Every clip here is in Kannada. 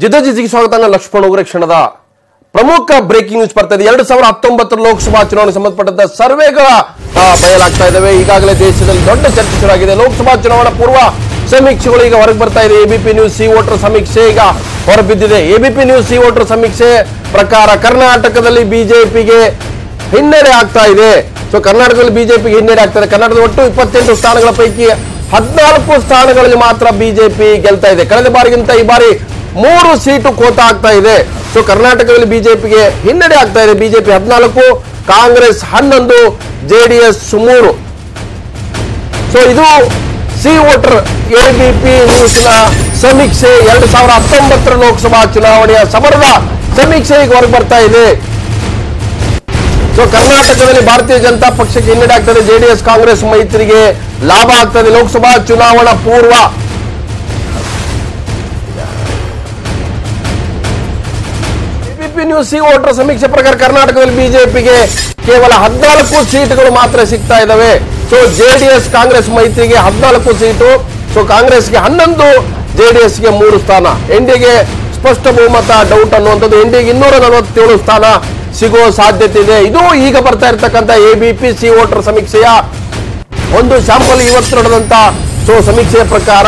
ಜಿದ್ದಿಗೆ ಸ್ವಾಗತ. ಲಕ್ಷ್ಮಣ ಉಗ್ರ ಕ್ಷಣದ ಪ್ರಮುಖ ಬ್ರೇಕಿಂಗ್ ನ್ಯೂಸ್ ಬರ್ತಾ ಇದೆ. 2019 ಲೋಕಸಭಾ ಚುನಾವಣೆ ಸಂಬಂಧಪಟ್ಟಂತ ಸರ್ವೆಗಳ ಬಯಲಾಗ್ತಾ ಇದ್ದಾವೆ. ಈಗಾಗಲೇ ದೇಶದಲ್ಲಿ ದೊಡ್ಡ ಚರ್ಚೆ ಶುರುವಾಗಿದೆ. ಲೋಕಸಭಾ ಚುನಾವಣಾ ಪೂರ್ವ ಸಮೀಕ್ಷೆಗಳು ಈಗ ಹೊರಗೆ ಬರ್ತಾ ಇದೆ. ಎಬಿಪಿ ನ್ಯೂಸ್ ಸಿ ವೋಟರ್ ಸಮೀಕ್ಷೆ ಈಗ ಹೊರಬಿದ್ದಿದೆ. ಎಬಿಪಿ ನ್ಯೂಸ್ ಸಿ ವೋಟರ್ ಸಮೀಕ್ಷೆ ಪ್ರಕಾರ ಕರ್ನಾಟಕದಲ್ಲಿ ಬಿಜೆಪಿಗೆ ಹಿನ್ನಡೆ ಆಗ್ತಾ ಇದೆ. ಸೊ ಕರ್ನಾಟಕದಲ್ಲಿ ಬಿಜೆಪಿಗೆ ಹಿನ್ನಡೆ ಆಗ್ತಾ ಇದೆ. ಕರ್ನಾಟಕದ ಒಟ್ಟು 28 ಸ್ಥಾನಗಳ ಪೈಕಿ 14 ಸ್ಥಾನಗಳಲ್ಲಿ ಮಾತ್ರ ಬಿಜೆಪಿ ಗೆಲ್ತಾ ಇದೆ. ಕಳೆದ ಬಾರಿಗಿಂತ ಈ ಬಾರಿ 3 ಸೀಟು ಕೋತ ಆಗ್ತಾ ಇದೆ. ಸೊ ಕರ್ನಾಟಕದಲ್ಲಿ ಬಿಜೆಪಿಗೆ ಹಿನ್ನಡೆ ಆಗ್ತಾ ಇದೆ. BJP 14, Congress 11, JDS 3. ಸೊ ಇದು ಸಿ ವೋಟರ್ ಎಬಿಪಿ ನ್ಯೂಸ್ನ ಸಮೀಕ್ಷೆ. 2019 ಲೋಕಸಭಾ ಚುನಾವಣೆಯ ಸಮರದ ಸಮೀಕ್ಷೆ ಈಗ ಹೊರಗೆ ಬರ್ತಾ ಇದೆ. ಸೊ ಕರ್ನಾಟಕದಲ್ಲಿ ಭಾರತೀಯ ಜನತಾ ಪಕ್ಷಕ್ಕೆ ಹಿನ್ನಡೆ ಆಗ್ತದೆ. ಜೆಡಿಎಸ್ ಕಾಂಗ್ರೆಸ್ ಮೈತ್ರಿಗೆ ಲಾಭ ಆಗ್ತದೆ. ಲೋಕಸಭಾ ಚುನಾವಣಾ ಪೂರ್ವ ಎಬಿಪಿ ನ್ಯೂಸ್ ಸಿ ವೋಟರ್ ಸಮೀಕ್ಷೆ ಪ್ರಕಾರ ಕರ್ನಾಟಕದಲ್ಲಿ ಬಿಜೆಪಿಗೆ ಕೇವಲ 14 ಸೀಟುಗಳು ಮಾತ್ರ ಸಿಗ್ತಾ ಇದಾವೆ. ಸೊ ಜೆಡಿಎಸ್ ಕಾಂಗ್ರೆಸ್ ಮೈತ್ರಿಗೆ 14 ಸೀಟು. ಸೊ ಕಾಂಗ್ರೆಸ್ಗೆ 11, ಜೆಡಿಎಸ್ಗೆ 3 ಸ್ಥಾನ. ಎನ್ಡಿಎಗೆ ಸ್ಪಷ್ಟ ಬಹುಮತ ಡೌಟ್ ಅನ್ನುವಂಥದ್ದು. ಎನ್ಡಿಎಗೆ 247 ಸ್ಥಾನ ಸಿಗುವ ಸಾಧ್ಯತೆ ಇದೆ. ಇದು ಈಗ ಬರ್ತಾ ಇರತಕ್ಕಂಥ ಎಬಿಪಿ ಸಿ ವೋಟರ್ ಸಮೀಕ್ಷೆಯ ಒಂದು ಶಾಂಪಲ್. ಇವತ್ತು ನಡೆದಂತ ಸಮೀಕ್ಷೆಯ ಪ್ರಕಾರ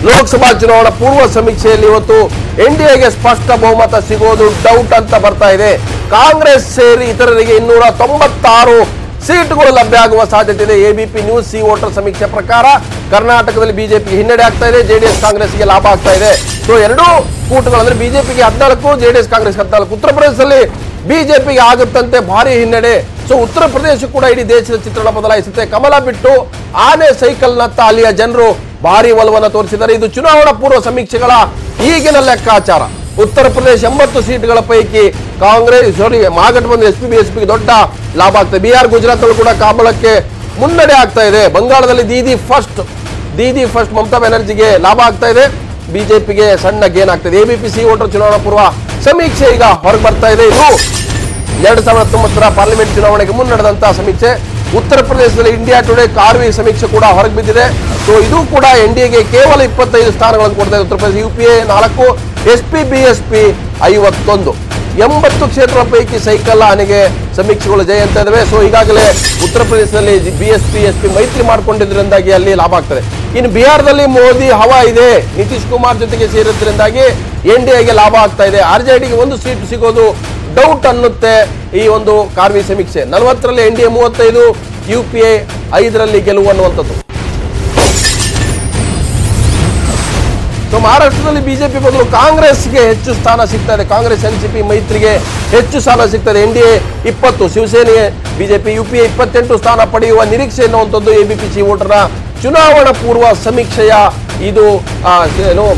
ಲೋಕಸಭಾ ಚುನಾವಣಾ ಪೂರ್ವ ಸಮೀಕ್ಷೆಯಲ್ಲಿ ಇವತ್ತು ಎನ್ಡಿಎಗೆ ಸ್ಪಷ್ಟ ಬಹುಮತ ಸಿಗೋದು ಡೌಟ್ ಅಂತ ಬರ್ತಾ ಇದೆ. ಕಾಂಗ್ರೆಸ್ ಸೇರಿ ಇತರರಿಗೆ 296 ಸೀಟುಗಳು ಲಭ್ಯ ಆಗುವ ಸಾಧ್ಯತೆ ಇದೆ. ಎಬಿಪಿ ನ್ಯೂಸ್ ಸಿ ವೋಟರ್ ಸಮೀಕ್ಷೆ ಪ್ರಕಾರ ಕರ್ನಾಟಕದಲ್ಲಿ ಬಿಜೆಪಿಗೆ ಹಿನ್ನಡೆ ಆಗ್ತಾ ಇದೆ. ಜೆಡಿಎಸ್ ಕಾಂಗ್ರೆಸ್ಗೆ ಲಾಭ ಆಗ್ತಾ ಇದೆ. ಸೊ ಎರಡೂ ಕೂಟಗಳು ಅಂದ್ರೆ ಬಿಜೆಪಿಗೆ 14, ಜೆಡಿಎಸ್ ಕಾಂಗ್ರೆಸ್ 14. ಉತ್ತರ ಪ್ರದೇಶದಲ್ಲಿ ಬಿಜೆಪಿಗೆ ಆಗುತ್ತಂತೆ ಭಾರಿ ಹಿನ್ನಡೆ. ಸೊ ಉತ್ತರ ಪ್ರದೇಶ ಕೂಡ ಇಡೀ ದೇಶದ ಚಿತ್ರಣ ಬದಲಾಯಿಸುತ್ತೆ. ಕಮಲ ಬಿಟ್ಟು ಆನೆ ಸೈಕಲ್ನತ್ತ ಅಲ್ಲಿಯ ಜನರು ಭಾರಿ ಒಲವನ್ನು ತೋರಿಸಿದ್ದಾರೆ. ಇದು ಚುನಾವಣಾ ಪೂರ್ವ ಸಮೀಕ್ಷೆಗಳ ಈಗಿನ ಲೆಕ್ಕಾಚಾರ. ಉತ್ತರ ಪ್ರದೇಶ 80 ಸೀಟ್ಗಳ ಪೈಕಿ ಕಾಂಗ್ರೆಸ್ ಮಹಾಗಠಬಂಧನ್ ಎಸ್ಪಿಗೆ ದೊಡ್ಡ ಲಾಭ ಆಗ್ತದೆ. ಬಿಹಾರ್, ಗುಜರಾತ್ ಕೂಡ ಕಮಲಕ್ಕೆ ಮುನ್ನಡೆ ಆಗ್ತಾ ಇದೆ. ಬಂಗಾಳದಲ್ಲಿ ದೀದಿ ಫಸ್ಟ್ ಮಮತಾ ಬ್ಯಾನರ್ಜಿಗೆ ಲಾಭ ಆಗ್ತಾ ಇದೆ. ಬಿಜೆಪಿಗೆ ಸಣ್ಣ ಗೇನ್ ಆಗ್ತದೆ. ಎಬಿಪಿ ಸಿ ವೋಟರ್ ಚುನಾವಣಾ ಪೂರ್ವ ಸಮೀಕ್ಷೆ ಈಗ ಹೊರಗೆ ಬರ್ತಾ ಇದೆ. ಇದು 2019 ಪಾರ್ಲಿಮೆಂಟ್ ಚುನಾವಣೆಗೆ ಮುನ್ನ ನಡೆದಂತಹ ಸಮೀಕ್ಷೆ. ಉತ್ತರ ಪ್ರದೇಶದಲ್ಲಿ ಇಂಡಿಯಾ ಟುಡೇ ಕಾರ್ವಿ ಸಮೀಕ್ಷೆ ಕೂಡ ಹೊರಗೆ ಬಿದ್ದಿದೆ. ಸೊ ಇದು ಕೂಡ ಎನ್ಡಿಎಗೆ ಕೇವಲ 25 ಸ್ಥಾನಗಳನ್ನು ಕೊಡ್ತಾ ಇದೆ. Uttar Pradesh UPA 4, SP BSP 51. 80 ಕ್ಷೇತ್ರಗಳ ಪೈಕಿ ಸೈಕಲ್ ಆನೆಗೆ ಸಮೀಕ್ಷೆಗಳು ಜಯ ಅಂತ ಇದಾವೆ. ಸೊ ಈಗಾಗಲೇ ಉತ್ತರ ಪ್ರದೇಶದಲ್ಲಿ ಬಿಎಸ್ಪಿ ಎಸ್ಪಿ ಮೈತ್ರಿ ಮಾಡಿಕೊಂಡಿದ್ದರಿಂದಾಗಿ ಅಲ್ಲಿ ಲಾಭ ಆಗ್ತದೆ. ಇನ್ನು ಬಿಹಾರದಲ್ಲಿ ಮೋದಿ ಹವಾ ಇದೆ. ನಿತೀಶ್ ಕುಮಾರ್ ಜೊತೆಗೆ ಸೇರಿದ್ರಿಂದಾಗಿ ಎನ್ಡಿಎಗೆ ಲಾಭ ಆಗ್ತಾ ಇದೆ. ಆರ್ಜೆಡಿಗೆ 1 ಸೀಟ್ ಸಿಗೋದು ಡೌಟ್ ಅನ್ನುತ್ತೆ ಈ ಒಂದು ಕಾರ್ವಿ ಸಮೀಕ್ಷೆ. 40ರಲ್ಲಿ ಎನ್ಡಿಎ 35, ಯುಪಿಎ 5ರಲ್ಲಿ ಗೆಲುವು ಅನ್ನುವಂಥದ್ದು. ಸೊ ಮಹಾರಾಷ್ಟ್ರದಲ್ಲಿ ಬಿಜೆಪಿ ಬದಲು ಕಾಂಗ್ರೆಸ್ಗೆ ಹೆಚ್ಚು ಸ್ಥಾನ ಸಿಗ್ತಾ ಇದೆ. ಕಾಂಗ್ರೆಸ್ ಎನ್ಸಿಪಿ ಮೈತ್ರಿಗೆ ಹೆಚ್ಚು ಸ್ಥಾನ ಸಿಗ್ತದೆ. ಎನ್ಡಿಎ 20, ಶಿವಸೇನೆ ಬಿಜೆಪಿ ಯುಪಿಎ 28 ಸ್ಥಾನ ಪಡೆಯುವ ನಿರೀಕ್ಷೆ ಎನ್ನುವಂಥದ್ದು ಎಬಿಪಿ ಸಿ ವೋಟರ್ನ ಚುನಾವಣಾ ಪೂರ್ವ ಸಮೀಕ್ಷೆಯ ಇದು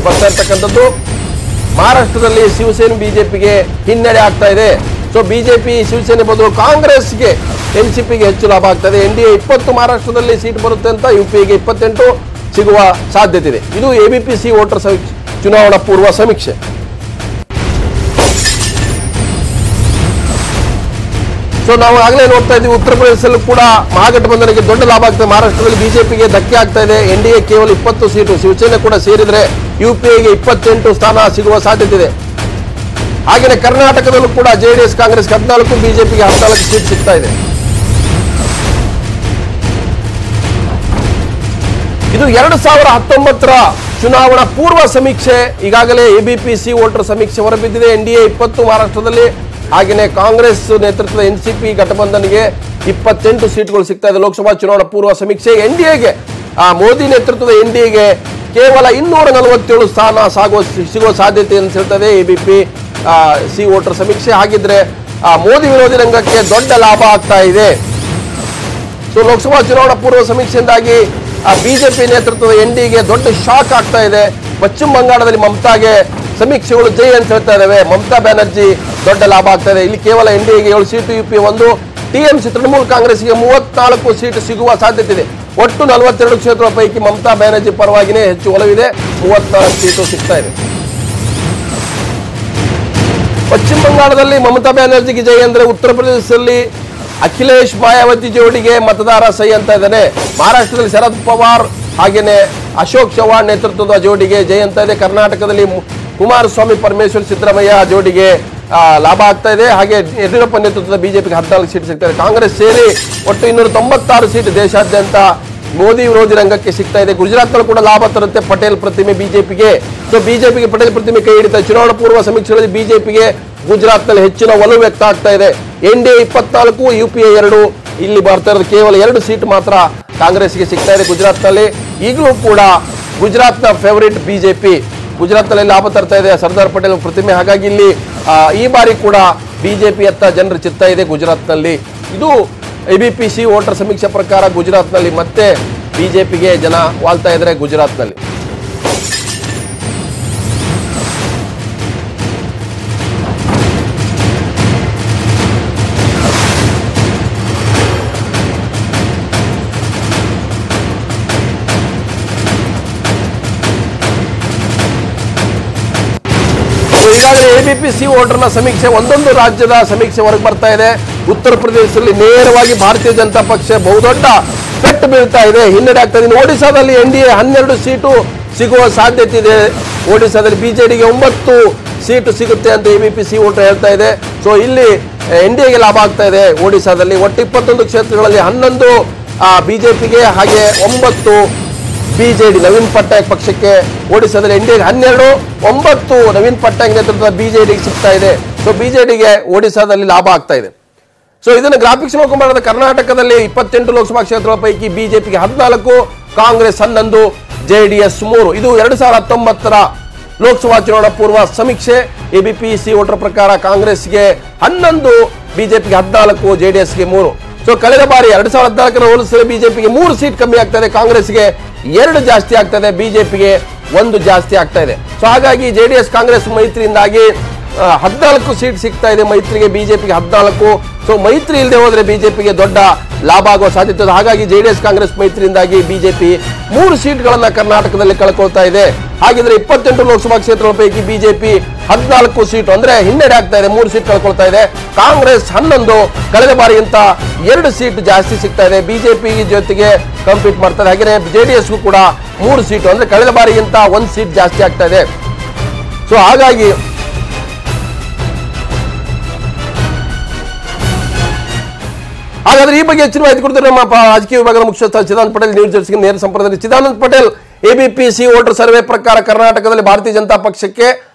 ಬರ್ತಾ ಇರ್ತಕ್ಕಂಥದ್ದು. ಮಹಾರಾಷ್ಟ್ರದಲ್ಲಿ ಶಿವಸೇನೆ ಬಿಜೆಪಿಗೆ ಹಿನ್ನಡೆ ಆಗ್ತಾ ಇದೆ. ಸೊ ಬಿಜೆಪಿ ಶಿವಸೇನೆ ಬದಲು ಕಾಂಗ್ರೆಸ್ಗೆ ಎನ್ಸಿಪಿಗೆ ಹೆಚ್ಚು ಲಾಭ ಆಗ್ತದೆ. ಎನ್ಡಿಎ 20 ಮಹಾರಾಷ್ಟ್ರದಲ್ಲಿ ಸೀಟ್ ಬರುತ್ತೆ ಅಂತ, ಯುಪಿಎಗೆ 28 ಸಿಗುವ ಸಾಧ್ಯತೆ ಇದೆ. ಇದು ಎಬಿಪಿ ಸಿ ವೋಟರ್ ಚುನಾವಣಾ ಪೂರ್ವ ಸಮೀಕ್ಷೆ. ಸೊ ನಾವು ಆಗಲೇ ನೋಡ್ತಾ ಇದ್ದೀವಿ, ಉತ್ತರ ಪ್ರದೇಶದಲ್ಲೂ ಕೂಡ ಮಹಾಗಠಬಂಧನಕ್ಕೆ ದೊಡ್ಡ ಲಾಭ ಆಗ್ತದೆ. ಮಹಾರಾಷ್ಟ್ರದಲ್ಲಿ ಬಿಜೆಪಿಗೆ ಧಕ್ಕೆ ಆಗ್ತಾ ಇದೆ. ಎನ್ಡಿಎ ಕೇವಲ 20 ಸೀಟು, ಶಿವಸೇನೆ ಕೂಡ ಸೇರಿದ್ರೆ ಯುಪಿಎಗೆ 28 ಸ್ಥಾನ ಸಿಗುವ ಸಾಧ್ಯತೆ ಇದೆ. ಹಾಗೆಯೇ ಕರ್ನಾಟಕದಲ್ಲೂ ಕೂಡ ಜೆಡಿಎಸ್ ಕಾಂಗ್ರೆಸ್ 14, ಬಿಜೆಪಿಗೆ 14 ಸೀಟ್ ಸಿಗ್ತಾ ಇದೆ. ಇದು 2019 ಚುನಾವಣಾ ಪೂರ್ವ ಸಮೀಕ್ಷೆ. ಈಗಾಗಲೇ ಎಬಿಪಿ ಸಿ ವೋಟರ್ ಸಮೀಕ್ಷೆ ಹೊರಬಿದ್ದಿದೆ. ಎನ್ಡಿಎ 20 ಮಹಾರಾಷ್ಟ್ರದಲ್ಲಿ, ಹಾಗೆಯೇ ಕಾಂಗ್ರೆಸ್ ನೇತೃತ್ವದ ಎನ್ಸಿಪಿ ಘಟಬಂಧನ್ಗೆ 28 ಸೀಟ್ಗಳು ಸಿಗ್ತಾ ಇದೆ. ಲೋಕಸಭಾ ಚುನಾವಣಾ ಪೂರ್ವ ಸಮೀಕ್ಷೆ ಎನ್ಡಿಎಗೆ, ಮೋದಿ ನೇತೃತ್ವದ ಎನ್ಡಿಎಗೆ ಕೇವಲ 247 ಸ್ಥಾನ ಸಿಗುವ ಸಾಧ್ಯತೆ ಅಂತ ಹೇಳ್ತದೆ ಎಬಿಪಿ ಸಿ ವೋಟರ್ ಸಮೀಕ್ಷೆ. ಹಾಗಿದ್ರೆ ಮೋದಿ ವಿರೋಧಿ ರಂಗಕ್ಕೆ ದೊಡ್ಡ ಲಾಭ ಆಗ್ತಾ ಇದೆ. ಸೊ ಲೋಕಸಭಾ ಚುನಾವಣಾ ಪೂರ್ವ ಸಮೀಕ್ಷೆಯಿಂದಾಗಿ ಬಿಜೆಪಿ ನೇತೃತ್ವದ ಎನ್ಡಿಎಗೆ ದೊಡ್ಡ ಶಾಕ್ ಆಗ್ತಾ ಇದೆ. ಪಶ್ಚಿಮ ಬಂಗಾಳದಲ್ಲಿ ಮಮತಾಗೆ ಸಮೀಕ್ಷೆಗಳು ಜೈ ಅಂತ ಹೇಳ್ತಾ ಇದ್ದಾವೆ. ಮಮತಾ ಬ್ಯಾನರ್ಜಿ ದೊಡ್ಡ ಲಾಭ ಆಗ್ತಾ ಇದೆ. ಇಲ್ಲಿ ಕೇವಲ ಎನ್ಡಿಎಗೆ 7 ಸೀಟು, ಯುಪಿ 1, ಟಿಎಂಸಿ ತೃಣಮೂಲ ಕಾಂಗ್ರೆಸ್ಗೆ 34 ಸೀಟು ಸಿಗುವ ಸಾಧ್ಯತೆ ಇದೆ. ಒಟ್ಟು 42 ಕ್ಷೇತ್ರಗಳ ಪೈಕಿ ಮಮತಾ ಬ್ಯಾನರ್ಜಿ ಪರವಾಗಿನೇ ಹೆಚ್ಚು ಒಲವಿದೆ. 34 ಸೀಟು ಸಿಗ್ತಾ ಇದೆ. ಪಶ್ಚಿಮ ಬಂಗಾಳದಲ್ಲಿ ಮಮತಾ ಬ್ಯಾನರ್ಜಿಗೆ ಜಯ ಅಂದ್ರೆ, ಉತ್ತರ ಪ್ರದೇಶದಲ್ಲಿ ಅಖಿಲೇಶ್ ಮಾಯಾವತಿ ಜೋಡಿಗೆ ಮತದಾರ ಸೈ ಅಂತ ಇದ್ದಾನೆ. ಮಹಾರಾಷ್ಟ್ರದಲ್ಲಿ ಶರದ್ ಪವಾರ್ ಹಾಗೇನೆ ಅಶೋಕ್ ಚವ್ಹಾಣ್ ನೇತೃತ್ವದ ಜೋಡಿಗೆ ಜಯ ಅಂತ ಇದೆ. ಕರ್ನಾಟಕದಲ್ಲಿ ಕುಮಾರಸ್ವಾಮಿ ಪರಮೇಶ್ವರ್ ಸಿದ್ದರಾಮಯ್ಯ ಜೋಡಿಗೆ ಲಾಭ ಆಗ್ತಾ ಇದೆ. ಹಾಗೆ ಯಡಿಯೂರಪ್ಪ ನೇತೃತ್ವದ ಬಿಜೆಪಿಗೆ 14 ಸೀಟ್ ಸಿಗ್ತಾ ಇದೆ. ಕಾಂಗ್ರೆಸ್ ಸೇರಿ ಒಟ್ಟು 296 ಸೀಟ್ ದೇಶಾದ್ಯಂತ ಮೋದಿ ವಿರೋಧಿ ರಂಗಕ್ಕೆ ಸಿಗ್ತಾ ಇದೆ. ಗುಜರಾತ್ನಲ್ಲಿ ಕೂಡ ಲಾಭ ತರುತ್ತೆ ಪಟೇಲ್ ಪ್ರತಿಮೆ ಬಿಜೆಪಿಗೆ. ಸೊ ಬಿಜೆಪಿಗೆ ಪಟೇಲ್ ಪ್ರತಿಮೆ ಕೈ ಹಿಡಿತಾ. ಚುನಾವಣಾ ಪೂರ್ವ ಸಮೀಕ್ಷೆಗಳಲ್ಲಿ ಬಿಜೆಪಿಗೆ ಗುಜರಾತ್ನಲ್ಲಿ ಹೆಚ್ಚಿನ ಒಲವು ವ್ಯಕ್ತ ಆಗ್ತಾ ಇದೆ. NDA 24, UPA 2 ಇಲ್ಲಿ ಬರ್ತಾ ಇರೋದು ಕೇವಲ 2 ಸೀಟ್ ಮಾತ್ರ ಕಾಂಗ್ರೆಸ್ಗೆ ಸಿಗ್ತಾ ಇದೆ ಗುಜರಾತ್ನಲ್ಲಿ. ಈಗಲೂ ಕೂಡ ಗುಜರಾತ್ನ ಫೇವರಿಟ್ ಬಿಜೆಪಿ ಗುಜರಾತ್ನಲ್ಲಿ ಲಾಭ ತರ್ತಾ ಇದೆ ಸರ್ದಾರ್ ಪಟೇಲ್ ಪ್ರತಿಮೆ. ಹಾಗಾಗಿ ಇಲ್ಲಿ ಈ ಬಾರಿ ಕೂಡ ಬಿಜೆಪಿ ಅತ್ತ ಜನರ ಚಿತ್ತ ಇದೆ ಗುಜರಾತ್ನಲ್ಲಿ. ಇದು ABPC ವೋಟರ್ ಸಮೀಕ್ಷೆ ಪ್ರಕಾರ ಗುಜರಾತ್ನಲ್ಲಿ ಮತ್ತೆ ಬಿಜೆಪಿಗೆ ಜನ ವಾಲ್ತಾ ಇದ್ದಾರೆ ಗುಜರಾತ್ನಲ್ಲಿ. ಈಗಾಗಲೇ ABPC ವೋಟರ್ನ ಸಮೀಕ್ಷೆ ಒಂದೊಂದು ರಾಜ್ಯದ ಸಮೀಕ್ಷೆ ಹೊರಗೆ ಬರ್ತಾ ಇದೆ. ಉತ್ತರ ಪ್ರದೇಶದಲ್ಲಿ ನೇರವಾಗಿ ಭಾರತೀಯ ಜನತಾ ಪಕ್ಷ ಬಹುದೊಡ್ಡ ಪೆಟ್ಟು ಬೀಳ್ತಾ ಇದೆ, ಹಿನ್ನಡೆ ಆಗ್ತಾ ಇದೆ. ಒಡಿಶಾದಲ್ಲಿ NDA 12 ಸೀಟು ಸಿಗುವ ಸಾಧ್ಯತೆ ಇದೆ. ಒಡಿಶಾದಲ್ಲಿ BJDಗೆ 9 ಸೀಟು ಸಿಗುತ್ತೆ ಅಂತ ABPC ವೋಟರ್ ಹೇಳ್ತಾ ಇದೆ. ಸೊ ಇಲ್ಲಿ NDAಗೆ ಲಾಭ ಆಗ್ತಾ ಇದೆ. ಒಡಿಶಾದಲ್ಲಿ ಒಟ್ಟು 21 ಕ್ಷೇತ್ರಗಳಲ್ಲಿ 11 ಬಿಜೆಪಿಗೆ, ಹಾಗೆ 9 BJD ನವೀನ್ ಪಟ್ನಾಯಕ್ ಪಕ್ಷಕ್ಕೆ. ಒಡಿಶಾದಲ್ಲಿ NDAಗೆ 12, 9 ನವೀನ್ ಪಟ್ನಾಯಕ್ ನೇತೃತ್ವದ BJDಗೆ ಸಿಗ್ತಾ ಇದೆ. ಸೊ BJDಗೆ ಒಡಿಶಾದಲ್ಲಿ ಲಾಭ ಆಗ್ತಾ ಇದೆ. ಸೊ ಇದನ್ನು ಗ್ರಾಫಿಕ್ಸ್ ನೋಡ್ಕೊಂಡ್ಬರೋದು. ಕರ್ನಾಟಕದಲ್ಲಿ 28 ಲೋಕಸಭಾ ಕ್ಷೇತ್ರಗಳ ಪೈಕಿ ಬಿಜೆಪಿಗೆ 14, ಕಾಂಗ್ರೆಸ್ 11, JDS 3. ಇದು 2019ರ ಲೋಕಸಭಾ ಚುನಾವಣಾ ಪೂರ್ವ ಸಮೀಕ್ಷೆ. ABPC ವೋಟರ್ ಪ್ರಕಾರ ಕಾಂಗ್ರೆಸ್ಗೆ 11, ಬಿಜೆಪಿಗೆ 14, JDSಗೆ 3. ಸೊ ಕಳೆದ ಬಾರಿ 2014ರ ಹೋಲಿಸಿದರೆ ಬಿಜೆಪಿಗೆ 3 ಸೀಟ್ ಕಮ್ಮಿ ಆಗ್ತಾ ಇದೆ, ಕಾಂಗ್ರೆಸ್ಗೆ 2 ಜಾಸ್ತಿ ಆಗ್ತಾ ಇದೆ, ಬಿಜೆಪಿಗೆ 1 ಜಾಸ್ತಿ ಆಗ್ತಾ ಇದೆ. ಸೊ ಹಾಗಾಗಿ JDS ಕಾಂಗ್ರೆಸ್ ಮೈತ್ರಿಯಿಂದಾಗಿ 14 ಸೀಟ್ ಸಿಗ್ತಾ ಇದೆ ಮೈತ್ರಿಗೆ, ಬಿಜೆಪಿಗೆ 14. ಸೊ ಮೈತ್ರಿ ಇಲ್ಲದೆ ಹೋದ್ರೆ ಬಿಜೆಪಿಗೆ ದೊಡ್ಡ ಲಾಭ ಆಗುವ ಸಾಧ್ಯತೆ ಇದೆ. ಹಾಗಾಗಿ JDS ಕಾಂಗ್ರೆಸ್ ಮೈತ್ರಿಯಿಂದಾಗಿ ಬಿಜೆಪಿ 3 ಸೀಟ್ಗಳನ್ನ ಕರ್ನಾಟಕದಲ್ಲಿ ಕಳ್ಕೊಳ್ತಾ ಇದೆ. ಹಾಗಿದ್ರೆ 28 ಲೋಕಸಭಾ ಕ್ಷೇತ್ರಗಳ ಪೈಕಿ ಬಿಜೆಪಿ 14 ಸೀಟು ಅಂದ್ರೆ ಹಿನ್ನಡೆ ಆಗ್ತಾ ಇದೆ, 3 ಸೀಟ್ ಕಳ್ಕೊಳ್ತಾ ಇದೆ. ಕಾಂಗ್ರೆಸ್ 11, ಕಳೆದ ಬಾರಿಗಿಂತ 2 ಸೀಟ್ ಜಾಸ್ತಿ ಸಿಗ್ತಾ ಇದೆ, ಬಿಜೆಪಿ ಜೊತೆಗೆ ಕಂಪೀಟ್ ಮಾಡ್ತಾರೆ. ಹಾಗೆ JDSಗೂ ಕೂಡ 3 ಸೀಟು ಅಂದ್ರೆ ಕಳೆದ ಬಾರಿಗಿಂತ 1 ಸೀಟ್ ಜಾಸ್ತಿ ಆಗ್ತಾ ಇದೆ. ಸೊ ಹಾಗಾಗಿ ಹಾಗಾದ್ರೆ ಈ ಬಗ್ಗೆ ಹೆಚ್ಚಿನ ಮಾಹಿತಿ ಕೊಡ್ತಾರೆ ನಮ್ಮ ರಾಜಕೀಯ ವಿಭಾಗದ ಮುಖ್ಯಸ್ಥ ಚಿದಾನಂದ ಪಟೇಲ್, ನ್ಯೂಸ್ ಜರ್ಸಿಗೆ ನೇರ ಸಂಪರ್ಕದಲ್ಲಿ. Chidananda Patel, ABPC voter survey ಪ್ರಕಾರ ಕರ್ನಾಟಕದಲ್ಲಿ ಭಾರತೀಯ ಜನತಾ ಪಕ್ಷಕ್ಕೆ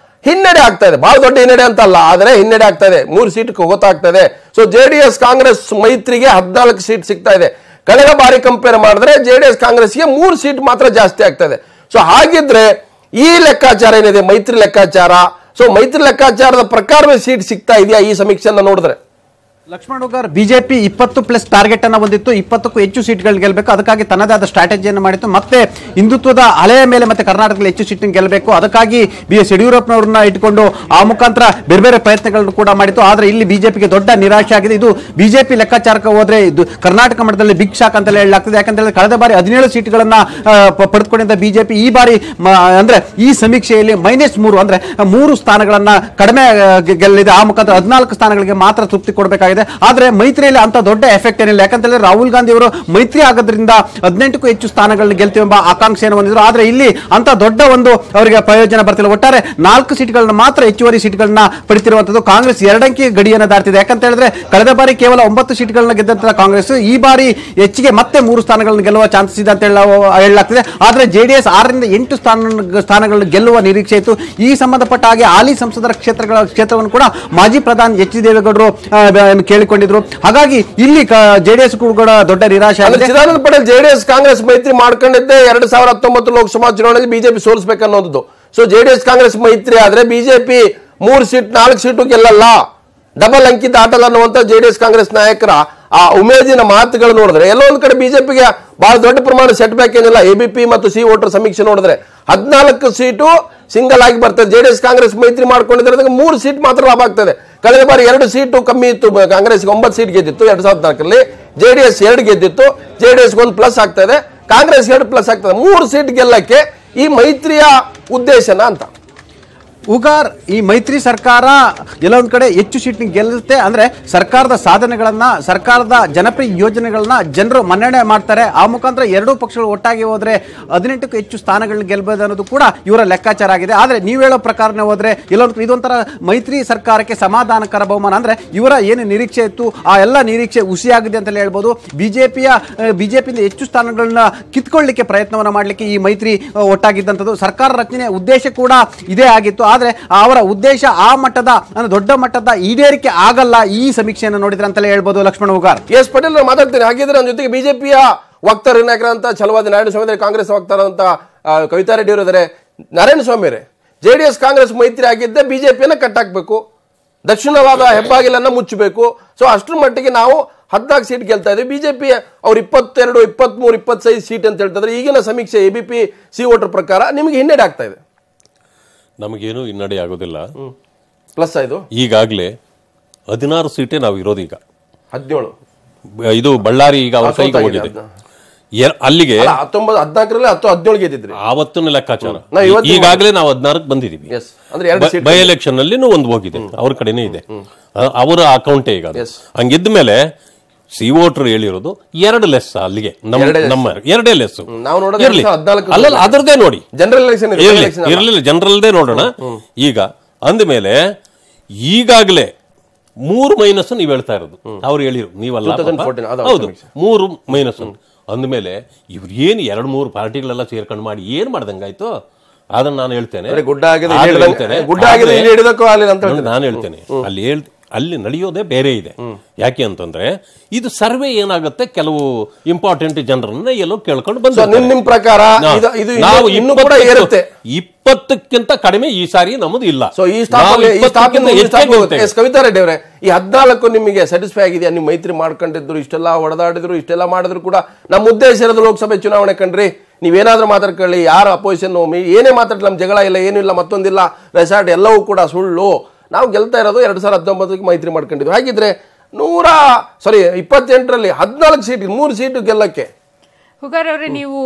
ಹಿನ್ನಡೆ ಆಗ್ತಾ ಇದೆ. ಬಹಳ ದೊಡ್ಡ ಹಿನ್ನಡೆ ಅಂತ ಅಲ್ಲ, ಆದರೆ ಹಿನ್ನಡೆ ಆಗ್ತಾ ಇದೆ, 3 ಸೀಟ್ ಗೊತ್ತಾಗ್ತಾ ಇದೆ. ಸೊ JDS ಕಾಂಗ್ರೆಸ್ ಮೈತ್ರಿಗೆ 14 ಸೀಟ್ ಸಿಗ್ತಾ ಇದೆ. ಕಳೆದ ಬಾರಿ ಕಂಪೇರ್ ಮಾಡಿದ್ರೆ JDS ಕಾಂಗ್ರೆಸ್ಗೆ 3 ಸೀಟ್ ಮಾತ್ರ ಜಾಸ್ತಿ ಆಗ್ತಾ ಇದೆ. ಸೊ ಹಾಗಿದ್ರೆ ಈ ಲೆಕ್ಕಾಚಾರ ಏನಿದೆ ಮೈತ್ರಿ ಲೆಕ್ಕಾಚಾರ, ಸೊ ಮೈತ್ರಿ ಲೆಕ್ಕಾಚಾರದ ಪ್ರಕಾರವೇ ಸೀಟ್ ಸಿಗ್ತಾ ಇದೆಯಾ ಈ ಸಮೀಕ್ಷೆಯನ್ನು ನೋಡಿದ್ರೆ? ಲಕ್ಷ್ಮಣ್ ಹುಗಾರ್, ಬಿಜೆಪಿ 20+ ಟಾರ್ಗೆಟ್ ಅನ್ನ ಹೊಂದಿತ್ತು, 20ಕ್ಕೂ ಹೆಚ್ಚು ಸೀಟ್ಗಳು ಗೆಲ್ಲಬೇಕು, ಅದಕ್ಕಾಗಿ ತನ್ನದೇ ಆದ ಸ್ಟ್ರಾಟಜಿಯನ್ನು ಮಾಡಿತ್ತು. ಮತ್ತೆ ಹಿಂದುತ್ವದ ಅಲೆಯ ಮೇಲೆ ಮತ್ತೆ ಕರ್ನಾಟಕದಲ್ಲಿ ಹೆಚ್ಚು ಸೀಟ್ ಗೆಲ್ಲಬೇಕು, ಅದಕ್ಕಾಗಿ BS ಯಡಿಯೂರಪ್ಪನವ್ರನ್ನ ಇಟ್ಕೊಂಡು ಆ ಮುಖಾಂತರ ಬೇರೆ ಬೇರೆ ಪ್ರಯತ್ನಗಳನ್ನು ಕೂಡ ಮಾಡಿತ್ತು. ಆದ್ರೆ ಇಲ್ಲಿ ಬಿಜೆಪಿಗೆ ದೊಡ್ಡ ನಿರಾಶೆ ಆಗಿದೆ. ಇದು ಬಿಜೆಪಿ ಲೆಕ್ಕಾಚಾರಕ್ಕೆ ಹೋದ್ರೆ ಇದು ಕರ್ನಾಟಕ ಮಟ್ಟದಲ್ಲಿ ಬಿಗ್ ಶಾಕ್ ಅಂತ ಹೇಳಲಾಗ್ತದೆ. ಯಾಕಂದ್ರೆ ಕಳೆದ ಬಾರಿ 17 ಸೀಟ್ಗಳನ್ನ ಪಡೆದುಕೊಂಡಿದ್ದ ಬಿಜೆಪಿ ಈ ಬಾರಿ ಅಂದ್ರೆ ಈ ಸಮೀಕ್ಷೆಯಲ್ಲಿ -3 ಅಂದ್ರೆ 3 ಸ್ಥಾನಗಳನ್ನ ಕಡಿಮೆ ಗೆಲ್ಲಿದೆ. ಆ ಮುಖಾಂತರ 14 ಸ್ಥಾನಗಳಿಗೆ ಮಾತ್ರ ತೃಪ್ತಿ ಕೊಡಬೇಕಾಗಿದೆ. ಆದ್ರೆ ಮೈತ್ರಿಯಲ್ಲಿ ಅಂತ ದೊಡ್ಡ ಎಫೆಕ್ಟ್ ಏನಿಲ್ಲ. ಯಾಕಂತಂದ್ರೆ ರಾಹುಲ್ ಗಾಂಧಿ ಅವರು ಮೈತ್ರಿ ಆಗೋದ್ರಿಂದ 18ಕ್ಕೂ ಹೆಚ್ಚು ಸ್ಥಾನಗಳನ್ನ ಗೆಲ್ತೀವಿ ಎಂಬ ಆಕಾಂಕ್ಷೆಯನ್ನು ಹೊಂದಿದ್ರು. ಆದ್ರೆ ಇಲ್ಲಿ ಅಂತ ದೊಡ್ಡ ಒಂದು ಅವರಿಗೆ ಪ್ರಯೋಜನ ಬರ್ತಿಲ್ಲ. ಒಟ್ಟಾರೆ 4 ಸೀಟ್ಗಳನ್ನ ಮಾತ್ರ ಹೆಚ್ಚುವರಿ ಸೀಟ್ಗಳನ್ನ ಪಡಿತಿರುವಂತದ್ದು. ಕಾಂಗ್ರೆಸ್ 2 ಅಂಕಿ ಗಡಿಯನ್ನು ದಾಟಿದೆ. ಯಾಕಂತ ಹೇಳಿದ್ರೆ ಕಳೆದ ಬಾರಿ ಕೇವಲ 9 ಸೀಟ್ಗಳನ್ನ ಗೆದ್ದಂತ ಕಾಂಗ್ರೆಸ್ ಈ ಬಾರಿ ಹೆಚ್ಚಿಗೆ ಮತ್ತೆ 3 ಸ್ಥಾನಗಳನ್ನು ಗೆಲ್ಲುವ ಚಾನ್ಸಸ್ ಇದೆ ಅಂತ ಹೇಳಲಾಗ್ತಿದೆ. ಆದ್ರೆ JDS 6 ರಿಂದ 8 ಸ್ಥಾನಗಳನ್ನು ಗೆಲ್ಲುವ ನಿರೀಕ್ಷೆ ಇತ್ತು. ಈ ಸಂಬಂಧಪಟ್ಟ ಹಾಗೆ ಹಾಲಿ ಸಂಸದರ ಕ್ಷೇತ್ರವನ್ನು ಕೂಡ ಮಾಜಿ ಪ್ರಧಾನಿ H. ಡಿ. ದೇವೇಗೌಡರು ಕೇಳಿಕೊಂಡಿದ್ರು. ಹಾಗಾಗಿ ಇಲ್ಲಿ JDS ಕೂಡ ದೊಡ್ಡ ನಿರಾಶೆ ಆಗಿದೆ. ಚಿದಾನಂದ ಪಟೇಲ್, JDS ಕಾಂಗ್ರೆಸ್ ಮೈತ್ರಿ ಮಾಡ್ಕೊಂಡಿದ್ದೆ 2019 ಲೋಕಸಭಾ ಚುನಾವಣೆಯಲ್ಲಿ ಬಿಜೆಪಿ ಸೋಲಿಸಬೇಕನ್ನೋದು. ಸೊ JDS ಕಾಂಗ್ರೆಸ್ ಮೈತ್ರಿ ಆದ್ರೆ ಬಿಜೆಪಿ 3 ಸೀಟ್ 4 ಸೀಟು ಗೆಲ್ಲಲ್ಲ, ಡಬಲ್ ಅಂಕಿ ದಾಟಲ್ಲ ಅನ್ನುವಂತ JDS ಕಾಂಗ್ರೆಸ್ ನಾಯಕರ ಆ ಉಮೇದಿನ ಮಾತುಗಳು ನೋಡಿದ್ರೆ ಎಲ್ಲೋ ಒಂದ್ ಕಡೆ ಬಿಜೆಪಿಗೆ ಬಹಳ ದೊಡ್ಡ ಪ್ರಮಾಣ ಸೆಟ್ ಬ್ಯಾಕ್ ಏನಿಲ್ಲ. ABP ಮತ್ತು C ವೋಟರ್ ಸಮೀಕ್ಷೆ ನೋಡಿದ್ರೆ 14 ಸೀಟು ಸಿಂಗಲ್ ಆಗಿ ಬರ್ತದೆ. JDS ಕಾಂಗ್ರೆಸ್ ಮೈತ್ರಿ ಮಾಡ್ಕೊಂಡಿದ್ರೆ 3 ಸೀಟ್ ಮಾತ್ರ ಲಾಭ ಆಗ್ತದೆ. ಕಳೆದ ಬಾರಿ 2 ಸೀಟು ಕಮ್ಮಿ ಇತ್ತು, ಕಾಂಗ್ರೆಸ್ಗೆ 9 ಸೀಟ್ ಗೆದ್ದಿತ್ತು 2014ರಲ್ಲಿ, JDS 2 ಗೆದ್ದಿತ್ತು, JDSಗೆ 1 ಪ್ಲಸ್ ಆಗ್ತಾ ಇದೆ, ಕಾಂಗ್ರೆಸ್ 2 ಪ್ಲಸ್ ಆಗ್ತದೆ. 3 ಸೀಟ್ ಗೆಲ್ಲಕ್ಕೆ ಈ ಮೈತ್ರಿಯ ಉದ್ದೇಶನ ಅಂತ ಉಗಾರ್ ಈ ಮೈತ್ರಿ ಸರ್ಕಾರ ಎಲ್ಲೊಂದ್ ಕಡೆ ಹೆಚ್ಚು ಸೀಟ್ ಗೆಲ್ಲುತ್ತೆ ಅಂದ್ರೆ ಸರ್ಕಾರದ ಸಾಧನೆಗಳನ್ನ ಸರ್ಕಾರದ ಜನಪ್ರಿಯ ಯೋಜನೆಗಳನ್ನ ಜನರು ಮನ್ನಣೆ ಮಾಡ್ತಾರೆ. ಆ ಮುಖಾಂತರ ಎರಡೂ ಪಕ್ಷಗಳು ಒಟ್ಟಾಗಿ ಹೋದ್ರೆ 18ಕ್ಕೂ ಹೆಚ್ಚು ಸ್ಥಾನಗಳನ್ನ ಗೆಲ್ಲಬಹುದು ಅನ್ನೋದು ಕೂಡ ಇವರ ಲೆಕ್ಕಾಚಾರ ಆಗಿದೆ. ಆದ್ರೆ ನೀವು ಹೇಳೋ ಪ್ರಕಾರನೇ ಹೋದ್ರೆ ಇದೊಂಥರ ಮೈತ್ರಿ ಸರ್ಕಾರಕ್ಕೆ ಸಮಾಧಾನಕರ ಬಹುಮಾನ. ಅಂದ್ರೆ ಇವರ ಏನು ನಿರೀಕ್ಷೆ ಇತ್ತು ಆ ಎಲ್ಲ ನಿರೀಕ್ಷೆ ಹುಸಿಯಾಗಿದೆ ಅಂತಲೇ ಹೇಳ್ಬೋದು. ಬಿಜೆಪಿಯಿಂದ ಹೆಚ್ಚು ಸ್ಥಾನಗಳನ್ನ ಕಿತ್ಕೊಳ್ಳಿಕ್ಕೆ ಪ್ರಯತ್ನವನ್ನ ಮಾಡಲಿಕ್ಕೆ ಈ ಮೈತ್ರಿ ಒಟ್ಟಾಗಿದ್ದಂಥದ್ದು. ಸರ್ಕಾರ ರಚನೆ ಉದ್ದೇಶ ಕೂಡ ಇದೇ ಆಗಿತ್ತು. ಆದ್ರೆ ಅವರ ಉದ್ದೇಶ ಆ ಮಟ್ಟದ ದೊಡ್ಡ ಮಟ್ಟದ ಈಡೇರಿಕೆ ಆಗಲ್ಲ ಈ ಸಮೀಕ್ಷೆಯನ್ನು ನೋಡಿದ್ರೆ ಅಂತಲೇ ಹೇಳ್ಬೋದು. ಲಕ್ಷ್ಮಣ ಉಗಾರ್. ಎಸ್ ಪಟೇಲ್ ಮಾತಾಡ್ತೀನಿ. ಹಾಗಿದ್ರೆ ನನ್ನ ಜೊತೆಗೆ ಬಿಜೆಪಿಯ ವಕ್ತಾರ ನಾಯಕರಂತ ಛಲವಾದಿ ನಾರಾಯಣ ಸ್ವಾಮಿ, ಕಾಂಗ್ರೆಸ್ ವಕ್ತಾರ ಅಂತ ಕವಿತಾ ರೆಡ್ಡಿ ಅವರಿದ್ದಾರೆ. ನಾರಾಯಣ ಸ್ವಾಮಿ ಅವರೇ, ಜೆಡಿಎಸ್ ಕಾಂಗ್ರೆಸ್ ಮೈತ್ರಿ ಆಗಿದ್ದೆ ಬಿಜೆಪಿಯನ್ನ ಕಟ್ಟಾಕ್ಬೇಕು, ದಕ್ಷಿಣವಾದ ಹೆಬ್ಬಾಗಿಲನ್ನ ಮುಚ್ಚಬೇಕು. ಸೊ ಅಷ್ಟರ ಮಟ್ಟಿಗೆ ನಾವು 14 ಸೀಟ್ ಗೆಲ್ತಾ ಇದ್ದೀವಿ. ಬಿಜೆಪಿ ಅವ್ರು 22, 23, 25 ಸೀಟ್ ಅಂತ ಹೇಳ್ತಿದ್ರೆ ಈಗಿನ ಸಮೀಕ್ಷೆ ಎಬಿಪಿ ಸಿ ವೋಟರ್ ಪ್ರಕಾರ ನಿಮಗೆ ಹಿನ್ನಡೆ ಆಗ್ತಾ ಇದೆ. ನಮಗೇನು ಹಿನ್ನಡೆ ಆಗೋದಿಲ್ಲ. ಪ್ಲಸ್ ಇದು ಈಗಾಗಲೇ 16 ಸೀಟೇ ನಾವು ಇರೋದು. ಈಗ 17 ಇದು ಬಳ್ಳಾರಿ ಈಗ ಅವ್ರ ಕೈಗೆ ಹೋಗಿದೆ. ಅಲ್ಲಿಗೆ 14ರಲ್ಲಿ 17 ಗೆದ್ದಿದ್ರಿ ಆವತ್ತಿನ ಲೆಕ್ಕಾಚಾರ. ಈಗಾಗಲೇ ನಾವು 16ಕ್ಕೆ ಬಂದಿದೀವಿ. ಬೈ ಎಲೆಕ್ಷನ್ ಅಲ್ಲಿ ಒಂದು ಹೋಗಿದೆ, ಅವ್ರ ಕಡೆನೇ ಇದೆ, ಅವರ ಅಕೌಂಟೇ ಈಗ. ಹಂಗಿದ್ದ ಮೇಲೆ ಸಿ ವೋಟರ್ ಹೇಳಿರೋದು 2 ಲೆಸ್. ಅಲ್ಲಿಗೆ ನಮ್ಮ 2 ಲೆಸ್ ಅಲ್ಲ, ಅದರದೇ ನೋಡಿ. ಇರಲಿಲ್ಲ, ಜನರಲ್ದೇ ನೋಡೋಣ. ಈಗ ಅಂದಮೇಲೆ ಈಗಾಗಲೇ 3 ಮೈನಸ್ ನೀವು ಹೇಳ್ತಾ ಇರೋದು, ಅವ್ರು ಹೇಳಿರು ನೀವಲ್ಲ. ಹೌದು, 3 ಮೈನಸ್ ಅಂದಮೇಲೆ ಇವ್ರು ಏನು 2-3 ಪಾರ್ಟಿಗಳೆಲ್ಲ ಸೇರ್ಕೊಂಡು ಮಾಡಿ ಏನ್ ಮಾಡ್ದಂಗಾಯ್ತು ಅದನ್ನ ನಾನು ಹೇಳ್ತೇನೆ. ನಾನು ಹೇಳ್ತೇನೆ ಅಲ್ಲಿ ನಡೆಯೋದೇ ಬೇರೆ ಇದೆ. ಯಾಕೆ ಅಂತಂದ್ರೆ ಇದು ಸರ್ವೆ ಏನಾಗುತ್ತೆ, ಕೆಲವು ಇಂಪಾರ್ಟೆಂಟ್ ಜನರನ್ನ ಎಲ್ಲೋ ಕೇಳ್ಕೊಂಡು ಬಂದ ನಿಮ್ ಪ್ರಕಾರ ನಾವು 20ಕ್ಕಿಂತ ಕಡಿಮೆ ಈ ಸಾರಿ ನಮ್ಮದು ಇಲ್ಲ. ಸೊ ಈ ಕವಿತಾ ರೆಡ್ಡಿ ಅವರೇ, ಈ 14 ನಿಮಗೆ ಸ್ಯಾಟಿಸ್ಫೈ ಆಗಿದೆಯಾ? ನೀವು ಮೈತ್ರಿ ಮಾಡ್ಕೊಂಡಿದ್ರು, ಇಷ್ಟೆಲ್ಲ ಹೊಡೆದಾಡಿದ್ರು, ಇಷ್ಟೆಲ್ಲ ಮಾಡಿದ್ರು ಕೂಡ ನಮ್ಮ ಉದ್ದೇಶ ಇರೋದು ಲೋಕಸಭೆ ಚುನಾವಣೆ ಕಣ್ರಿ. ನೀವೇನಾದ್ರೂ ಮಾತಾಡ್ಕೊಳ್ಳಿ, ಯಾರು ಅಪೋಸಿಷನ್ ಏನೇ ಮಾತಾಡ್ಲಿ, ನಮ್ಮ ಜಗಳ ಇಲ್ಲ, ಏನಿಲ್ಲ, ಮತ್ತೊಂದಿಲ್ಲ, ರೆಸಾರ್ಟ್ ಎಲ್ಲವೂ ಕೂಡ ಸುಳ್ಳು. ನಾವು ಗೆಲ್ತಾ ಇರೋದು 2019ಕ್ಕೆ ಮೈತ್ರಿ ಮಾಡ್ಕೊಂಡಿದ್ವಿ. ಹಾಗಿದ್ರೆ 28ರಲ್ಲಿ 14 ಸೀಟ್, 3 ಸೀಟು ಗೆಲ್ಲಕ್ಕೆ. ಹುಗಾರ್ ಅವರೇ, ನೀವು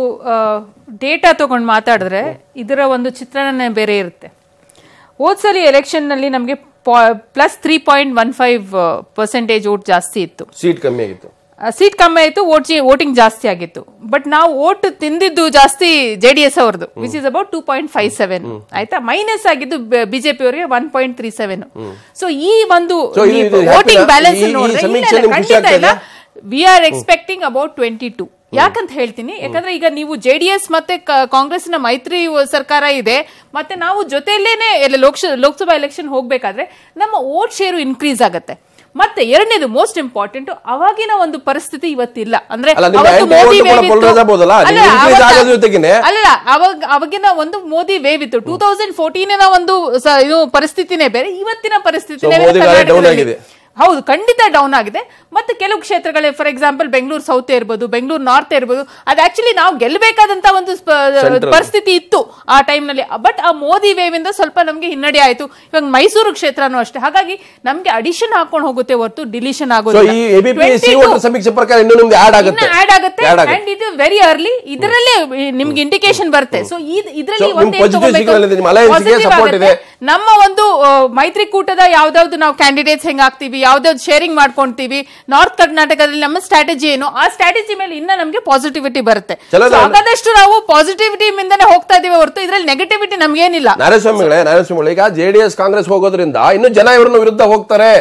ಡೇಟಾ ತಗೊಂಡು ಮಾತಾಡಿದ್ರೆ ಇದರ ಒಂದು ಚಿತ್ರಣನೇ ಬೇರೆ ಇರುತ್ತೆ. ಹೋದ್ಸಲಿ ಎಲೆಕ್ಷನ್ ನಲ್ಲಿ ನಮಗೆ ಪ್ಲಸ್ 3.15% ವೋಟ್ ಜಾಸ್ತಿ ಇತ್ತು, ಸೀಟ್ ಕಮ್ಮಿ ಆಗಿತ್ತು. ಸೀಟ್ ಕಮ್ಮಿ ಆಯ್ತು, ವೋಟಿಂಗ್ ಜಾಸ್ತಿ ಆಗಿತ್ತು. ಬಟ್ ನಾವು ವೋಟ್ ತಿಂದಿದ್ದು ಜಾಸ್ತಿ ಜೆಡಿಎಸ್ ಅವ್ರದ್ದು, ವಿಚ್ ಇಸ್ ಅಬೌಟ್ 2.57. ಆಯ್ತಾ, ಮೈನಸ್ ಆಗಿದ್ದು ಬಿಜೆಪಿ ಅವರಿಗೆ 1.37. ಸೊ ಈ ಒಂದು ವೋಟಿಂಗ್ ಬ್ಯಾಲೆನ್ಸ್ ನೋಡಿದ್ರೆ ಖಂಡಿತ ಇಲ್ಲ. We are expecting about 22. ಯಾಕಂತ ಹೇಳ್ತೀನಿ, ಯಾಕಂದ್ರೆ ಈಗ ನೀವು ಜೆಡಿಎಸ್ ಮತ್ತೆ ಕಾಂಗ್ರೆಸ್ನ ಮೈತ್ರಿ ಸರ್ಕಾರ ಇದೆ, ಮತ್ತೆ ನಾವು ಜೊತೆಯಲ್ಲೇನೆ ಲೋಕಸಭಾ ಎಲೆಕ್ಷನ್ ಹೋಗ್ಬೇಕಾದ್ರೆ ನಮ್ಮ ವೋಟ್ ಶೇರು ಇನ್ಕ್ರೀಸ್ ಆಗತ್ತೆ. ಮತ್ತೆ ಎರಡನೇದು ಮೋಸ್ಟ್ ಇಂಪಾರ್ಟೆಂಟ್, ಅವಾಗಿನ ಒಂದು ಪರಿಸ್ಥಿತಿ ಇವತ್ತಿಲ್ಲ. ಅಂದ್ರೆ ಅವಾಗಿನ ಒಂದು ಮೋದಿ ವೇವ್ ಇತ್ತು. 2014 ಒಂದು ಪರಿಸ್ಥಿತಿನೇ ಬೇರೆ, ಇವತ್ತಿನ ಪರಿಸ್ಥಿತಿನೇ ಬೇರೆ. ಹೌದು, ಖಂಡಿತ ಡೌನ್ ಆಗಿದೆ. ಮತ್ತೆ ಕೆಲವು ಕ್ಷೇತ್ರಗಳೇ, ಫಾರ್ ಎಕ್ಸಾಂಪಲ್ ಬೆಂಗಳೂರು ಸೌತ್ ಇರ್ಬೋದು, ಬೆಂಗಳೂರು ನಾರ್ತ್ ಇರ್ಬೋದು, ಅದು ಆಕ್ಚುಲಿ ನಾವು ಗೆಲ್ಲಬೇಕಾದಂತ ಒಂದು ಪರಿಸ್ಥಿತಿ ಇತ್ತು ಆ ಟೈಮ್ ನಲ್ಲಿ. ಬಟ್ ಆ ಮೋದಿ ವೇವ್ ಇಂದ ಸ್ವಲ್ಪ ನಮ್ಗೆ ಹಿನ್ನಡೆ ಆಯ್ತು. ಇವಾಗ ಮೈಸೂರು ಕ್ಷೇತ್ರನೂ ಅಷ್ಟೇ. ಹಾಗಾಗಿ ನಮ್ಗೆ ಅಡಿಷನ್ ಹಾಕೊಂಡು ಹೋಗುತ್ತೆ ಹೊರತು ಡಿಲಿಷನ್ ಆಗೋದಿಲ್ಲ. ಆಡ್ ಆಗುತ್ತೆ ಅಂಡ್ ಇದು ವೆರಿ ಅರ್ಲಿ. ಇದರಲ್ಲೇ ನಿಮ್ಗೆ ಇಂಡಿಕೇಶನ್ ಬರುತ್ತೆ. ಸೊ ಇದರಲ್ಲಿ ನಮ್ಮ ಒಂದು ಮೈತ್ರಿಕೂಟದ ಯಾವ್ದಾವ್ದು ನಾವು ಕ್ಯಾಂಡಿಡೇಟ್ಸ್ ಹೆಂಗಾಗ್ತೀವಿ, ಯಾವ್ದಾವ್ದು ಶೇರಿಂಗ್ ಮಾಡ್ಕೊಂತೀವಿ, ನಾರ್ತ್ ಕರ್ನಾಟಕದಲ್ಲಿ ನಮ್ಮ ಸ್ಟ್ರಾಟಜಿ ಏನು, ಆ ಸ್ಟ್ರಾಟಜಿ ಮೇಲೆ ಇನ್ನ ನಮ್ಗೆ ಪಾಸಿಟಿವಿಟಿ ಬರುತ್ತೆ. ಆದಷ್ಟು ನಾವು ಪಾಸಿಟಿವಿಟಿ ಇಂದಾನೆ ಹೋಗ್ತಾ ಇದೀವಿ ಹೊರತು ಇದ್ರಲ್ಲಿ ನೆಗೆಟಿವಿಟಿ ನಮ್ಗೇನಿಲ್ಲ. ನಾರಾಯಣಸ್ವಾಮಿ, ಈಗ ಜೆಡಿಎಸ್ ಕಾಂಗ್ರೆಸ್ ಹೋಗೋದ್ರಿಂದ ಇನ್ನು ಜನ ಇವ್ರನ್ನ ವಿರುದ್ಧ ಹೋಗ್ತಾರೆ.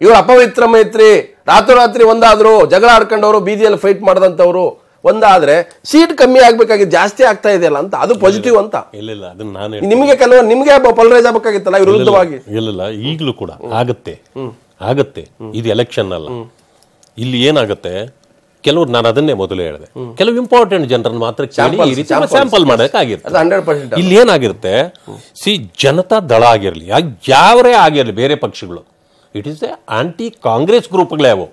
ಇವ್ರ ಅಪವಿತ್ರ ಮೈತ್ರಿ, ರಾತ್ರೋರಾತ್ರಿ ಒಂದಾದ್ರು ಜಗಳ ಆಡ್ಕೊಂಡವ್ರು, ಬೀದಿಯಲ್ಲಿ ಫೈಟ್ ಮಾಡದಂತವ್ರು ಒಂದಾದ್ರೆ ಸೀಟ್ ಕಮ್ಮಿ ಆಗ್ಬೇಕಾಗಿದ್ದು ಜಾಸ್ತಿ ಆಗ್ತಾ ಇದೆಯಲ್ಲ ಅಂತ, ಅದು ಪಾಸಿಟಿವ್ ಅಂತ. ಇಲ್ಲ, ಅದನ್ನ ನಾನು ನಿಮಗೆ ನಿಮ್ಗೆ ಪೊಲರೈಸ್ ಆಗ್ಬೇಕಾಗಿತ್ತಲ್ಲ ವಿರುದ್ಧವಾಗಿ. ಇಲ್ಲ, ಈಗಲೂ ಕೂಡ ಆಗತ್ತೆ. ಇದು ಎಲೆಕ್ಷನ್ ಅಲ್ಲ. ಇಲ್ಲಿ ಏನಾಗುತ್ತೆ, ಕೆಲವ್ರು, ನಾನು ಅದನ್ನೇ ಮೊದಲು ಹೇಳಿದೆ, ಕೆಲವು ಇಂಪಾರ್ಟೆಂಟ್ ಜನರನ್ನು ಮಾತ್ರ ಸ್ಯಾಂಪಲ್ ಮಾಡಕ್ಕಾಗಿರುತ್ತೆ. ಇಲ್ಲಿ ಏನಾಗಿರುತ್ತೆ, ಜನತಾ ದಳ ಆಗಿರ್ಲಿ, ಯಾವರೇ ಆಗಿರ್ಲಿ, ಬೇರೆ ಪಕ್ಷಗಳು, it is a anti Congress ಗ್ರೂಪ್ಗಳೇ ಅವು.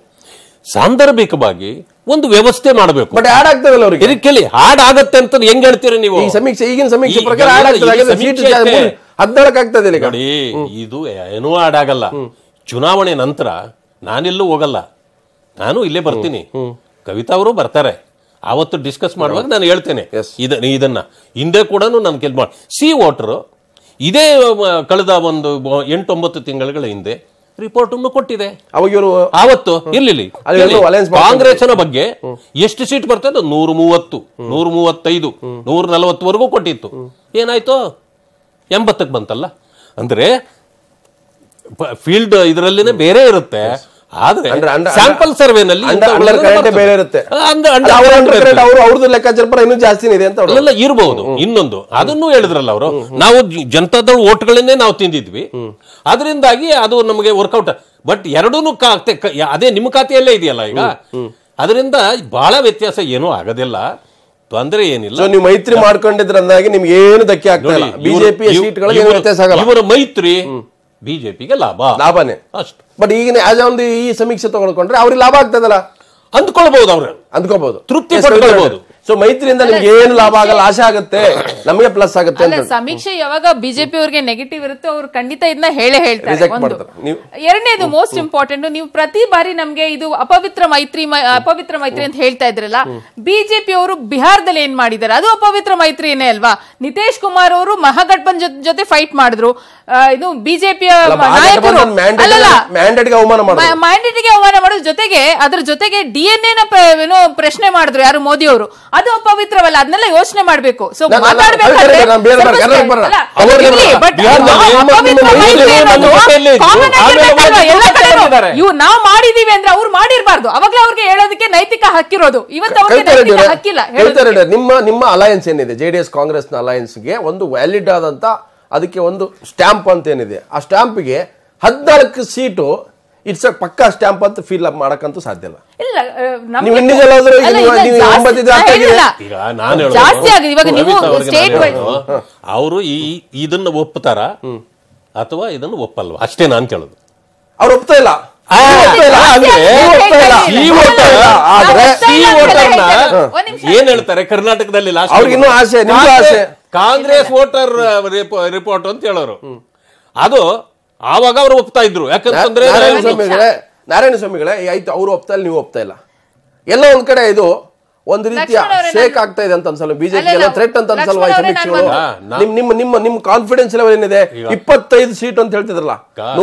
ಸಾಂದರ್ಭಿಕವಾಗಿ ಒಂದು ವ್ಯವಸ್ಥೆ ಮಾಡಬೇಕು. ಬಟ್ ಆಡ್ ಆಗ್ತದಲ್ಲ ಅವರಿಗೆ, ಕೇಳಿ ಆಡ್ ಆಗತ್ತೆ ಅಂತ ಹೆಂಗ್ ಹೇಳ್ತೀರಿ ನೀವು? ಈಗಿನ ಸಮೀಕ್ಷೆ ಪ್ರಕಾರ 14 ಆಗ್ತದೆ ನೋಡಿ. ಇದು ಏನೂ ಆಡ್ ಆಗಲ್ಲ. ಚುನಾವಣೆ ನಂತರ ನಾನೆಲ್ಲೂ ಹೋಗಲ್ಲ, ನಾನು ಇಲ್ಲೇ ಬರ್ತೀನಿ, ಕವಿತಾ ಅವರು ಬರ್ತಾರೆ, ಆವತ್ತು ಡಿಸ್ಕಸ್ ಮಾಡುವಾಗ ನಾನು ಹೇಳ್ತೇನೆ ಇದನ್ನ. ಹಿಂದೆ ಕೂಡ ನಾನು ಸಿ ವೋಟರ್ ಇದೇ ಕಳೆದ ಒಂದು 8-9 ತಿಂಗಳ ಹಿಂದೆ ರಿಪೋರ್ಟ್ ಕೊಟ್ಟಿದೆ. ಅವಾಗ ಇವರು ಆವತ್ತು ಇಲ್ಲಿ ಕಾಂಗ್ರೆಸ್ನ ಬಗ್ಗೆ ಎಷ್ಟು ಸೀಟ್ ಬರ್ತದೆ 130, 135, 140ವರೆಗೂ ಕೊಟ್ಟಿತ್ತು. ಏನಾಯ್ತು 80ಕ್ಕೆ ಬಂತಲ್ಲ. ಅಂದ್ರೆ ಫೀಲ್ಡ್ ಇದರಲ್ಲಿನೇ ಬೇರೆ ಇರುತ್ತೆ, ಆದ್ರೆ ಸ್ಯಾಂಪಲ್ ಸರ್ವೆನಲ್ಲಿ ಬೇರೆ ಇರುತ್ತೆ. ಅವ್ರದ್ದು ಲೆಕ್ಕಾಚಾರ ಇನ್ನೂ ಜಾಸ್ತಿನೇ ಇದೆ ಅಂತ ಎಲ್ಲ ಇರಬಹುದು. ಇನ್ನೊಂದು ಅದನ್ನು ಹೇಳಿದ್ರಲ್ಲ ಅವರು, ನಾವು ಜನತಾದಳ ಓಟ್ಗಳನ್ನೇ ನಾವು ತಿಂದಿದ್ವಿ, ಅದರಿಂದಾಗಿ ಅದು ನಮಗೆ ವರ್ಕೌಟ್. ಬಟ್ ಎರಡೂ ಅದೇ ನಿಮ್ಮ ಖಾತೆಯಲ್ಲೇ ಇದೆಯಲ್ಲ ಈಗ, ಅದರಿಂದ ಬಹಳ ವ್ಯತ್ಯಾಸ ಏನೂ ಆಗೋದಿಲ್ಲ, ತೊಂದರೆ ಏನಿಲ್ಲ. ನೀವು ಮೈತ್ರಿ ಮಾಡ್ಕೊಂಡಿದ್ರಂದಾಗಿ ನಿಮ್ಗೆ ಏನು ಧಕ್ಕೆ ಆಗ್ತಿಲ್ಲ. ಬಿಜೆಪಿ ಸೀಟ್ಗಳಿಗೆ ವ್ಯತ್ಯಾಸ ಆಗಲ್ಲ. ಇವರ ಮೈತ್ರಿ ಬಿಜೆಪಿಗೆ ಲಾಭನೇ ಅಷ್ಟು. ಬಟ್ ಈಗಿನ ಒಂದು ಈ ಸಮೀಕ್ಷೆ ತಗೊಂಡ್ಕೊಂಡ್ರೆ ಅವ್ರಿಗೆ ಲಾಭ ಆಗ್ತದಲ್ಲ, ಅಂದ್ಕೊಳ್ಬಹುದು, ಅವ್ರು ಅಂದ್ಕೋಬಹುದು, ತೃಪ್ತಿ ಪಡ್ಕೊಳ್ಬಹುದು. ಸೊ ಮೈತ್ರಿಯಿಂದ ನಿಮ್ಗೆ ಏನು ಲಾಭ ಆಗಲ್ಲ, ಆಶೆ ಆಗುತ್ತೆ, ನಮಗೆ ಪ್ಲಸ್ ಆಗುತ್ತೆ. ಸಮೀಕ್ಷೆ ಯಾವಾಗ ಬಿಜೆಪಿ ಅವರಿಗೆ ನೆಗೆಟಿವ್ ಇರುತ್ತೆ ಅವ್ರು ಖಂಡಿತ ಇದನ್ನ ಹೇಳೇ ಹೇಳ್ತಾರೆ. ಎರಡನೇದು ಮೋಸ್ಟ್ ಇಂಪಾರ್ಟೆಂಟ್, ನೀವು ಪ್ರತಿ ಬಾರಿ ನಮ್ಗೆ ಇದು ಅಪವಿತ್ರ ಮೈತ್ರಿ ಅಂತ ಹೇಳ್ತಾ ಇದ್ರಲ್ಲ, ಬಿಜೆಪಿ ಅವರು ಬಿಹಾರದಲ್ಲಿ ಏನ್ ಮಾಡಿದ್ದಾರೆ ಅದು ಅಪವಿತ್ರ ಮೈತ್ರಿನೇ ಅಲ್ವಾ. ನಿತೀಶ್ ಕುಮಾರ್ ಅವರು ಮಹಾಗಠಬಂಧನ್ ಜೊತೆ ಫೈಟ್ ಮಾಡಿದ್ರು, ಇದು ಬಿಜೆಪಿಯ ನಾಯಕರು ಮ್ಯಾಂಡೇಟ್ಗೆ ಅವಮಾನ ಮಾಡೋದ್ರ ಜೊತೆಗೆ ಅದ್ರ ಜೊತೆಗೆ DNA ಪ್ರಶ್ನೆ ಮಾಡಿದ್ರು ಯಾರು ಮೋದಿ ಅವರು, ಅದು ಅಪವಿತ್ರವಲ್ಲ, ಅದನ್ನೆಲ್ಲ ಯೋಚನೆ ಮಾಡಬೇಕು. ಸೊ ನಾವು ಮಾಡಿದೀವಿ ಅಂದ್ರೆ ಅವ್ರು ಮಾಡಿರ್ಬಾರ್ದು, ಅವಾಗಲೇ ಅವ್ರಿಗೆ ಹೇಳೋದಕ್ಕೆ ನೈತಿಕ ಹಕ್ಕಿರೋದು. ಇವತ್ತು ಅವ್ರಿಗೆ ಹಕ್ಕಿಲ್ಲ. ನಿಮ್ಮ ಅಲಯನ್ಸ್ ಏನಿದೆ JDS ಕಾಂಗ್ರೆಸ್ ನ ಅಲಯನ್ಸ್ಗೆ ಒಂದು ವ್ಯಾಲಿಡ್ ಆದಂತ ಅದಕ್ಕೆ ಒಂದು ಸ್ಟ್ಯಾಂಪ್ ಅಂತ ಏನಿದೆ, ಆ ಸ್ಟ್ಯಾಂಪ್ಗೆ 14 ಸೀಟು ಇಟ್ಸ್ ಪಕ್ಕಾ ಸ್ಟ್ಯಾಂಪ್ ಅಂತ ಫೀಲ್ ಮಾಡಕ್ಕಂತೂ ಸಾಧ್ಯ ಇಲ್ಲ. ಅವರು ಇದನ್ನ ಒಪ್ಪುತ್ತಾರ ಅಥವಾ ಇದನ್ನು ಒಪ್ಪಲ್ವಾ ಅಷ್ಟೇ ನಾನು ಕೇಳೋದು. ಅವ್ರು ಒಪ್ತಾ ಇಲ್ಲ. ಏನ್ ಹೇಳ್ತಾರೆ ಕರ್ನಾಟಕದಲ್ಲಿ ಕಾಂಗ್ರೆಸ್ ವೋಟರ್ ರಿಪೋರ್ಟ್ ಅಂತ ಹೇಳೋರು, ಅದು ಆವಾಗ ಅವರು ಒಪ್ತಾ ಇದ್ರು. ಯಾಕಂತಂದ್ರೆ ನಾರಾಯಣ ಸ್ವಾಮಿಗಳೇ ಆಯ್ತು, ಅವರು ಒಪ್ತಾ ಇಲ್ಲ, ನೀವು ಒಪ್ತಾ ಇಲ್ಲ. ಎಲ್ಲ ಒಂದ್ ಕಡೆ ಇದು ಒಂದು ರೀತಿಯ ಶೇಕ್ ಆಗ್ತಾ ಇದೆ ಅಂತ ಅನ್ಸಲ್ಲ, ಬಿಜೆಪಿ ಥ್ರೆಟ್ ಅಂತ ಅನ್ಸಲ್ವಾ ಈ ಸಮೀಕ್ಷೆಗಳು? ನಿಮ್ಮ ಕಾನ್ಫಿಡೆನ್ಸ್ ಲೆವೆಲ್ ಏನಿದೆ? 25 ಸೀಟ್ ಅಂತ ಹೇಳ್ತಿದ್ರಲ್ಲ,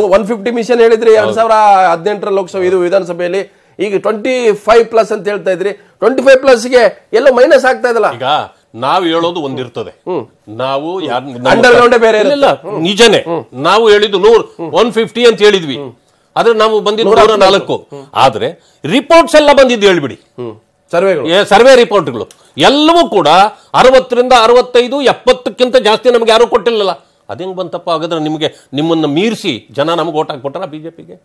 150 ಮಿಷನ್ ಹೇಳಿದ್ರಿ 2018 ಲೋಕಸಭೆ ಇದು ವಿಧಾನಸಭೆಯಲ್ಲಿ, ಈಗ 25+ ಅಂತ ಹೇಳ್ತಾ ಇದ್ರಿ. 25+ಗೆ ಎಲ್ಲೋ ಮೈನಸ್ ಆಗ್ತಾ ಇದಲ್ಲ. ಈಗ ನಾವು ಹೇಳೋದು ಒಂದಿರ್ತದೆ, ನಾವು ಅಂಡರ್ಗ್ರೌಂಡ್ ಬೇರೆ ಇಲ್ಲ, ನಿಜನೇ. ನಾವು ಹೇಳಿದ್ದು 150 ಅಂತ ಹೇಳಿದ್ವಿ, ಆದ್ರೆ ನಾವು ಬಂದಿದ್ದು 104. ಆದ್ರೆ ರಿಪೋರ್ಟ್ಸ್ ಎಲ್ಲ ಬಂದಿದ್ದು ಹೇಳ್ಬಿಡಿ, ಸರ್ವೆ ರಿಪೋರ್ಟ್ಗಳು ಎಲ್ಲವೂ ಕೂಡ 60ರಿಂದ 65, 70ಕ್ಕಿಂತ ಜಾಸ್ತಿ ನಮ್ಗೆ ಯಾರು ಕೊಟ್ಟಿಲ್ಲ. ಅದೇಂಗ್ ಬಂತಪ್ಪ? ಹಾಗಾದ್ರೆ ನಿಮ್ಮನ್ನ ಮೀರಿಸಿ ಜನ ನಮ್ಗೆ ಓಟ್ ಹಾಕ್ಬಿಟ್ಟಾರ ಬಿಜೆಪಿಗೆ?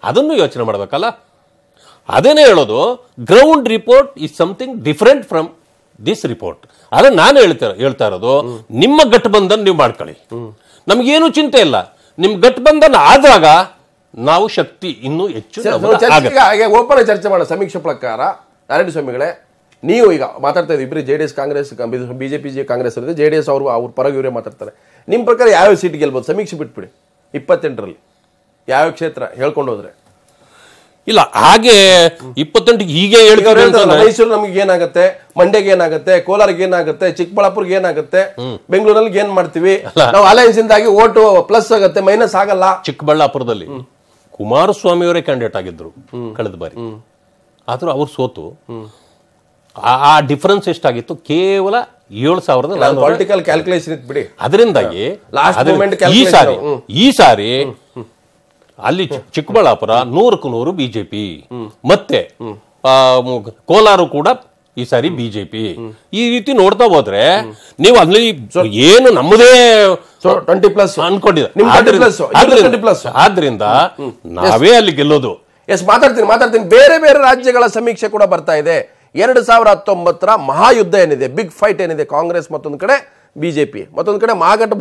ಅದನ್ನು ಯೋಚನೆ ಮಾಡ್ಬೇಕಲ್ಲ. ಅದೇನೇ ಹೇಳೋದು, ground report is something different from this report. ಅದೇ ನಾನು ಹೇಳ್ತಾ ಇರೋದು, ನಿಮ್ಮ ಗಠಬಂಧನ್ ನೀವು ಮಾಡ್ಕೊಳ್ಳಿ, ನಮ್ಗೇನು ಚಿಂತೆ ಇಲ್ಲ. ನಿಮ್ ಗಠಬಂಧನ್ ಆದಾಗ ನಾವು ಶಕ್ತಿ ಇನ್ನೂ ಹೆಚ್ಚು. ಓಪನ್ ಚರ್ಚೆ ಮಾಡೋ ಸಮೀಕ್ಷೆ ಪ್ರಕಾರ ನಾರಾಯಣ ಸ್ವಾಮಿಗಳೇ, ನೀವು ಈಗ ಮಾತಾಡ್ತಾ ಇದ್ದೀವಿ ಇಬ್ಬರು JDS ಕಾಂಗ್ರೆಸ್, ಬಿಜೆಪಿ ಕಾಂಗ್ರೆಸ್ ಇರುತ್ತೆ, JDS ಅವ್ರ ಪರವಾಗಿ ಇವರೇ ಮಾತಾಡ್ತಾರೆ. ನಿಮ್ಮ ಪ್ರಕಾರ ಯಾವ ಸೀಟ್ ಗೆಲ್ಬೋದು? ಸಮೀಕ್ಷೆ ಬಿಟ್ಬಿಡಿ, 28ರಲ್ಲಿ ಯಾವ ಕ್ಷೇತ್ರ ಹೇಳ್ಕೊಂಡು ಹೋದ್ರೆ ಇಲ್ಲ. ಹಾಗೆ 28 ಹೀಗೆ ಹೇಳ್ತಾರೆ. ಮೈಸೂರು ನಮ್ಗೆ ಏನಾಗುತ್ತೆ, ಮಂಡ್ಯಗೆ ಏನಾಗುತ್ತೆ, ಕೋಲಾರ್ಗೆ ಏನಾಗುತ್ತೆ, ಚಿಕ್ಕಬಳ್ಳಾಪುರ್ಗೆ ಏನಾಗುತ್ತೆ, ಬೆಂಗಳೂರಲ್ಲಿ ಏನ್ ಮಾಡ್ತೀವಿ ನಾವು? ಅಲಯನ್ಸ್ ಇಂದಾಗಿ ಓಟು ಪ್ಲಸ್ ಆಗುತ್ತೆ, ಮೈನಸ್ ಆಗಲ್ಲ. ಚಿಕ್ಕಬಳ್ಳಾಪುರದಲ್ಲಿ ಕುಮಾರಸ್ವಾಮಿ ಅವರೇ ಕ್ಯಾಂಡಿಡೇಟ್ ಆಗಿದ್ರು ಕಳೆದ ಬಾರಿ, ಆದ್ರೂ ಅವ್ರು ಸೋತು. ಆ ಡಿಫರೆನ್ಸ್ ಎಷ್ಟಾಗಿತ್ತು? ಕೇವಲ 7,000. ಪೊಲಿಟಿಕಲ್ ಕ್ಯಾಲ್ಕುಲೇಷನ್ ಇತ್ತು ಬಿಡಿ. ಅದರಿಂದಾಗಿ ಈ ಸಾರಿ ಅಲ್ಲಿ ಚಿಕ್ಕಬಳ್ಳಾಪುರ 100ಕ್ಕೆ 100 ಬಿಜೆಪಿ, ಮತ್ತೆ ಕೋಲಾರ ಕೂಡ ಈ ಸಾರಿ ಬಿಜೆಪಿ. ಈ ರೀತಿ ನೋಡ್ತಾ ಹೋದ್ರೆ ನೀವು ಅಲ್ಲಿ ಏನು ನಮ್ಮದೇ 20+ ಅನ್ಕೊಂಡಿದ್ದಾರೆ. ಆದ್ರಿಂದ ನಾವೇ ಅಲ್ಲಿ ಗೆಲ್ಲೋದು. ಮಾತಾಡ್ತೀನಿ. ಬೇರೆ ಬೇರೆ ರಾಜ್ಯಗಳ ಸಮೀಕ್ಷೆ ಕೂಡ ಬರ್ತಾ ಇದೆ. 2019 ಮಹಾಯುದ್ಧ ಏನಿದೆ, ಬಿಗ್ ಫೈಟ್ ಏನಿದೆ, ಕಾಂಗ್ರೆಸ್ ಮತ್ತೊಂದು ಕಡೆ ಬಿಜೆಪಿ, ಮತ್ತೊಂದು ಕಡೆ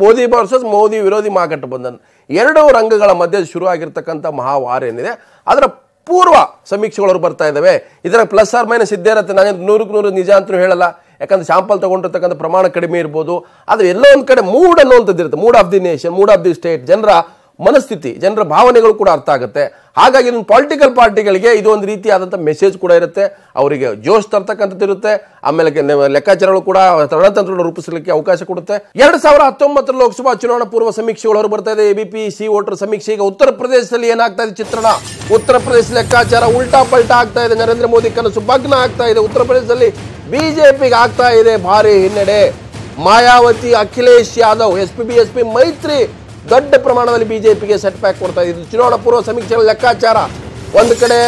ಮೋದಿ ವರ್ಸಸ್ ಮೋದಿ ವಿರೋಧಿ ಮಹಾಗಠಬಂಧನ್, 2 ರಂಗಗಳ ಮಧ್ಯೆ ಶುರು ಆಗಿರ್ತಕ್ಕಂಥ ಮಹಾವಾರ ಏನಿದೆ, ಅದರ ಪೂರ್ವ ಸಮೀಕ್ಷೆಗಳು ಬರ್ತಾ ಇದಾವೆ. ಇದರ ಪ್ಲಸ್ ಆರ್ ಮೈನಸ್ ಇದ್ದೇ ಇರುತ್ತೆ. ನಾನು 100ಕ್ಕೆ 100 ನಿಜ ಅಂತಲೂ ಹೇಳಲ್ಲ, ಯಾಕಂದ್ರೆ ಶಾಂಪಲ್ ತಗೊಂಡಿರ್ತಕ್ಕಂಥ ಪ್ರಮಾಣ ಕಡಿಮೆ ಇರ್ಬೋದು. ಆದ್ರೆ ಎಲ್ಲೋ ಒಂದು ಕಡೆ ಮೂಡ್ ಅನ್ನುವಂಥದ್ದು ಇರುತ್ತೆ, mood of the nation, mood of the state, ಜನರ ಮನಸ್ಥಿತಿ, ಜನರ ಭಾವನೆಗಳು ಕೂಡ ಅರ್ಥ ಆಗುತ್ತೆ. ಹಾಗಾಗಿ ಪೊಲಿಟಿಕಲ್ ಪಾರ್ಟಿಗಳಿಗೆ ಇದು ಒಂದು ರೀತಿಯಾದಂತಹ ಮೆಸೇಜ್ ಕೂಡ ಇರುತ್ತೆ, ಅವರಿಗೆ ಜೋಶ್ ತರ್ತಕ್ಕಂಥದ್ದು ಇರುತ್ತೆ. ಆಮೇಲೆ ಲೆಕ್ಕಾಚಾರಗಳು ಕೂಡ ರಣತಂತ್ರ ರೂಪಿಸಲಿಕ್ಕೆ ಅವಕಾಶ ಕೊಡುತ್ತೆ. 2019 ಲೋಕಸಭಾ ಚುನಾವಣಾ ಪೂರ್ವ ಸಮೀಕ್ಷೆಗಳು ಹೊರ ಬರ್ತಾ ಇದೆ. ಎಬಿಪಿ ಸಿ ವೋಟರ್ ಸಮೀಕ್ಷೆ. ಈಗ ಉತ್ತರ ಪ್ರದೇಶದಲ್ಲಿ ಏನಾಗ್ತಾ ಇದೆ ಚಿತ್ರಣ, ಉತ್ತರ ಪ್ರದೇಶ ಲೆಕ್ಕಾಚಾರ ಉಲ್ಟಾ ಪಲ್ಟಾ ಆಗ್ತಾ ಇದೆ. ನರೇಂದ್ರ ಮೋದಿ ಕನಸು ಭಗ್ನ ಆಗ್ತಾ ಇದೆ. ಉತ್ತರ ಪ್ರದೇಶದಲ್ಲಿ ಬಿಜೆಪಿಗೆ ಆಗ್ತಾ ಇದೆ ಭಾರಿ ಹಿನ್ನಡೆ. ಮಾಯಾವತಿ, ಅಖಿಲೇಶ್ ಯಾದವ್, ಎಸ್ಪಿ ಮೈತ್ರಿ ದೊಡ್ಡ ಪ್ರಮಾಣದಲ್ಲಿ ಬಿಜೆಪಿಗೆ ಸೆಟ್ ಬ್ಯಾಕ್ ಕೊಡ್ತಾ ಇದೆ. ಚುನಾವಣಾ ಪೂರ್ವ ಸಮೀಕ್ಷೆಗಳ ಲೆಕ್ಕಾಚಾರ ಒಂದು ಕಡೆ,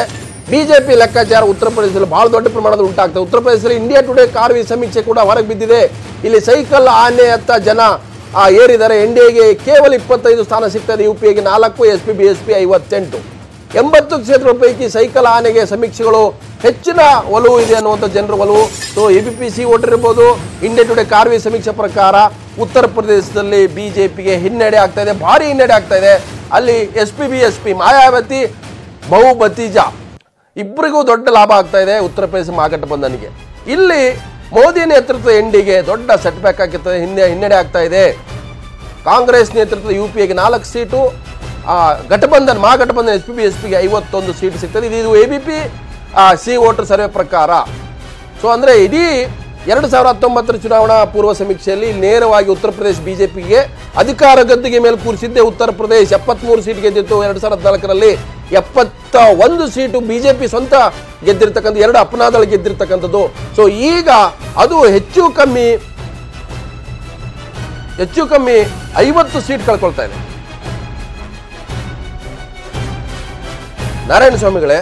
ಬಿಜೆಪಿ ಲೆಕ್ಕಾಚಾರ ಉತ್ತರ ಪ್ರದೇಶದಲ್ಲಿ ಬಹಳ ದೊಡ್ಡ ಪ್ರಮಾಣದಲ್ಲಿ ಉಂಟಾಗ್ತದೆ. ಉತ್ತರ ಪ್ರದೇಶದಲ್ಲಿ ಇಂಡಿಯಾ ಟುಡೇ ಕಾರ್ವಿ ಸಮೀಕ್ಷೆ ಕೂಡ ಹೊರಗೆ ಬಿದ್ದಿದೆ. ಇಲ್ಲಿ ಸೈಕಲ್ ಆನೆ ಹತ್ತ ಜನ ಏರಿದ್ದಾರೆ. ಎನ್ಡಿಎಗೆ ಕೇವಲ 25 ಸ್ಥಾನ ಸಿಗ್ತದೆ, ಯುಪಿಎಗೆ 4, ಎಸ್ಪಿ 58. 80 ಕ್ಷೇತ್ರಗಳ ಪೈಕಿ ಸೈಕಲ್ ಆನೆಗೆ ಸಮೀಕ್ಷೆಗಳು ಹೆಚ್ಚಿನ ಒಲವು ಇದೆ ಅನ್ನುವಂಥ ಜನರ ಒಲವು. ಸೊ ಎಬಿಪಿಸಿ ವೋಟರ್ ಇರ್ಬೋದು. ಇಂಡಿಯಾ ಟುಡೇ ಕಾರ್ವಿ ಸಮೀಕ್ಷೆ ಪ್ರಕಾರ ಉತ್ತರ ಪ್ರದೇಶದಲ್ಲಿ ಬಿಜೆಪಿಗೆ ಹಿನ್ನಡೆ ಆಗ್ತಾ ಇದೆ, ಭಾರಿ ಹಿನ್ನಡೆ ಆಗ್ತಾ ಇದೆ. ಅಲ್ಲಿ ಎಸ್ಪಿ ಮಾಯಾವತಿ, ಬಹುಬತೀಜಾ ಇಬ್ಬರಿಗೂ ದೊಡ್ಡ ಲಾಭ ಆಗ್ತಾ ಇದೆ ಉತ್ತರ ಪ್ರದೇಶ ಮಹಾಗಠಬಂಧನ್ಗೆ. ಇಲ್ಲಿ ಮೋದಿ ನೇತೃತ್ವದ ಎನ್ಡಿಗೆ ದೊಡ್ಡ ಸೆಟ್ ಬ್ಯಾಕ್ ಆಗಿರ್ತದೆ, ಹಿನ್ನಡೆ ಆಗ್ತಾ ಇದೆ. ಕಾಂಗ್ರೆಸ್ ನೇತೃತ್ವದ ಯುಪಿಎಗೆ 4 ಸೀಟು, ಮಹಾಗಠಬಂಧನ್ ಎಸ್ಪಿಗೆ 51 ಸೀಟ್ ಸಿಗ್ತದೆ. ಇದು ಎಬಿಪಿ ಸಿ ವೋಟರ್ ಸರ್ವೆ ಪ್ರಕಾರ. ಸೊ ಅಂದ್ರೆ ಇಡೀ 2019 ಚುನಾವಣಾ ಪೂರ್ವ ಸಮೀಕ್ಷೆಯಲ್ಲಿ ನೇರವಾಗಿ ಉತ್ತರ ಪ್ರದೇಶ ಬಿಜೆಪಿಗೆ ಅಧಿಕಾರ ಗದ್ದುಗೆ ಮೇಲೆ ಕೂರಿಸಿದ್ದೆ. Uttar Pradesh 73 seat ಗೆದ್ದಿತ್ತು 2014ರಲ್ಲಿ. 71 seat BJP ಸ್ವಂತ ಗೆದ್ದಿರ್ತಕ್ಕಂಥ, 2 ಅಪನಾದಳ ಗೆದ್ದಿರ್ತಕ್ಕಂಥದ್ದು. ಸೊ ಈಗ ಅದು ಹೆಚ್ಚು ಕಮ್ಮಿ 50 ಸೀಟ್ ಕಳ್ಕೊಳ್ತಾ ಇದೆ. ನಾರಾಯಣ ಸ್ವಾಮಿಗಳೇ,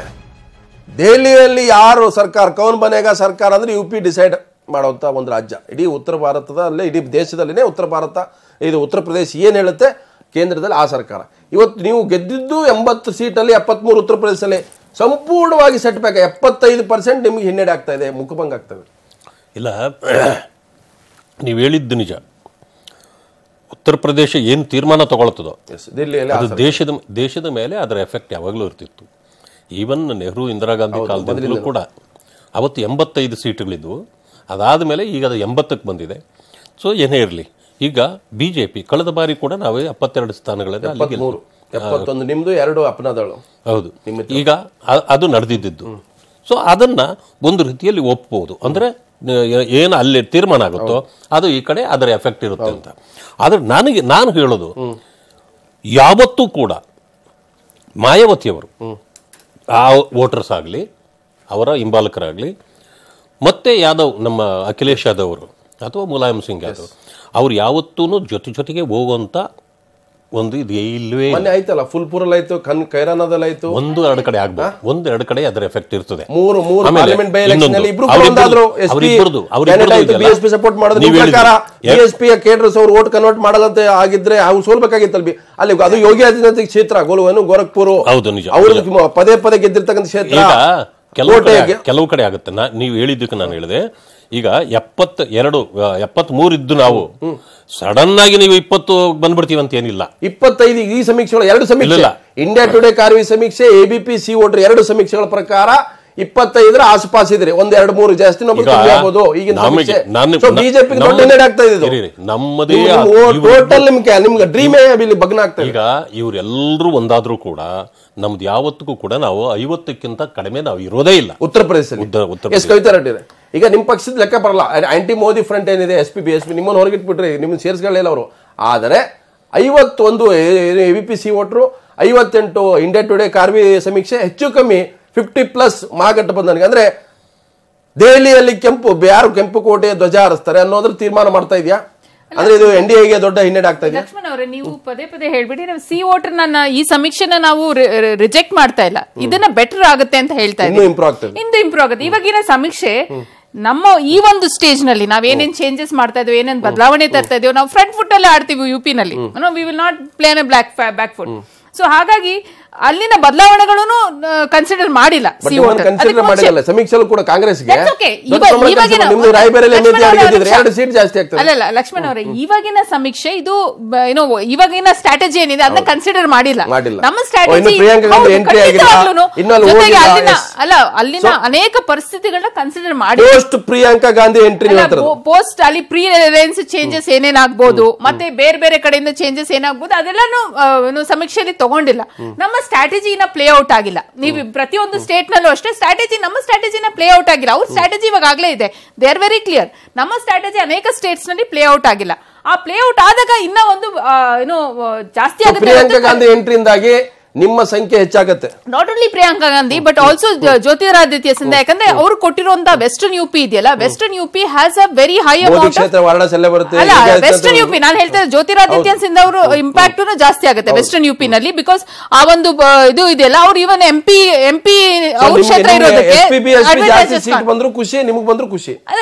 ದೆಹಲಿಯಲ್ಲಿ ಯಾರು ಸರ್ಕಾರ ಕೌನ್ ಬನೇಗ ಸರ್ಕಾರ ಅಂದ್ರೆ ಯುಪಿ ಡಿಸೈಡ್ ಮಾಡುವಂತ ಒಂದು ರಾಜ್ಯ. ಇಡೀ ಉತ್ತರ ಭಾರತದಲ್ಲೇ, ಇಡೀ ದೇಶದಲ್ಲಿನೇ ಉತ್ತರ ಭಾರತ, ಇದು ಉತ್ತರ ಪ್ರದೇಶ ಏನ್ ಹೇಳುತ್ತೆ ಕೇಂದ್ರದಲ್ಲಿ ಆ ಸರ್ಕಾರ. ಇವತ್ತು ನೀವು ಗೆದ್ದಿದ್ದು 80 ಸೀಟಲ್ಲಿ 73 ಉತ್ತರ ಪ್ರದೇಶದಲ್ಲಿ ಸಂಪೂರ್ಣವಾಗಿ ಸೆಟ್ ಬ್ಯಾಕ್. 75% ನಿಮಗೆ ಹಿನ್ನಡೆ ಆಗ್ತಾ ಇದೆ, ಮುಖಭಂಗ ಆಗ್ತದೆ. ಇಲ್ಲ, ನೀವು ಹೇಳಿದ್ದು ನಿಜ. ಉತ್ತರ ಪ್ರದೇಶ ಏನು ತೀರ್ಮಾನ ತಗೊಳ್ತದೋ ಅದು ದೇಶದ ಮೇಲೆ ಅದರ ಎಫೆಕ್ಟ್ ಯಾವಾಗಲೂ ಇರ್ತಿತ್ತು. ಈವನ್ ನೆಹರು ಇಂದಿರಾ ಗಾಂಧಿ ಕಾಲದಲ್ಲೂ ಕೂಡ ಅವತ್ತು 85 ಸೀಟುಗಳಿದ್ವು. ಅದಾದ ಮೇಲೆ ಈಗ ಅದು 80ಕ್ಕೆ ಬಂದಿದೆ. ಸೊ ಏನೇ ಇರಲಿ, ಈಗ ಬಿಜೆಪಿ ಕಳೆದ ಬಾರಿ ಕೂಡ ನಾವೇ 72 ಸ್ಥಾನಗಳಲ್ಲಿ 71 ನಿಮ್ದು 2 ಅಪನಾದಳು. ಹೌದು, ಈಗ ಅದು ನಡೆದಿದ್ದು. ಸೊ ಅದನ್ನ ಒಂದು ರೀತಿಯಲ್ಲಿ ಒಪ್ಪಬಹುದು. ಅಂದ್ರೆ ಏನು ಅಲ್ಲಿ ತೀರ್ಮಾನ ಆಗುತ್ತೋ ಅದು ಈ ಕಡೆ ಅದರ ಎಫೆಕ್ಟ್ ಇರುತ್ತೆ ಅಂತ. ಆದ್ರೆ ನಾನು ಹೇಳೋದು, ಯಾವತ್ತೂ ಕೂಡ ಮಾಯಾವತಿಯವರು ಆ ವೋಟರ್ಸ್ ಆಗಲಿ, ಅವರ ಹಿಂಬಾಲಕರಾಗಲಿ, ಮತ್ತೆ ಯಾದವ್, ನಮ್ಮ ಅಖಿಲೇಶ್ ಯಾದವ್ ಅವರು ಅಥವಾ ಮುಲಾಯಂ ಸಿಂಗ್ ಯಾದವ್, ಅವ್ರು ಯಾವತ್ತೂ ಜೊತೆಗೆ ಹೋಗುವಂತ ಒಂದು ಇದು ಇಲ್ವೇ ಆಯ್ತಲ್ಲ. ಫುಲ್ಪುರಲ್ಲಿ ಆಯ್ತು, ಕೈರಾನದಲ್ಲಿ ಆಯ್ತು, 1-2 ಕಡೆ ಆಗ್ಬೋದು, 1-2 ಕಡೆ ಅದರ ಎಫೆಕ್ಟ್ ಇರ್ತದೆ. ವೋಟ್ ಕನ್ವರ್ಟ್ ಮಾಡದಂತೆ ಆಗಿದ್ರೆ ಅವ್ರು ಸೋಲ್ಬೇಕಾಗಿತ್ತಲ್ವಿ. ಅಲ್ಲಿ ಅದು ಯೋಗಿ ಆದಿತ್ಯನಾಥ್ ಕ್ಷೇತ್ರ ಗೋರಖ್ಪುರ, ಅವರು ಪದೇ ಗೆದ್ದಿರ್ತಕ್ಕಂಥ ಕ್ಷೇತ್ರ. ಕೆಲವು ಕಡೆ ಆಗುತ್ತೆ. ನೀವು ಹೇಳಿದ್ದಕ್ಕೆ ನಾನು ಹೇಳಿದೆ, ಈಗ 73 ಇದ್ದು ನಾವು ಸಡನ್ ಆಗಿ ನೀವು 20 ಬಂದ್ಬಿಡ್ತೀವಿ ಅಂತ ಏನಿಲ್ಲ. 25 ಈ ಸಮೀಕ್ಷೆಗಳು 2 ಸಮೀಕ್ಷೆ, ಇಂಡಿಯಾ ಟುಡೇ ಕಾರ್ವಿ ಸಮೀಕ್ಷೆ, ಎಬಿಪಿ ಸಿ ವೋಟರ್ 2 ಸಮೀಕ್ಷೆಗಳ ಪ್ರಕಾರ 25 ಆಸುಪಾಸ್ ಇದ್ರೆ 1-2-3 ಜಾಸ್ತಿ ಆಗ್ಬೋದು. ಬಿಜೆಪಿ ದೊಡ್ಡ ಹಿನ್ನಡೆ ಆಗ್ತಾ ಇದೆ. ನಮ್ಮದೇ ಟೋಟಲ್ ನಿಮ್ಗೆ ಡ್ರೀಮೇ ಭಗ್ನ ಆಗ್ತದೆ. ಈಗ ಇವರೆಲ್ಲರೂ ಒಂದಾದ್ರೂ ಕೂಡ ನಮ್ದು ಯಾವತ್ತಿಗೂ ಕೂಡ ನಾವು 50ಕ್ಕಿಂತ ಕಡಿಮೆ ನಾವು ಇರೋದೇ ಇಲ್ಲ ಉತ್ತರ ಪ್ರದೇಶದಲ್ಲಿ. ಕವಿತಾ ರೆಡ್ಡಿ, ಈಗ ನಿಮ್ ಪಕ್ಷದ ಲೆಕ್ಕ ಬರಲ್ಲ. ಆಂಟಿ ಮೋದಿ ಫ್ರಂಟ್ ಏನಿದೆ, ಎಸ್ಪಿ ನಿಮ್ಮನ್ನು ಹೊರಗಿಟ್ಬಿಟ್ರಿ, ನಿಮ್ಗೆ ಸೇರಿಸ್ಕೊಳ್ಳಿಲ್ಲ ಅವರು. ಆದರೆ 51 ಎಬಿಪಿಸಿ ವೋಟ್ರು, 58 ಇಂಡಿಯಾ ಟುಡೇ ಕಾರ್ವಿ ಸಮೀಕ್ಷೆ, ಹೆಚ್ಚು ಕಮ್ಮಿ 50+ ಮಹಾಗಠಬಂಧನ್ಗೆ. ಅಂದ್ರೆ ದೆಹಲಿಯಲ್ಲಿ ಯಾರು ಕೆಂಪು ಕೋಟೆಯ ಧ್ವಜ ಹಾರಿಸ್ತಾರೆ ಅನ್ನೋದ್ರ ತೀರ್ಮಾನ ಮಾಡ್ತಾ ಇದೆಯಾ? ಅಂದ್ರೆ ಇದು ಎನ್ಡಿಎಗೆ ದೊಡ್ಡ ಹಿನ್ನಡೆ ಆಗ್ತಾ ಇದೆ. ಲಕ್ಷ್ಮಣ್ ಅವರೇ, ನೀವು ಪದೇ ಹೇಳ್ಬಿಡಿ, ನಾವು ಸಿ ವೋಟರ್ ಈ ಸಮೀಕ್ಷೆನ ನಾವು ರಿಜೆಕ್ಟ್ ಮಾಡ್ತಾ ಇಲ್ಲ, ಇದನ್ನ ಬೆಟರ್ ಆಗುತ್ತೆ ಅಂತ ಹೇಳ್ತಾ ಇದ್ದೀವಿ. ಇಂದು ಇಂಪ್ರೂವ್ ಆಗುತ್ತೆ. ಇವಾಗಿನ ಸಮೀಕ್ಷೆ ನಮ್ಮ ಈ ಒಂದು ಸ್ಟೇಜ್ ನಲ್ಲಿ ನಾವೇನೇನ್ ಚೇಂಜಸ್ ಮಾಡ್ತಾ ಇದ್ದೇವೆ, ಏನೇನ್ ಬದಲಾವಣೆ ತರ್ತಾ ಇದ್ದೇವೆ, ನಾವು ಫ್ರಂಟ್ ಫುಟ್ ಅಲ್ಲೇ ಆಡ್ತೀವಿ ಯುಪಿ ನಲ್ಲಿ. We will not play back foot. So ಹಾಗಾಗಿ ಅಲ್ಲಿನ ಬದಲಾವಣೆಗಳನ್ನು ಕನ್ಸಿಡರ್ ಮಾಡಿಲ್ಲ. ಸಮೀಕ್ಷೆಲ್ಲೂ ಕೂಡ ಕಾಂಗ್ರೆಸ್ಗೆ ಅಲ್ಲ ಲಕ್ಷ್ಮಣ್ ಅವರೇ, ಇವಾಗಿನ ಸಮೀಕ್ಷೆ ಇದು ಏನೋ ಇವಾಗಿನ ಸ್ಟ್ರಾಟಜಿ ಏನಿದೆ ಅದನ್ನ ಕನ್ಸಿಡರ್ ಮಾಡಿಲ್ಲ. ನಮ್ಮ ಸ್ಟ್ರಾಟಜಿ ಜೊತೆಗೆ ಅಲ್ಲಿನ ಅನೇಕ ಪರಿಸ್ಥಿತಿಗಳನ್ನ ಕನ್ಸಿಡರ್ ಮಾಡಿ ಪ್ರಿಯಾಂಕಾ ಗಾಂಧಿ ಎಂಟ್ರಿ ಪೋಸ್ಟ್ ಅಲ್ಲಿ ಪ್ರೀ ಅಲೈಯನ್ಸ್ ಚೇಂಜಸ್ ಏನೇನಾಗಬಹುದು ಮತ್ತೆ ಬೇರೆ ಬೇರೆ ಕಡೆಯಿಂದ ಚೇಂಜಸ್ ಏನಾಗಬಹುದು ಅದೆಲ್ಲಾನು ಸಮೀಕ್ಷೆಯಲ್ಲಿ ತಗೊಂಡಿಲ್ಲ. ನಮ್ಮ ಸ್ಟ್ರಾಟಜಿನ ಪ್ಲೇ ಔಟ್ ಆಗಿಲ್ಲ. ನೀವು ಪ್ರತಿಯೊಂದು ಸ್ಟೇಟ್ ನಲ್ಲೂ ಅಷ್ಟೇ ನಮ್ಮ ಸ್ಟ್ರಾಟಜಿನ ಪ್ಲೇ ಔಟ್ ಆಗಿಲ್ಲ. ಅವ್ರ ಸ್ಟ್ರಾಟಜಿ ಇವಾಗಲೇ ಇದೆ, ದೇ ಆರ್ ವೆರಿ ಕ್ಲಿಯರ್. ನಮ್ಮ ಸ್ಟ್ರಾಟಜಿ ಅನೇಕ ಸ್ಟೇಟ್ಸ್ ನಲ್ಲಿ ಪ್ಲೇ ಔಟ್ ಆಗಿಲ್ಲ. ಆ ಪ್ಲೇ ಔಟ್ ಆದಾಗ ಇನ್ನ ಒಂದು ಏನು ಜಾಸ್ತಿ ಆಗುತ್ತೆ. ಪ್ರಿಯಾಂಕಾ ಗಾಂಧಿ ಎಂಟ್ರಿಯಿಂದಾಗಿ ನಿಮ್ಮ ಸಂಖ್ಯೆ ಹೆಚ್ಚಾಗುತ್ತೆ. Not only Priyanka Gandhi but also Jyotiraditya Scindia. ಯಾಕಂದ್ರೆ ಅವರು ಕೊಟ್ಟಿರುವಂತಹ ವೆಸ್ಟರ್ನ್ ಯುಪಿ ಇದೆಯಲ್ಲ, western UP has a very high amount. Western UP ನಾನು ಹೇಳ್ತಾ ಜ್ಯೋತಿರಾದಿತ್ಯ ಸಿಂಧ್ಯಾ ಅವರು ಇಂಪ್ಯಾಕ್ಟ್ ಜಾಸ್ತಿ ಆಗುತ್ತೆ ವೆಸ್ಟರ್ನ್ ಯುಪಿ ನಲ್ಲಿ. ಬಿಕಾಸ್ ಆ ಒಂದು ಇದು ಇದೆಯಲ್ಲ, ಅವ್ರು ಇವನ್ ಎಂಪಿ ಅವ್ರ ಕ್ಷೇತ್ರ ಇರೋದಕ್ಕೆ ಖುಷಿ, ನಿಮಗೆ ಬಂದ್ರು ಖುಷಿ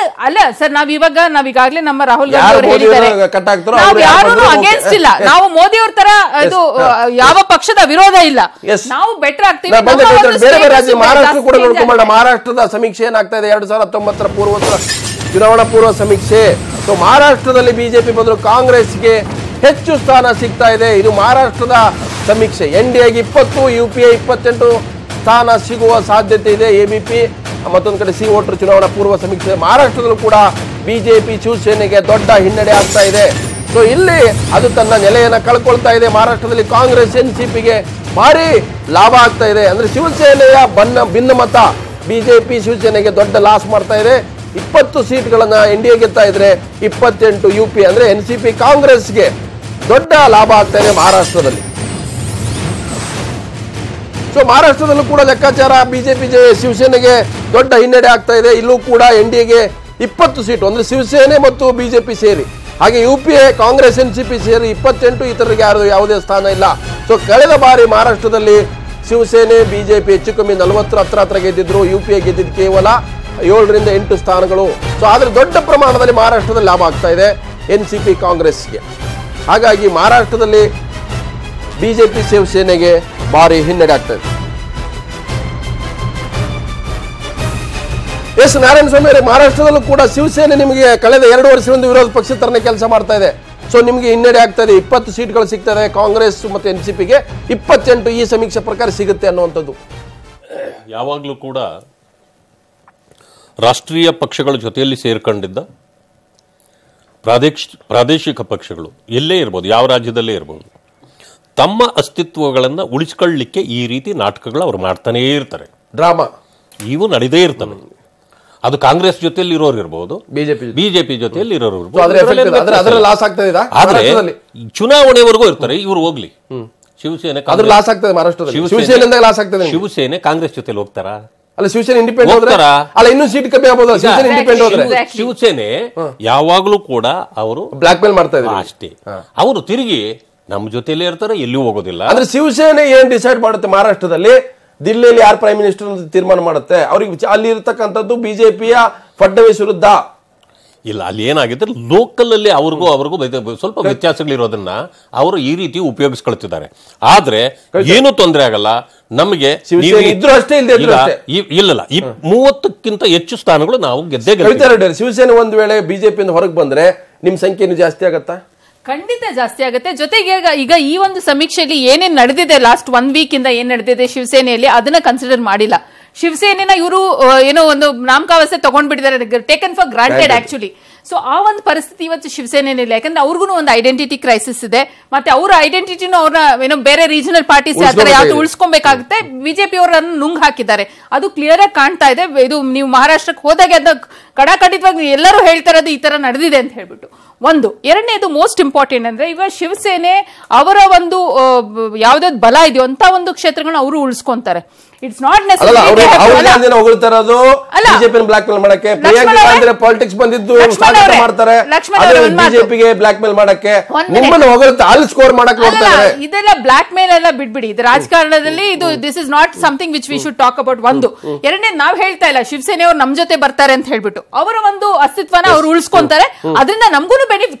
ಅಲ್ಲ ಸರ್. ನಾವೀಗಾಗ್ಲೇ ನಮ್ಮ ರಾಹುಲ್ ಗಾಂಧಿ ಅವರು ಹೇಳಿದ್ದಾರೆ, ನಾವು ಯಾರು ಅಗೇನ್ಸ್ಟ್ ಇಲ್ಲ. ನಾವು ಮೋದಿ ಅವ್ರ ತರ ಇದು ಯಾವ ಪಕ್ಷದ ವಿರೋಧ ಇಲ್ಲ. ನಾವು ಬೆಟರ್ ಆಗ್ತೀವಿ. ಮಹಾರಾಷ್ಟ್ರ ಕೂಡ ನೋಡ್ಕೊಂಡ. ಮಹಾರಾಷ್ಟ್ರದ ಸಮೀಕ್ಷೆ ಏನಾಗ್ತಾ ಇದೆ 2019 ಚುನಾವಣಾ ಪೂರ್ವ ಸಮೀಕ್ಷೆ. ಸೊ ಮಹಾರಾಷ್ಟ್ರದಲ್ಲಿ ಬಿಜೆಪಿ ಬದಲು ಕಾಂಗ್ರೆಸ್ಗೆ ಹೆಚ್ಚು ಸ್ಥಾನ ಸಿಗ್ತಾ ಇದೆ. ಇದು ಮಹಾರಾಷ್ಟ್ರದ ಸಮೀಕ್ಷೆ. ಎನ್ಡಿಎಗೆ 20, ಯುಪಿಎ 28 ಸ್ಥಾನ ಸಿಗುವ ಸಾಧ್ಯತೆ ಇದೆ. ಎಬಿಪಿ ಮತ್ತೊಂದು ಕಡೆ ಸಿ ವೋಟರ್ ಚುನಾವಣಾ ಪೂರ್ವ ಸಮೀಕ್ಷೆ. ಮಹಾರಾಷ್ಟ್ರದಲ್ಲೂ ಕೂಡ ಬಿಜೆಪಿ ಶಿವಸೇನೆಗೆ ದೊಡ್ಡ ಹಿನ್ನಡೆ ಆಗ್ತಾ ಇದೆ. ಸೊ ಇಲ್ಲಿ ಅದು ತನ್ನ ನೆಲೆಯನ್ನ ಕಳ್ಕೊಳ್ತಾ ಇದೆ. ಮಹಾರಾಷ್ಟ್ರದಲ್ಲಿ ಕಾಂಗ್ರೆಸ್ ಎನ್ಸಿಪಿಗೆ ಭಾರಿ ಲಾಭ ಆಗ್ತಾ ಇದೆ. ಅಂದ್ರೆ ಶಿವಸೇನೆಯ ಭಿನ್ನಮತ ಬಿಜೆಪಿ ಶಿವಸೇನೆಗೆ ದೊಡ್ಡ ಲಾಸ್ ಮಾಡ್ತಾ ಇದೆ. 20 ಸೀಟ್ಗಳನ್ನ ಎನ್ಡಿಎ ಗೆಲ್ತಾ ಇದ್ರೆ 28 ಯುಪಿ ಅಂದ್ರೆ ಎನ್ಸಿಪಿ ಕಾಂಗ್ರೆಸ್ಗೆ ದೊಡ್ಡ ಲಾಭ ಆಗ್ತಾ ಇದೆ ಮಹಾರಾಷ್ಟ್ರದಲ್ಲಿ. ಸೊ ಮಹಾರಾಷ್ಟ್ರದಲ್ಲೂ ಕೂಡ ಲೆಕ್ಕಾಚಾರ ಬಿಜೆಪಿ ಶಿವಸೇನೆಗೆ ದೊಡ್ಡ ಹಿನ್ನಡೆ ಆಗ್ತಾ ಇದೆ. ಇಲ್ಲೂ ಕೂಡ ಎನ್ಡಿಎಗೆ 20 ಸೀಟು ಅಂದ್ರೆ ಶಿವಸೇನೆ ಮತ್ತು ಬಿಜೆಪಿ ಸೇರಿ. ಹಾಗೆ ಯುಪಿಎ ಕಾಂಗ್ರೆಸ್ ಎನ್ಸಿಪಿ ಸೇರಿ 28, ಇತರರಿಗೆ ಯಾವುದೇ ಸ್ಥಾನ ಇಲ್ಲ. ಸೊ ಕಳೆದ ಬಾರಿ ಮಹಾರಾಷ್ಟ್ರದಲ್ಲಿ ಶಿವಸೇನೆ ಬಿಜೆಪಿ ಹೆಚ್ಚು ಕಮ್ಮಿ 40 ಹತ್ರ ಗೆದ್ದಿದ್ರು. ಯುಪಿಎ ಗೆದ್ದಿದ್ದು ಕೇವಲ 7 ರಿಂದ 8 ಸ್ಥಾನಗಳು. ಸೊ ಆದ್ರೆ ದೊಡ್ಡ ಪ್ರಮಾಣದಲ್ಲಿ ಮಹಾರಾಷ್ಟ್ರದಲ್ಲಿ ಲಾಭ ಆಗ್ತಾ ಇದೆ ಎನ್ಸಿಪಿ ಕಾಂಗ್ರೆಸ್ಗೆ. ಹಾಗಾಗಿ ಮಹಾರಾಷ್ಟ್ರದಲ್ಲಿ ಬಿಜೆಪಿ ಶಿವಸೇನೆಗೆ ಭಾರಿ ಹಿನ್ನಡೆ ಆಗ್ತಾ ಇದೆ. ಎಸ್ ನಾರಾಯಣಸ್ವಾಮಿ ಅವರೇ, ಮಹಾರಾಷ್ಟ್ರದಲ್ಲೂ ಕೂಡ ಶಿವಸೇನೆ ನಿಮಗೆ ಕಳೆದ 2 ವರ್ಷದಿಂದ ವಿರೋಧ ಪಕ್ಷ ತರನೇ ಕೆಲಸ ಮಾಡ್ತಾ ಇದೆ. ಸೊ ನಿಮಗೆ ಹಿನ್ನಡೆ ಆಗ್ತಾ ಇದೆ. 20 ಸೀಟ್ಗಳು ಸಿಗ್ತದೆ ಕಾಂಗ್ರೆಸ್ ಮತ್ತು ಎನ್ಸಿಪಿಗೆ. 28 ಈ ಸಮೀಕ್ಷೆ ಪ್ರಕಾರ ಸಿಗುತ್ತೆ ಅನ್ನುವಂಥದ್ದು. ಯಾವಾಗಲೂ ಕೂಡ ರಾಷ್ಟ್ರೀಯ ಪಕ್ಷಗಳ ಜೊತೆಯಲ್ಲಿ ಸೇರ್ಕೊಂಡಿದ್ದ ಪ್ರಾದೇಶಿಕ ಪಕ್ಷಗಳು ಎಲ್ಲೇ ಇರ್ಬೋದು, ಯಾವ ರಾಜ್ಯದಲ್ಲೇ ಇರ್ಬೋದು, ತಮ್ಮ ಅಸ್ತಿತ್ವಗಳನ್ನು ಉಳಿಸ್ಕೊಳ್ಳಿಕ್ಕೆ ಈ ರೀತಿ ನಾಟಕಗಳು ಅವ್ರು ಮಾಡ್ತಾನೇ ಇರ್ತಾರೆ. ಡ್ರಾಮಾ ಇವು ನಡೀದೇ ಇರ್ತವೆ. ಅದು ಕಾಂಗ್ರೆಸ್ ಜೊತೆಯಲ್ಲಿ ಇರೋರು ಇರ್ಬೋದು, ಬಿಜೆಪಿ ಜೊತೆಯಲ್ಲಿ ಇರೋರು ಇರ್ಬೋದು. ಆದ್ರೆ ಚುನಾವಣೆವರೆಗೂ ಇರ್ತಾರೆ ಇವ್ರು. ಹೋಗ್ಲಿ, ಶಿವಸೇನೆ ಶಿವಸೇನೆ ಕಾಂಗ್ರೆಸ್ ಜೊತೆಲಿ ಹೋಗ್ತಾರ? ಅಲ್ಲ, ಶಿವಸೇನೆ ಇಂಡಿಪೆಂಡೆಂಟ್ ಅಲ್ಲ, ಇನ್ನೂ ಸೀಟ್ ಕಮ್ಮಿ ಆಗ್ಬೋದು. ಶಿವಸೇನೆ ಯಾವಾಗ್ಲೂ ಕೂಡ ಅವರು ಬ್ಲಾಕ್ ಮೇಲ್ ಮಾಡ್ತಾ ಇದ್ದಾರೆ ಅಷ್ಟೇ. ಅವರು ತಿರುಗಿ ನಮ್ಮ ಜೊತೆಲೇ ಇರ್ತಾರೆ, ಎಲ್ಲೂ ಹೋಗೋದಿಲ್ಲ. ಅಂದ್ರೆ ಶಿವಸೇನೆ ಏನ್ ಡಿಸೈಡ್ ಮಾಡುತ್ತೆ ಮಹಾರಾಷ್ಟ್ರದಲ್ಲಿ, ದಿಲ್ಲಿಯಲ್ಲಿ ಯಾರು ಪ್ರೈಮ್ ಮಿನಿಸ್ಟರ್ ಅಂತ ತೀರ್ಮಾನ ಮಾಡುತ್ತೆ. ಅವ್ರಿಗೆ ಅಲ್ಲಿ ಇರತಕ್ಕಂಥದ್ದು ಬಿಜೆಪಿಯ ಫಡ್ನವೀಸ್ ವಿರುದ್ಧ ಇಲ್ಲ. ಅಲ್ಲಿ ಏನಾಗಿದೆ, ಲೋಕಲ್ ಅಲ್ಲಿ ಅವ್ರಿಗೂ ಸ್ವಲ್ಪ ವ್ಯತ್ಯಾಸಗಳಿರೋದನ್ನ ಅವರು ಈ ರೀತಿ ಉಪಯೋಗಿಸ್ಕೊಳ್ತಿದ್ದಾರೆ. ಆದ್ರೆ ಏನು ತೊಂದರೆ ಆಗಲ್ಲ ನಮಗೆ. ಇದ್ರು ಅಷ್ಟೇ ಇಲ್ಲ, 30ಕ್ಕಿಂತ ಹೆಚ್ಚು ಸ್ಥಾನಗಳು ನಾವು ಗೆದ್ದೇ. ಶಿವಸೇನೆ ಒಂದ್ ವೇಳೆ ಬಿಜೆಪಿಯಿಂದ ಹೊರಗೆ ಬಂದ್ರೆ ನಿಮ್ ಸಂಖ್ಯೆ ಜಾಸ್ತಿ ಆಗತ್ತಾ? ಖಂಡಿತ ಜಾಸ್ತಿ ಆಗುತ್ತೆ. ಜೊತೆಗೆ ಈಗ ಈ ಒಂದು ಸಮೀಕ್ಷೆಯಲ್ಲಿ ಏನೇನ್ ನಡೆದಿದೆ ಲಾಸ್ಟ್ 1 ವೀಕ್ ಇಂದ ಏನ್ ನಡೆದಿದೆ ಶಿವಸೇನೆಯಲ್ಲಿ ಅದನ್ನ ಕನ್ಸಿಡರ್ ಮಾಡಿಲ್ಲ. ಶಿವಸೇನೆನ ಇವರು ಏನೋ ಒಂದು ನಾಮಕಾವಸ್ಥೆ ತಗೊಂಡ್ಬಿಟ್ಟಿದ್ದಾರೆ, taken for granted actually. So ಆ ಒಂದು ಪರಿಸ್ಥಿತಿ ಇವತ್ತು ಶಿವಸೇನೆಯಲ್ಲಿ, ಯಾಕಂದ್ರೆ ಅವ್ರಿಗೂ ಒಂದು ಐಡೆಂಟಿಟಿ ಕ್ರೈಸಿಸ್ ಇದೆ. ಮತ್ತೆ ಅವರ ಐಡೆಂಟಿಟಿನೂ ಅವ್ರನ್ನ ಏನೋ ಬೇರೆ ರೀಜನಲ್ ಪಾರ್ಟೀಸ್ ಆತರ ಯಾವ್ದು ಉಳಿಸ್ಕೊಬೇಕಾಗುತ್ತೆ. ಬಿಜೆಪಿ ಅವರನ್ನು ನುಂಗ್ ಹಾಕಿದ್ದಾರೆ, ಅದು ಕ್ಲಿಯರ್ ಆಗಿ ಕಾಣ್ತಾ ಇದೆ. ಇದು ನೀವು ಮಹಾರಾಷ್ಟ್ರಕ್ಕೆ ಹೋದಾಗ ಅದ ಕಡಾಖಂಡಿತವಾಗಿ ಎಲ್ಲರೂ ಹೇಳ್ತಾರದು ಈ ತರ ನಡೆದಿದೆ ಅಂತ ಹೇಳ್ಬಿಟ್ಟು. ಒಂದು. ಎರಡನೇದು ಮೋಸ್ಟ್ ಇಂಪಾರ್ಟೆಂಟ್ ಅಂದ್ರೆ ಇವಾಗ ಶಿವಸೇನೆ ಅವರ ಒಂದು ಯಾವ್ದಾವ್ದು ಬಲ ಇದೆಯೋ ಅಂತ ಒಂದು ಕ್ಷೇತ್ರಗಳನ್ನ ಅವರು ಉಳಿಸ್ಕೊಂತಾರೆ. It's not necessary. ಹೊಗಳ್ತಾರದು ಬಿಜೆಪಿ ಬ್ಲಾಕ್ ಮೇಲ್ ಮಾಡಕ್ಕೆ. ಪ್ರಿಯಾಂಕಾ ಗಾಂಧಿ ಪಾಲಿಟಿಕ್ಸ್ ಬಂದಿದ್ದು ಮಾರಾಟ ಮಾಡ್ತಾರೆ, ಬಿಜೆಪಿಗೆ ಬ್ಲಾಕ್ ಮೇಲ್ ಮಾಡಕ್ಕೆ, ನಿಮ್ಮನ್ನು ಹೊಗಳುತ್ತೆ ಅಲ್ಲಿ ಸ್ಕೋರ್ ಮಾಡಕ್ಕೆ ನೋಡ್ತಾರೆ. ಇದೆಲ್ಲ ಬ್ಲಾಕ್ ಮೇಲ್ ಎಲ್ಲ ಬಿಡ್ಬಿಡಿ, ಇದು ರಾಜಕಾರಣದಲ್ಲಿ ಇದು this is not something which we should talk about. ಒಂದು ಎರಡನೇ, ನಾವ್ ಹೇಳ್ತಾ ಇಲ್ಲ ಶಿವಸೇನೆ ಅವ್ರು ನಮ್ ಜೊತೆ ಬರ್ತಾರೆ ಅಂತ ಹೇಳ್ಬಿಟ್ಟು, ಅವರ ಒಂದು ಅಸ್ತಿತ್ವನ ಅವ್ರು ಉಳಿಸ್ಕೊಂತಾರೆ, ಅದರಿಂದ ನಮಗೂ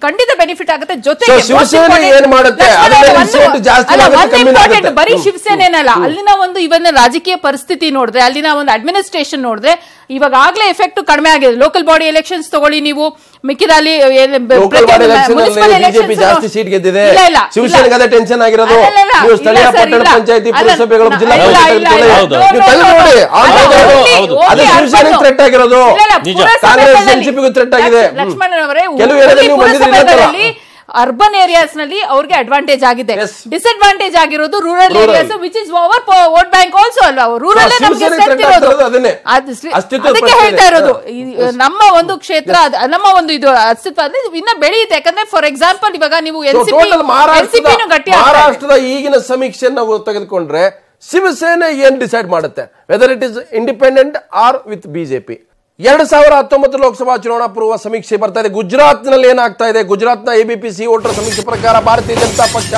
ಖಂಡಿತ ಬೆನಿಫಿಟ್ ಆಗುತ್ತೆ. ಜೊತೆಗೆ ಬರೀ ಶಿವಸೇನೆನಲ್ಲ, ಅಲ್ಲಿನ ಒಂದು ಇವನ್ನ ರಾಜಕೀಯ ಪರಿಸ್ಥಿತಿ ನೋಡಿದ್ರೆ, ಅಲ್ಲಿನ ಒಂದು ಅಡ್ಮಿನಿಸ್ಟ್ರೇಷನ್ ನೋಡಿದ್ರೆ ಇವಾಗಲೇ ಎಫೆಕ್ಟ್ ಕಡಿಮೆ ಆಗಿದೆ. ಲೋಕಲ್ ಬಾಡಿ ಎಲೆಕ್ಷನ್ಸ್ ತಗೊಳ್ಳಿ ನೀವು, ಮಿಕ್ಕಿದಲ್ಲಿ ಜಾಸ್ತಿ ಸೀಟ್ ಗೆದ್ದಿದೆ, ಶಿವಸೇನೆಗೆ ಅದೇ ಟೆನ್ಷನ್ ಆಗಿರೋದು. ಸ್ಥಳೀಯ ಪಟ್ಟಣ ಪಂಚಾಯತಿ ಪುರಸಭೆಗಳು ಜಿಲ್ಲಾ ಶಿವಸೇನೆ ಥ್ರೆಟ್ ಆಗಿರೋದು, ಕಾಂಗ್ರೆಸ್ ಎನ್ಸಿಪಿಗೂ ಥ್ರೆಟ್ ಆಗಿದೆ. ಲಕ್ಷ್ಮಣ್ ಅವರೇ, ಪುರಸಭೆಗಳಲ್ಲಿ ಅರ್ಬನ್ ಏರಿಯಾಸ್ ನಲ್ಲಿ ಅವ್ರಿಗೆ ಅಡ್ವಾಂಟೇಜ್ ಆಗಿದೆ, ಡಿಸ್ಅಡ್ವಾಂಟೇಜ್ ಆಗಿರೋದು rural areas, which is our vote bank also ಅಲ್ಲ. ರೂರಲ್ ಅದಕ್ಕೆ ಹೇಳ್ತಾ ಇರೋದು, ನಮ್ಮ ಒಂದು ಕ್ಷೇತ್ರ, ನಮ್ಮ ಒಂದು ಇದು ಅಸ್ತಿತ್ವ ಅಂದ್ರೆ ಇನ್ನ ಬೆಳೆಯುತ್ತೆ. ಯಾಕಂದ್ರೆ ಫಾರ್ ಎಕ್ಸಾಂಪಲ್ ಇವಾಗ ನೀವು ಮಹಾರಾಷ್ಟ್ರದ ಈಗಿನ ಸಮೀಕ್ಷೆ ನಾವು ತೆಗೆದುಕೊಂಡ್ರೆ ಶಿವಸೇನೆ ಏನ್ ಡಿಸೈಡ್ ಮಾಡುತ್ತೆ, whether it is independent or with BJP. 2019 Lok Sabha ಚುನಾವಣಾ ಪೂರ್ವ ಸಮೀಕ್ಷೆ ಬರ್ತಾ ಇದೆ. ಗುಜರಾತ್ ನಲ್ಲಿ ಏನಾಗ್ತಾ ಇದೆ, ಗುಜರಾತ್ನ ಎಬಿಪಿ ವೋಟರ್ ಸಮೀಕ್ಷೆ ಪ್ರಕಾರ ಭಾರತೀಯ ಜನತಾ ಪಕ್ಷ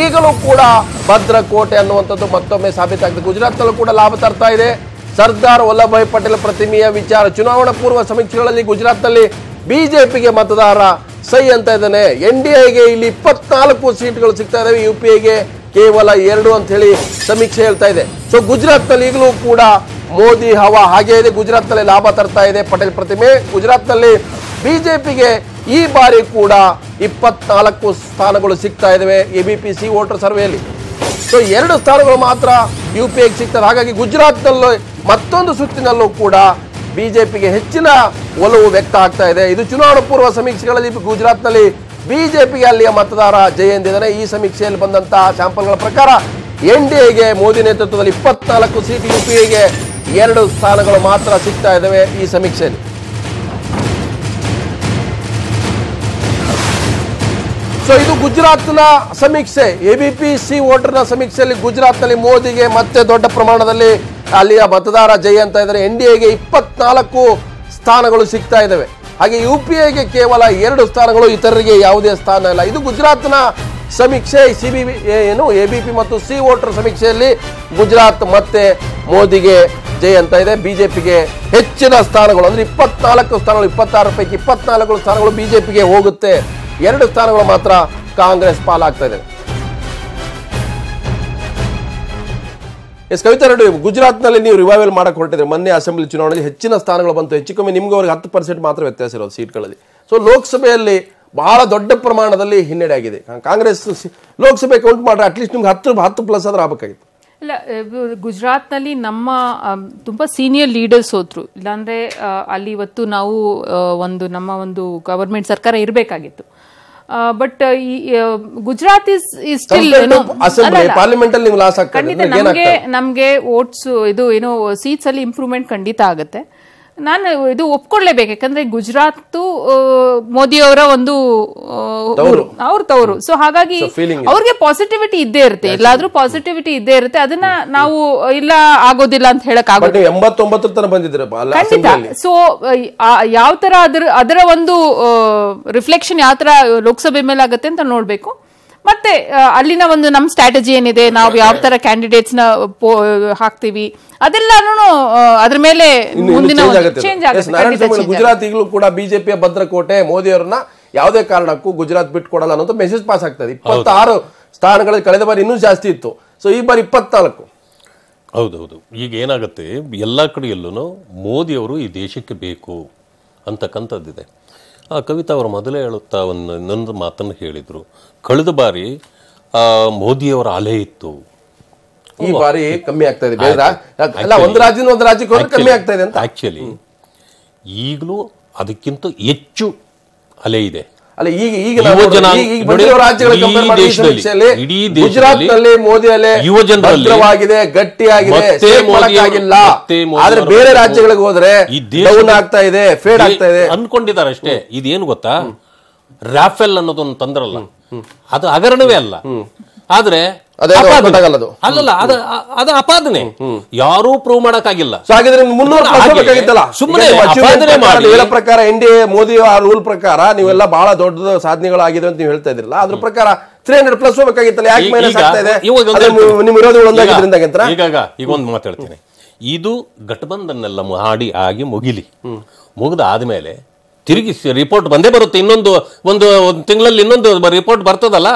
ಈಗಲೂ ಕೂಡ ಭದ್ರಕೋಟೆ ಅನ್ನುವಂಥದ್ದು ಮತ್ತೊಮ್ಮೆ ಸಾಬೀತಾಗಿದೆ. ಗುಜರಾತ್ ನಲ್ಲೂ ಕೂಡ ಲಾಭ ತರ್ತಾ ಇದೆ. ಸರ್ದಾರ್ ವಲ್ಲಭಾಯ್ ಪಟೇಲ್ ಪ್ರತಿಮೆಯ ವಿಚಾರ, ಚುನಾವಣಾ ಪೂರ್ವ ಸಮೀಕ್ಷೆಗಳಲ್ಲಿ ಗುಜರಾತ್ ನಲ್ಲಿ ಬಿಜೆಪಿಗೆ ಮತದಾರ ಸೈ ಅಂತ ಇದ್ದಾನೆ. ಎನ್ಡಿಎಗೆ ಇಲ್ಲಿ 24 ಸೀಟ್ಗಳು ಸಿಗ್ತಾ ಇದಾವೆ, ಯುಪಿಎಗೆ ಕೇವಲ 2 ಅಂತ ಹೇಳಿ ಸಮೀಕ್ಷೆ ಹೇಳ್ತಾ ಇದೆ. ಸೊ ಗುಜರಾತ್ ನಲ್ಲಿ ಈಗಲೂ ಕೂಡ ಮೋದಿ ಹವಾ ಹಾಗೆ ಇದೆ. ಗುಜರಾತ್ ನಲ್ಲಿ ಲಾಭ ತರ್ತಾ ಇದೆ ಪಟೇಲ್ ಪ್ರತಿಮೆ. ಗುಜರಾತ್ ನಲ್ಲಿ ಬಿಜೆಪಿಗೆ ಈ ಬಾರಿ ಕೂಡ 24 ಸ್ಥಾನಗಳು ಸಿಗ್ತಾ ಇದಾವೆ ಎಬಿಪಿ ವೋಟರ್ ಸರ್ವೆಯಲ್ಲಿ. ಸೊ 2 ಸ್ಥಾನಗಳು ಮಾತ್ರ ಯುಪಿಎಗೆ ಸಿಗ್ತದೆ. ಹಾಗಾಗಿ ಗುಜರಾತ್ ನಲ್ಲೂ ಮತ್ತೊಂದು ಸುತ್ತಿನಲ್ಲೂ ಕೂಡ ಬಿಜೆಪಿಗೆ ಹೆಚ್ಚಿನ ಒಲವು ವ್ಯಕ್ತ ಆಗ್ತಾ ಇದೆ. ಇದು ಚುನಾವಣಾ ಪೂರ್ವ ಸಮೀಕ್ಷೆಗಳಲ್ಲಿ ಗುಜರಾತ್ ನಲ್ಲಿ ಬಿಜೆಪಿಗೆ ಅಲ್ಲಿಯ ಮತದಾರ ಜಯ ಎಂದಿದ್ದಾನೆ. ಈ ಸಮೀಕ್ಷೆಯಲ್ಲಿ ಬಂದಂತಹ ಸ್ಯಾಂಪಲ್ಗಳ ಪ್ರಕಾರ ಎನ್ಡಿಎಗೆ ಮೋದಿ ನೇತೃತ್ವದಲ್ಲಿ 24 ಸೀಟ್, ಯುಪಿಎಗೆ 2 ಸ್ಥಾನಗಳು ಮಾತ್ರ ಸಿಗ್ತಾ ಇದ್ದಾವೆ ಈ ಸಮೀಕ್ಷೆಯಲ್ಲಿ. ಸೊ ಇದು ಗುಜರಾತ್ನ ಸಮೀಕ್ಷೆ, ಎಬಿಪಿ ವೋಟರ್ನ ಸಮೀಕ್ಷೆಯಲ್ಲಿ ಗುಜರಾತ್ನಲ್ಲಿ ಮೋದಿಗೆ ಮತ್ತೆ ದೊಡ್ಡ ಪ್ರಮಾಣದಲ್ಲಿ ಅಲ್ಲಿಯ ಮತದಾರ ಜಯ ಅಂತ ಇದ್ದಾರೆ. ಎನ್ಡಿಎಗೆ 24 ಸ್ಥಾನಗಳು ಸಿಗ್ತಾ ಇದ್ದಾವೆ. ಹಾಗೆ ಯುಪಿಎಗೆ ಕೇವಲ 2 ಸ್ಥಾನಗಳು, ಇತರರಿಗೆ ಯಾವುದೇ ಸ್ಥಾನ ಇಲ್ಲ. ಇದು ಗುಜರಾತ್ನ ಸಮೀಕ್ಷೆ. ಏನು ಎಬಿಪಿ ಮತ್ತು ವೋಟರ್ ಸಮೀಕ್ಷೆಯಲ್ಲಿ ಗುಜರಾತ್ ಮತ್ತೆ ಮೋದಿಗೆ ಜಯ ಅಂತ ಇದೆ. ಬಿಜೆಪಿಗೆ ಹೆಚ್ಚಿನ ಸ್ಥಾನಗಳು ಅಂದ್ರೆ 24 ಸ್ಥಾನಗಳು, 26 ಪೈಕಿ 24 ಸ್ಥಾನಗಳು ಬಿಜೆಪಿಗೆ ಹೋಗುತ್ತೆ. 2 ಸ್ಥಾನಗಳು ಮಾತ್ರ ಕಾಂಗ್ರೆಸ್ ಪಾಲಾಗ್ತಾ ಇದೆ. ಕವಿತಾ ರೆಡ್ಡಿ, ಗುಜರಾತ್ ನಲ್ಲಿ ನೀವು ರಿವೈವಲ್ ಮಾಡಕ್ ಹೊರಟಿದ್ರೆ, ಮೊನ್ನೆ ಅಸೆಂಬ್ಲಿ ಚುನಾವಣೆಯಲ್ಲಿ ಹೆಚ್ಚಿನ ಸ್ಥಾನಗಳು ಬಂತು, ಹೆಚ್ಚು ಕಮ್ಮಿ ನಿಮ್ಗೆ ಅವ್ರಿಗೆ 10% ಮಾತ್ರ ವ್ಯತ್ಯಾಸ ಇರೋದು ಸೀಟ್ಗಳಲ್ಲಿ. ಸೊ ಲೋಕಸಭೆಯಲ್ಲಿ ಬಹಳ ದೊಡ್ಡ ಪ್ರಮಾಣದಲ್ಲಿ ಹಿನ್ನಡೆ ಆಗಿದೆ. ಕಾಂಗ್ರೆಸ್ ಲೋಕಸಭೆ ಕೌಂಟ್ ಮಾಡ್ರೆ ಅಟ್ಲೀಸ್ಟ್ ನಿಮ್ಗೆ 10+ ಆದ್ರೆ ಆಗಬೇಕಾಗಿತ್ತು. ಇಲ್ಲ, ಗುಜರಾತ್ ನಲ್ಲಿ ನಮ್ಮ ತುಂಬಾ ಸೀನಿಯರ್ ಲೀಡರ್ಸ್ ಹೋದ್ರು, ಇಲ್ಲಾಂದ್ರೆ ಅಲ್ಲಿ ಇವತ್ತು ನಾವು ನಮ್ಮ ಒಂದು ಗವರ್ಮೆಂಟ್ ಸರ್ಕಾರ ಇರಬೇಕಾಗಿತ್ತು. ಬಟ್ ಗುಜರಾತ್ ಇಸ್ ಸ್ಟಿಲ್ ನಮ್ಗೆ ವೋಟ್ಸ್ ಇದು ಏನೋ ಸೀಟ್ಸ್ ಅಲ್ಲಿ ಇಂಪ್ರೂವ್ಮೆಂಟ್ ಖಂಡಿತ ಆಗುತ್ತೆ. ನಾನು ಇದು ಒಪ್ಕೊಳ್ಳೇಬೇಕು, ಯಾಕಂದ್ರೆ ಗುಜರಾತ್ ಮೋದಿ ಅವರ ಒಂದು ಅವ್ರ ತವರು. ಸೊ ಹಾಗಾಗಿ ಅವ್ರಿಗೆ ಪಾಸಿಟಿವಿಟಿ ಇದ್ದೇ ಇರುತ್ತೆ, ಎಲ್ಲಾದ್ರೂ ಪಾಸಿಟಿವಿಟಿ ಇದ್ದೇ ಇರುತ್ತೆ. ಅದನ್ನ ನಾವು ಇಲ್ಲ ಆಗೋದಿಲ್ಲ ಅಂತ ಹೇಳಕ್ ಆಗೋದಿಲ್ಲ. 89 ತನಕ ಬಂದಿದ್ರೆ ಖಂಡಿತ. ಸೊ ಯಾವ ತರ ಅದರ ಒಂದು ರಿಫ್ಲೆಕ್ಷನ್ ಯಾವ ತರ ಲೋಕಸಭೆ ಮೇಲೆ ಆಗುತ್ತೆ ಅಂತ ನೋಡ್ಬೇಕು. ಮತ್ತೆ ಅಲ್ಲಿನ ಒಂದು ನಮ್ ಸ್ಟ್ರಾಟಜಿ ಏನಿದೆ, ನಾವು ಯಾವ ತರ ಕ್ಯಾಂಡಿಡೇಟ್ಸ್ ನ ಹಾಕ್ತಿವಿ, ಅದೆಲ್ಲಾನು ಅದ್ರ ಮೇಲೆ ಮುಂದಿನ ಚೇಂಜ್ ಆಗುತ್ತೆ. ಗುಜರಾತ್ ಈಗಲೂ ಕೂಡ ಬಿಜೆಪಿಯ ಭದ್ರಕೋಟೆ, ಮೋದಿ ಅವರನ್ನ ಯಾವುದೇ ಕಾರಣಕ್ಕೂ ಗುಜರಾತ್ ಬಿಟ್ಕೊಡಲ್ಲ ಅನ್ನೋ ಮೆಸೇಜ್ ಪಾಸ್ ಆಗ್ತದೆ. 26 ಸ್ಥಾನಗಳಲ್ಲಿ ಕಳೆದ ಬಾರಿ ಇನ್ನೂ ಜಾಸ್ತಿ ಇತ್ತು. ಸೊ ಈ ಬಾರಿ 24. ಹೌದೌದು. ಈಗ ಏನಾಗುತ್ತೆ, ಎಲ್ಲಾ ಕಡೆಯಲ್ಲೂ ಮೋದಿ ಅವರು ಈ ದೇಶಕ್ಕೆ ಬೇಕು ಅಂತಕ್ಕಂಥದ್ದಿದೆ. ಕವಿತಾ ಅವರು ಮೊದಲೇ ಹೇಳುತ್ತಾ ಇನ್ನೊಂದು ಮಾತನ್ನು ಹೇಳಿದ್ರು, ಕಳೆದ ಬಾರಿ ಮೋದಿಯವರ ಅಲೆ ಇತ್ತು, ಈ ಬಾರಿ ಕಮ್ಮಿ ಆಗ್ತಾ ಇದೆ. ಒಂದು ರಾಜ್ಯದಿಂದ ಒಂದು ರಾಜ್ಯಕ್ಕೆ ಕಮ್ಮಿ ಆಗ್ತಾ ಇದೆ ಅಂತ. ಆಕ್ಚುಲಿ ಈಗಲೂ ಅದಕ್ಕಿಂತ ಹೆಚ್ಚು ಅಲೆ ಇದೆ. ಅಲ್ಲ, ಗುಜರಾತ್ನಲ್ಲಿ ಮೋದಿ ಅಲೆ ಯುವಜನರಲ್ಲಿದೆ, ಗಟ್ಟಿಯಾಗಿದೆ, ಆದ್ರೆ ಬೇರೆ ರಾಜ್ಯಗಳಿಗೆ ಹೋದ್ರೆ ಡೌನ್ ಆಗ್ತಾ ಇದೆ, ಫೇಡ್ ಆಗ್ತಾ ಇದೆ ಅನ್ಕೊಂಡಿದ್ದಾರೆ ಅಷ್ಟೇ. ಇದೇನು ಗೊತ್ತಾ, ರಾಫೆಲ್ ಅನ್ನೋದೊಂದು ತಂದ್ರಲ್ಲ, ಅದು ಹಗರಣವೇ ಅಲ್ಲ. ಆದ್ರೆ ಅಲ್ಲಲ್ಲ ಅದು ಅಪಾದನೆ, ಯಾರೂ ಪ್ರೂವ್ ಮಾಡಕ್ಕಾಗಿಲ್ಲ. ಸುಮ್ಮನೆ ಪ್ರಕಾರ NDA ಮೋದಿ ಆ ರೂಲ್ ಪ್ರಕಾರ ನೀವೆಲ್ಲ ಬಹಳ ದೊಡ್ಡ ಸಾಧನೆಗಳಾಗಿದೆ ಅಂತ ನೀವು ಹೇಳ್ತಾ ಇದ್ರಲ್ಲ, ಅದ್ರ ಪ್ರಕಾರ 300+ ಹೋಗ್ಬೇಕಾಗಿತ್ತಲ್ಲ, ಯಾಕೆ ಮೈನಸ್ ಆಗ್ತಾ ಇದೆ? ನಿಮ್ಮ ವಿರೋಧಿಗಳು ಒಂದಾಗಿದ್ರಿಂದ. ಈಗ ಒಂದು ಮಾತು ಹೇಳ್ತೀನಿ, ಇದು ಗಠಬಂಧನ್ನೆಲ್ಲ ಆಗಿ ಮುಗಿದ ಆದ್ಮೇಲೆ ತಿರುಗಿ ರಿಪೋರ್ಟ್ ಬಂದೇ ಬರುತ್ತೆ. ಒಂದು ತಿಂಗಳಲ್ಲಿ ಇನ್ನೊಂದು ರಿಪೋರ್ಟ್ ಬರ್ತದಲ್ಲ,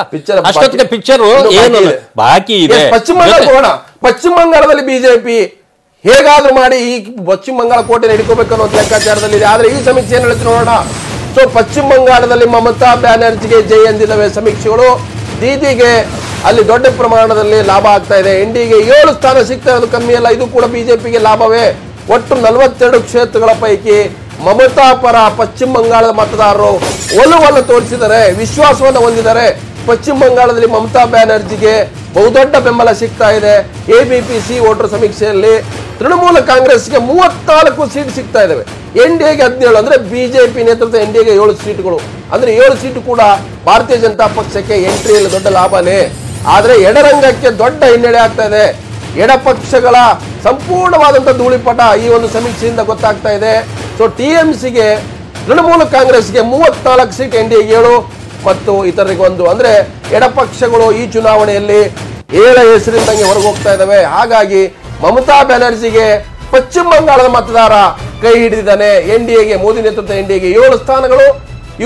ಅಷ್ಟೊತ್ತಿಗೆ ಪಿಕ್ಚರ್ ಏನು ಬಾಕಿ ಇದೆ. ಪಶ್ಚಿಮ ಬಂಗಾಳದಲ್ಲಿ ಬಿಜೆಪಿ ಹೇಗಾದ್ರೂ ಮಾಡಿ ಈ ಪಶ್ಚಿಮ ಬಂಗಾಳ ಕೋಟೆ ಹಿಡ್ಕೋಬೇಕು ಅನ್ನೋ ಲೆಕ್ಕಾಚಾರದಲ್ಲಿ ಇದೆ. ಆದ್ರೆ ಈ ಸಮೀಕ್ಷೆ ಏನ್ ಹೇಳ್ತೀವಿ ನೋಡೋಣ. ಸೊ ಪಶ್ಚಿಮ ಬಂಗಾಳದಲ್ಲಿ ಮಮತಾ ಬ್ಯಾನರ್ಜಿಗೆ ಜೈ ಎಂದಿದ್ದಾವೆ ಸಮೀಕ್ಷೆಗಳು. ದೀದಿಗೆ ಅಲ್ಲಿ ದೊಡ್ಡ ಪ್ರಮಾಣದಲ್ಲಿ ಲಾಭ ಆಗ್ತಾ ಇದೆ. NDAಗೆ 7 ಸ್ಥಾನ ಸಿಗ್ತಾ ಇರೋದು ಕಮ್ಮಿ ಅಲ್ಲ, ಇದು ಕೂಡ ಬಿಜೆಪಿಗೆ ಲಾಭವೇ. ಒಟ್ಟು 42 ಕ್ಷೇತ್ರಗಳ ಪೈಕಿ ಮಮತಾ ಪರ ಪಶ್ಚಿಮ ಬಂಗಾಳದ ಮತದಾರರು ಒಲವನ್ನು ತೋರಿಸಿದ್ದಾರೆ, ವಿಶ್ವಾಸವನ್ನು ಹೊಂದಿದ್ದಾರೆ. ಪಶ್ಚಿಮ ಬಂಗಾಳದಲ್ಲಿ ಮಮತಾ ಬ್ಯಾನರ್ಜಿಗೆ ಬಹುದೊಡ್ಡ ಬೆಂಬಲ ಸಿಗ್ತಾ ಇದೆ. ABPC ವೋಟರ್ ಸಮೀಕ್ಷೆಯಲ್ಲಿ ತೃಣಮೂಲ ಕಾಂಗ್ರೆಸ್ಗೆ 34 ಸೀಟ್ ಸಿಗ್ತಾ ಇದಾವೆ, NDAಗೆ 17. ಅಂದ್ರೆ ಬಿಜೆಪಿ ನೇತೃತ್ವದ NDAಗೆ 7 ಸೀಟ್ಗಳು, ಅಂದ್ರೆ 7 ಸೀಟು ಕೂಡ ಭಾರತೀಯ ಜನತಾ ಪಕ್ಷಕ್ಕೆ ಎಂಟ್ರಿಯಲ್ಲಿ ದೊಡ್ಡ ಲಾಭನೇ. ಆದ್ರೆ ಎಡರಂಗಕ್ಕೆ ದೊಡ್ಡ ಹಿನ್ನಡೆ ಆಗ್ತಾ ಇದೆ. ಎಡಪಕ್ಷಗಳ ಸಂಪೂರ್ಣವಾದಂತಹ ಧೂಳಿಪಟ ಈ ಒಂದು ಸಮೀಕ್ಷೆಯಿಂದ ಗೊತ್ತಾಗ್ತಾ ಇದೆ. ಸೊ TMCಗೆ ತೃಣಮೂಲ ಕಾಂಗ್ರೆಸ್ಗೆ 34 ಸೀಟ್, NDAಗೆ 7 ಮತ್ತು ಇತರರಿಗೆ 1. ಅಂದ್ರೆ ಎಡಪಕ್ಷಗಳು ಈ ಚುನಾವಣೆಯಲ್ಲಿ 7 ಹೆಸರಿಂದಂಗೆ ಹೊರಗೆ ಹೋಗ್ತಾ ಇದಾವೆ. ಹಾಗಾಗಿ ಮಮತಾ ಬ್ಯಾನರ್ಜಿಗೆ ಪಶ್ಚಿಮ ಬಂಗಾಳದ ಮತದಾರ ಕೈ ಹಿಡಿದಿದ್ದಾನೆ. NDAಗೆ ಮೋದಿ ನೇತೃತ್ವದ NDAಗೆ 7 ಸ್ಥಾನಗಳು,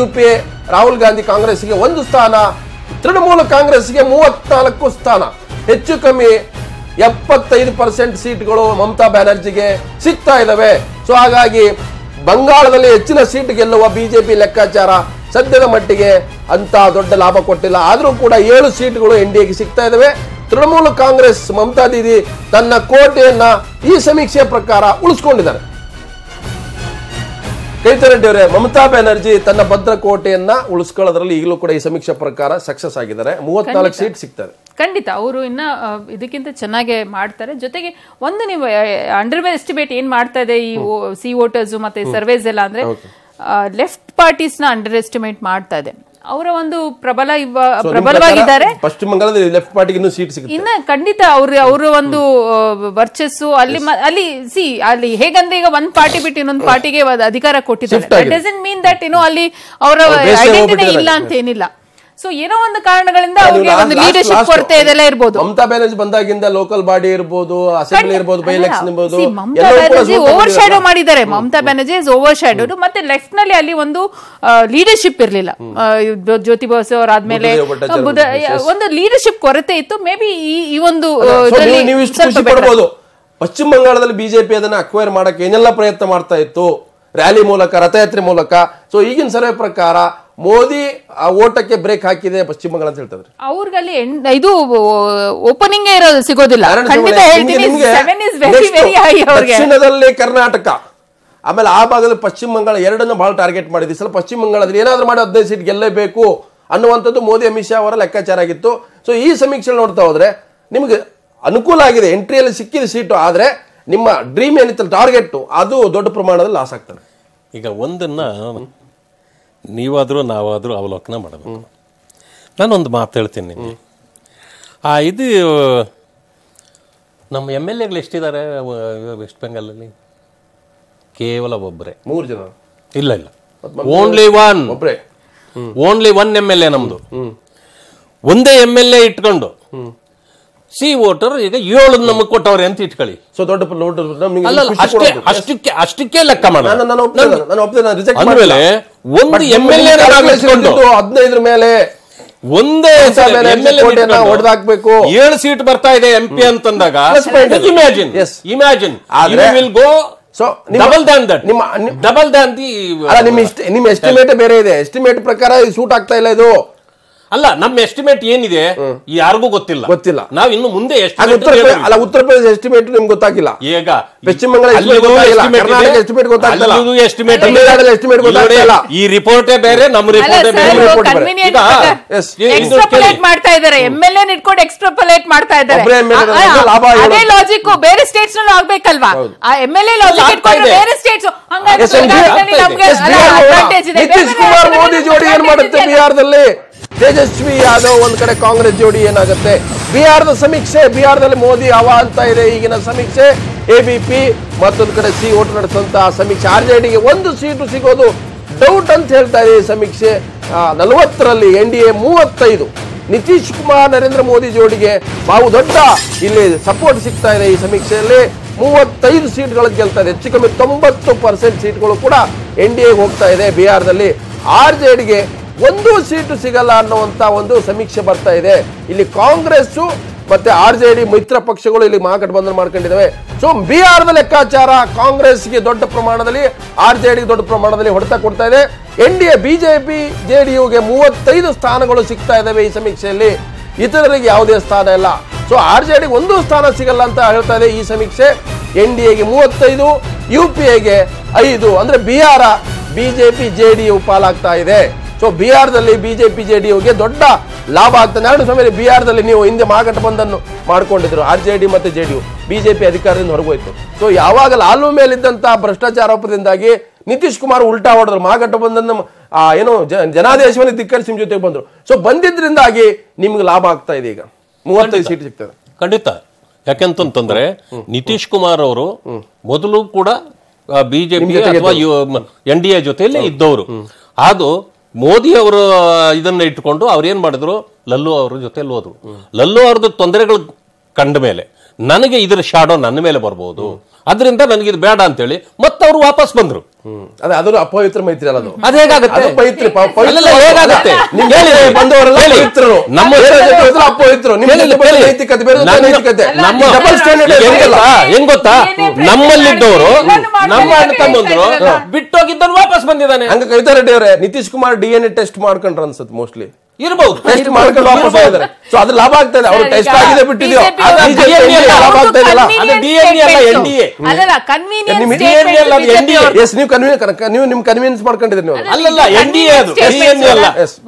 UPA ರಾಹುಲ್ ಗಾಂಧಿ ಕಾಂಗ್ರೆಸ್ಗೆ 1 ಸ್ಥಾನ, ತೃಣಮೂಲ ಕಾಂಗ್ರೆಸ್ಗೆ 34 ಸ್ಥಾನ. ಹೆಚ್ಚು ಕಮ್ಮಿ 75% ಸೀಟ್ಗಳು ಮಮತಾ ಬ್ಯಾನರ್ಜಿಗೆ ಸಿಗ್ತಾ ಇದಾವೆ. ಸೊ ಹಾಗಾಗಿ ಬಂಗಾಳದಲ್ಲಿ ಹೆಚ್ಚಿನ ಸೀಟ್ ಗೆಲ್ಲುವ ಬಿಜೆಪಿ ಲೆಕ್ಕಾಚಾರ ಸದ್ಯದ ಮಟ್ಟಿಗೆ ಅಂತ ದೊಡ್ಡ ಲಾಭ ಕೊಟ್ಟಿಲ್ಲ. ಆದ್ರೂ ಕೂಡ 7 ಸೀಟ್ಗಳು NDAಗೆ ಸಿಗ್ತಾ ಇದಾವೆ. ತೃಣಮೂಲ ಕಾಂಗ್ರೆಸ್ ಮಮತಾ ದೀದಿ ತನ್ನ ಕೋಟೆಯನ್ನ ಈ ಸಮೀಕ್ಷೆಯ ಪ್ರಕಾರ ಉಳಿಸ್ಕೊಂಡಿದ್ದಾರೆ. ಕೈತರೆಡ್ಡಿ ಅವರೇ, ಮಮತಾ ಬ್ಯಾನರ್ಜಿ ತನ್ನ ಭದ್ರ ಕೋಟೆಯನ್ನ ಉಳಿಸ್ಕೊಳ್ಳೋದ್ರಲ್ಲಿ ಈಗಲೂ ಕೂಡ ಈ ಸಮೀಕ್ಷೆ ಪ್ರಕಾರ ಸಕ್ಸಸ್ ಆಗಿದ್ದಾರೆ. 34 ಸೀಟ್ ಸಿಗ್ತದೆ. ಖಂಡಿತ ಅವರು ಇನ್ನ ಇದಕ್ಕಿಂತ ಚೆನ್ನಾಗಿ ಮಾಡ್ತಾರೆ. ಜೊತೆಗೆ ಒಂದು ನೀವು ಅಂಡರ್ ಎಸ್ಟಿಮೇಟ್ ಏನ್ ಮಾಡ್ತಾ ಇದೆ ಈ ಸಿ ವೋಟರ್ಸ್ ಮತ್ತೆ ಸರ್ವೇಸ್ ಎಲ್ಲ ಅಂದ್ರೆ ಲೆಫ್ಟ್ ಪಾರ್ಟೀಸ್ ನ ಅಂಡರ್ ಎಸ್ಟಿಮೇಟ್ ಮಾಡ್ತಾ ಇದೆ. ಅವರ ಒಂದು ಪ್ರಬಲವಾಗಿದ್ದಾರೆ. ಪಶ್ಚಿಮ ಬಂಗಾಳದಲ್ಲಿ ಲೆಫ್ಟ್ ಪಾರ್ಟಿಗೆ ಇನ್ನೂ ಸೀಟ್ ಸಿಗುತ್ತೆ. ಇನ್ನ ಖಂಡಿತ ಅವರ ಒಂದು ವರ್ಚಸ್ಸು ಅಲ್ಲಿ ಹೇಗಂದ್ರೆ ಈಗ ಒಂದ್ ಪಾರ್ಟಿ ಬಿಟ್ಟು ಇನ್ನೊಂದು ಪಾರ್ಟಿಗೆ ಅಧಿಕಾರ ಕೊಟ್ಟಿದ್ದಾರೆ. ದಟ್ ಡಸಂಟ್ ಮೀನ್ ದಟ್ ಅಲ್ಲಿ ಅವರ ಐಡೆಂಟಿಟಿ ಇಲ್ಲ ಅಂತ ಏನಿಲ್ಲ. ಸೊ ಏನೋ ಒಂದು ಕಾರಣಗಳಿಂದ ಅವ್ರಿಗೆ ಒಂದು ಲೀಡರ್ಶಿಪ್ ಕೊರತೆ ಇದೆಲ್ಲ ಇರ್ಬೋದು. ಮಮತಾ ಬ್ಯಾನರ್ಜಿ ಬಂದಾಗಿಂದ ಲೋಕಲ್ ಬಾಡಿ ಇರ್ಬೋದು, ಅಸೆಂಬ್ಲಿ ಇರ್ಬೋದು, ಬೈ ಎಲೆಕ್ಷನ್ ಇರ್ಬೋದು, ಮಮತಾ ಬ್ಯಾನರ್ಜಿ ಓವರ್ ಶ್ಯಾಡೋ ಮಾಡಿದ್ದಾರೆ. Mamata Banerjee is overshadowed. ಮತ್ತೆ ಲೆಫ್ಟ್ ನಲ್ಲಿ ಅಲ್ಲಿ ಒಂದು ಲೀಡರ್ಶಿಪ್ ಇರ್ಲಿಲ್ಲ. ಜ್ಯೋತಿ ಬಸು ಅವರಾದ್ಮೇಲೆ ಒಂದು ಲೀಡರ್ಶಿಪ್ ಕೊರತೆ ಇತ್ತು. ಮೇ ಬಿ ಈ ಒಂದು ಪಶ್ಚಿಮ ಬಂಗಾಳದಲ್ಲಿ ಬಿಜೆಪಿ ಅದನ್ನ ಅಕ್ವೈರ್ ಮಾಡಕ್ಕೆ ಏನೆಲ್ಲ ಪ್ರಯತ್ನ ಮಾಡ್ತಾ ಇತ್ತು, ರ್ಯಾಲಿ ಮೂಲಕ, ರಥಯಾತ್ರೆ ಮೂಲಕ. ಸೊ ಈಗಿನ ಸರ್ವೆ ಪ್ರಕಾರ ಮೋದಿ ಆ ಓಟಕ್ಕೆ ಬ್ರೇಕ್ ಹಾಕಿದೆ ಪಶ್ಚಿಮ ಬಂಗಾಳ ಅಂತ ಹೇಳ್ತಾರೆ. ಅವ್ರಿಗಲ್ಲಿ ಇದು ಓಪನಿಂಗ್ ಸಿಗೋದಿಲ್ಲ. ದಕ್ಷಿಣದಲ್ಲಿ ಕರ್ನಾಟಕ, ಆಮೇಲೆ ಆ ಭಾಗದಲ್ಲಿ ಪಶ್ಚಿಮ ಬಂಗಾಳ ಎರಡನ್ನು ಬಹಳ ಟಾರ್ಗೆಟ್ ಮಾಡಿದ್ವಿ. ಸಲ ಪಶ್ಚಿಮ ಬಂಗಾಳದಲ್ಲಿ ಏನಾದ್ರೂ ಮಾಡಿ 15 ಸೀಟ್ ಗೆಲ್ಲಬೇಕು ಅನ್ನುವಂಥದ್ದು ಮೋದಿ ಅಮಿತ್ ಶಾ ಅವರ ಲೆಕ್ಕಾಚಾರ ಆಗಿತ್ತು. ಸೊ ಈ ಸಮೀಕ್ಷೆ ನೋಡ್ತಾ ಹೋದ್ರೆ ನಿಮಗೆ ಅನುಕೂಲ ಆಗಿದೆ, ಎಂಟ್ರಿಯಲ್ಲಿ ಸಿಕ್ಕಿದ ಸೀಟು. ಆದ್ರೆ ನಿಮ್ಮ ಡ್ರೀಮ್ ಏನಿತ್ತು ಟಾರ್ಗೆಟ್, ಅದು ದೊಡ್ಡ ಪ್ರಮಾಣದಲ್ಲಿ ಲಾಸ್ ಆಗ್ತದೆ. ಈಗ ಒಂದನ್ನ ನೀವಾದರೂ ನಾವಾದರೂ ಅವಲೋಕನ ಮಾಡಬೇಕು. ನಾನೊಂದು ಮಾತು ಹೇಳ್ತೀನಿ ನಿಮಗೆ. ಇದು ನಮ್ಮ MLAಗಳು ಎಷ್ಟಿದ್ದಾರೆ ವೆಸ್ಟ್ ಬೆಂಗಾಲಲ್ಲಿ? ಕೇವಲ ಒಬ್ಬರೇ. 3 ಜನ ಇಲ್ಲ, ಓನ್ಲಿ ಒನ್ MLA ನಮ್ದು. ಒಂದೇ MLA ಇಟ್ಕೊಂಡು ಸಿ ವೋಟರ್ ಈಗ 7 ನಮಗೆ ಕೊಟ್ಟವ್ರೆ ಅಂತ ಇಟ್ಕೊಳ್ಳಿ. ಸೊ ದೊಡ್ಡ ಅಷ್ಟಕ್ಕೆ ಲೆಕ್ಕ ಮಾಡೋಣ. ಅಂದ್ಮೇಲೆ ಒಂದು MLA 15 ಮೇಲೆ ಒಂದೇ ಹೊಡೆದಾಕ್ಬೇಕು. 7 ಸೀಟ್ ಬರ್ತಾ ಇದೆ MP ಅಂತಂದಾಗ imagine will go double than that. ನಿಮ್ಮ ಎಸ್ಟಿಮೇಟ್ ಬೇರೆ ಇದೆ. ಎಸ್ಟಿಮೇಟ್ ಪ್ರಕಾರ ಸೂಟ್ ಆಗ್ತಾ ಇಲ್ಲ ಇದು. ಅಲ್ಲ, ನಮ್ಮ ಎಸ್ಟಿಮೇಟ್ ಏನಿದೆ ಯಾರಿಗೂ ಗೊತ್ತಿಲ್ಲ. ನಾವು ಇನ್ನು ಮುಂದೆ ಉತ್ತರ ಪ್ರದೇಶ ಎಸ್ಟಿಮೇಟ್ ನಿಮ್ಗೆ ಗೊತ್ತಾಗಿಲ್ಲ. ಈಗ ಪಶ್ಚಿಮ ಬಂಗಾಳ ಎಸ್ಟಿಮೇಟ್ ಗೊತ್ತಾಗ್ತಿಲ್ಲ. ಈ ರಿಪೋರ್ಟೇ ಬೇರೆ, ನಮ್ಮ ರಿಪೋರ್ಟೇ ಎಕ್ಸ್ಟ್ರಾಪೋಲೇಟ್ ಮಾಡ್ತಾ ಇದ್ದಾರೆ. MLA ಇಟ್ಕೊಂಡು ಎಕ್ಸ್ಟ್ರಾಪೋಲೇಟ್ ಮಾಡ್ತಾ ಇದ್ದಾರೆ. ಅದೇ ಲಾಜಿಕ್ ಬೇರೆ ಸ್ಟೇಟ್ಸ್ ನಲ್ಲೂ ಆಗ್ಬೇಕಲ್ವಾ? ಆ MLA ಲಾಜಿಕ್ ಇಟ್ಕೊಂಡು ಬೇರೆ ಸ್ಟೇಟ್ಸ್ ನಿತೀಶ್ ಕುಮಾರ್ ಮೋದಿ ಜೋಡಿ ಏನ್ ಮಾಡುತ್ತೆ ಬಿಹಾರದಲ್ಲಿ? ತೇಜಸ್ವಿ ಯಾದವ್ ಒಂದ್ ಕಡೆ ಕಾಂಗ್ರೆಸ್ ಜೋಡಿ ಏನಾಗುತ್ತೆ. ಬಿಹಾರದ ಸಮೀಕ್ಷೆ, ಬಿಹಾರದಲ್ಲಿ ಮೋದಿ ಹವಾ ಅಂತ ಇದೆ ಈಗಿನ ಸಮೀಕ್ಷೆ. ಎಬಿಪಿ ಮತ್ತೊಂದು ಕಡೆ ಸಿ ವೋಟ್ ನಡೆಸುವಂತಹ ಸಮೀಕ್ಷೆ. RJDಗೆ 1 ಸೀಟು ಸಿಗೋದು ಡೌಟ್ ಅಂತ ಹೇಳ್ತಾ ಇದೆ ಈ ಸಮೀಕ್ಷೆ. 40ರಲ್ಲಿ NDA 35. ನಿತೀಶ್ ಕುಮಾರ್ ನರೇಂದ್ರ ಮೋದಿ ಜೋಡಿಗೆ ಬಹು ದೊಡ್ಡ ಇಲ್ಲಿ ಸಪೋರ್ಟ್ ಸಿಗ್ತಾ ಇದೆ ಈ ಸಮೀಕ್ಷೆಯಲ್ಲಿ. 35 ಸೀಟ್ಗಳು ಗೆಲ್ತಾ ಇದೆ. ಹೆಚ್ಚು ಕಮ್ಮಿ 90% ಸೀಟ್ಗಳು ಕೂಡ NDAಗೆ ಹೋಗ್ತಾ ಇದೆ. ಬಿಹಾರದಲ್ಲಿ RJDಗೆ 1 ಸೀಟು ಸಿಗಲ್ಲ ಅನ್ನುವಂತ ಒಂದು ಸಮೀಕ್ಷೆ ಬರ್ತಾ ಇದೆ. ಇಲ್ಲಿ ಕಾಂಗ್ರೆಸ್ ಮತ್ತೆ RJD ಮಿತ್ರ ಪಕ್ಷಗಳು ಇಲ್ಲಿ ಮಹಾಗಠಬಂಧನ ಮಾಡ್ಕೊಂಡಿದ್ದಾವೆ. ಸೊ ಬಿಹಾರದ ಲೆಕ್ಕಾಚಾರ ಕಾಂಗ್ರೆಸ್ಗೆ ದೊಡ್ಡ ಪ್ರಮಾಣದಲ್ಲಿ, RJDಗೆ ದೊಡ್ಡ ಪ್ರಮಾಣದಲ್ಲಿ ಹೊಡೆತ ಕೊಡ್ತಾ ಇದೆ. NDA ಬಿಜೆಪಿ JDUಗೆ 35 ಸ್ಥಾನಗಳು ಸಿಗ್ತಾ ಇದಾವೆ ಈ ಸಮೀಕ್ಷೆಯಲ್ಲಿ. ಇತರರಿಗೆ ಯಾವುದೇ ಸ್ಥಾನ ಇಲ್ಲ. ಸೊ RJDಗೆ 1 ಸ್ಥಾನ ಸಿಗಲ್ಲ ಅಂತ ಹೇಳ್ತಾ ಇದೆ ಈ ಸಮೀಕ್ಷೆ. NDAಗೆ 35, UPAಗೆ 5. ಅಂದ್ರೆ ಬಿಹಾರ ಬಿಜೆಪಿ JDU ಪಾಲಾಗ್ತಾ ಇದೆ. ಸೊ ಬಿಹಾರದಲ್ಲಿ ಬಿಜೆಪಿ JDUಗೆ ದೊಡ್ಡ ಲಾಭ ಆಗ್ತದೆ. ಎರಡು ಸಮಯ ಬಿಹಾರದಲ್ಲಿ ನೀವು ಹಿಂದೆ ಮಹಾಗಠಬಂಧನ್ ಮಾಡ್ಕೊಂಡಿದ್ರು RJD ಮತ್ತೆ JDU, ಬಿಜೆಪಿ ಅಧಿಕಾರದಿಂದ ಹೊರಗೋಯ್ತು. ಸೊ ಯಾವಾಗ ಲಾಲು ಮೇಲಿದ್ದಂತಹ ಭ್ರಷ್ಟಾಚಾರೋಪದಿಂದಾಗಿ ನಿತೀಶ್ ಕುಮಾರ್ ಉಲ್ಟಾ ಹೊಡೆದ್ರು. ಮಹಾಗಠಬಂಧನ್ ಏನು ಜನಾದೇಶವನ್ನು ಧಿಕ್ಕರಿಸಿ ನಿಮ್ ಜೊತೆಗೆ ಬಂದ್ರು. ಸೊ ಬಂದಿದ್ರಿಂದಾಗಿ ನಿಮ್ಗೆ ಲಾಭ ಆಗ್ತಾ ಇದೆ. ಈಗ 35 ಸೀಟ್ ಸಿಗ್ತದೆ ಖಂಡಿತ. ಯಾಕೆಂತಂದ್ರೆ ನಿತೀಶ್ ಕುಮಾರ್ ಅವರು ಮೊದಲು ಕೂಡ ಬಿಜೆಪಿ ಅಥವಾ NDA ಜೊತೆಯಲ್ಲೇ ಇದ್ದವರು. ಅದು ಮೋದಿ ಅವರು ಇದನ್ನ ಇಟ್ಕೊಂಡು ಅವ್ರು ಏನ್ ಮಾಡಿದ್ರು, ಲಲ್ಲು ಅವ್ರ ಜೊತೆಯಲ್ಲಿ ಹೋದ್ರು. ಲಲ್ಲು ಅವ್ರದ್ದು ತೊಂದರೆಗಳು ಕಂಡ ಮೇಲೆ ನನಗೆ ಇದರ ಶಾಡೋ ನನ್ನ ಮೇಲೆ ಬರ್ಬೋದು, ಅದರಿಂದ ನನಗೆ ಇದು ಬೇಡ ಅಂತೇಳಿ ಮತ್ತೆ ಅವರು ವಾಪಸ್ ಬಂದ್ರು. ಅದೇ ಅದು ಅಪವಿತ್ರ ಮೈತ್ರಿ ಅಲ್ಲ. ಅದು ಅದು ಹೇಗಾಗುತ್ತೆ? ಹೇಗಾಗುತ್ತೆ? ಬಂದವರೆಲ್ಲ ಪವಿತ್ರರು, ನಮ್ಮ ಅಪವಿತ್ರರು. ನೈತಿಕತೆ ಬೇರೆ, ನೈತಿಕತೆ ಹೆಂಗ್ ಗೊತ್ತಾ, ನಮ್ಮಲ್ಲಿದ್ದವರು ನಮ್ಮ ಅಣ್ಣ ತಮ್ಮಂದ್ರು ಬಿಟ್ಟೋಗಿದ್ದನ್ನು ವಾಪಸ್ ಬಂದಿದ್ದಾನೆ. ಹಂಗ ಕವಿತಾ ರೆಡ್ಡಿ ಅವರೇ, ನಿತೀಶ್ ಕುಮಾರ್ DNA ಟೆಸ್ಟ್ ಮಾಡ್ಕೊಂಡ್ರ ಅನ್ಸುತ್ತೆ ಮೋಸ್ಟ್ಲಿ. ಇರಬಹುದು, ಟೆಸ್ಟ್ ಮಾಡ್ಕೊಂಡು ವಾಪಸ್ ಬಂದಿದ್ದಾರೆ. ಸೊ ಅದು ಲಾಭ ಆಗ್ತಾ ಇದೆ. ಅವ್ರು ಟೆಸ್ಟ್ ಆಗಿದೆ ಬಿಟ್ಟಿದ್ಯೋ ಲಾಭ ಆಗ್ತಾ ಇದೆಯಲ್ಲ. ಅದು DNA ಅಲ್ಲ, NDA. ನೀವು ನಿಮ್ ಕನ್ವಿನ್ಸ್ ಮಾಡ್ಕೊಂಡಿದ್ದೀರಿ ನೀವು. ಅಲ್ಲಲ್ಲ, NDA ಅದು, DNA ಅಲ್ಲ.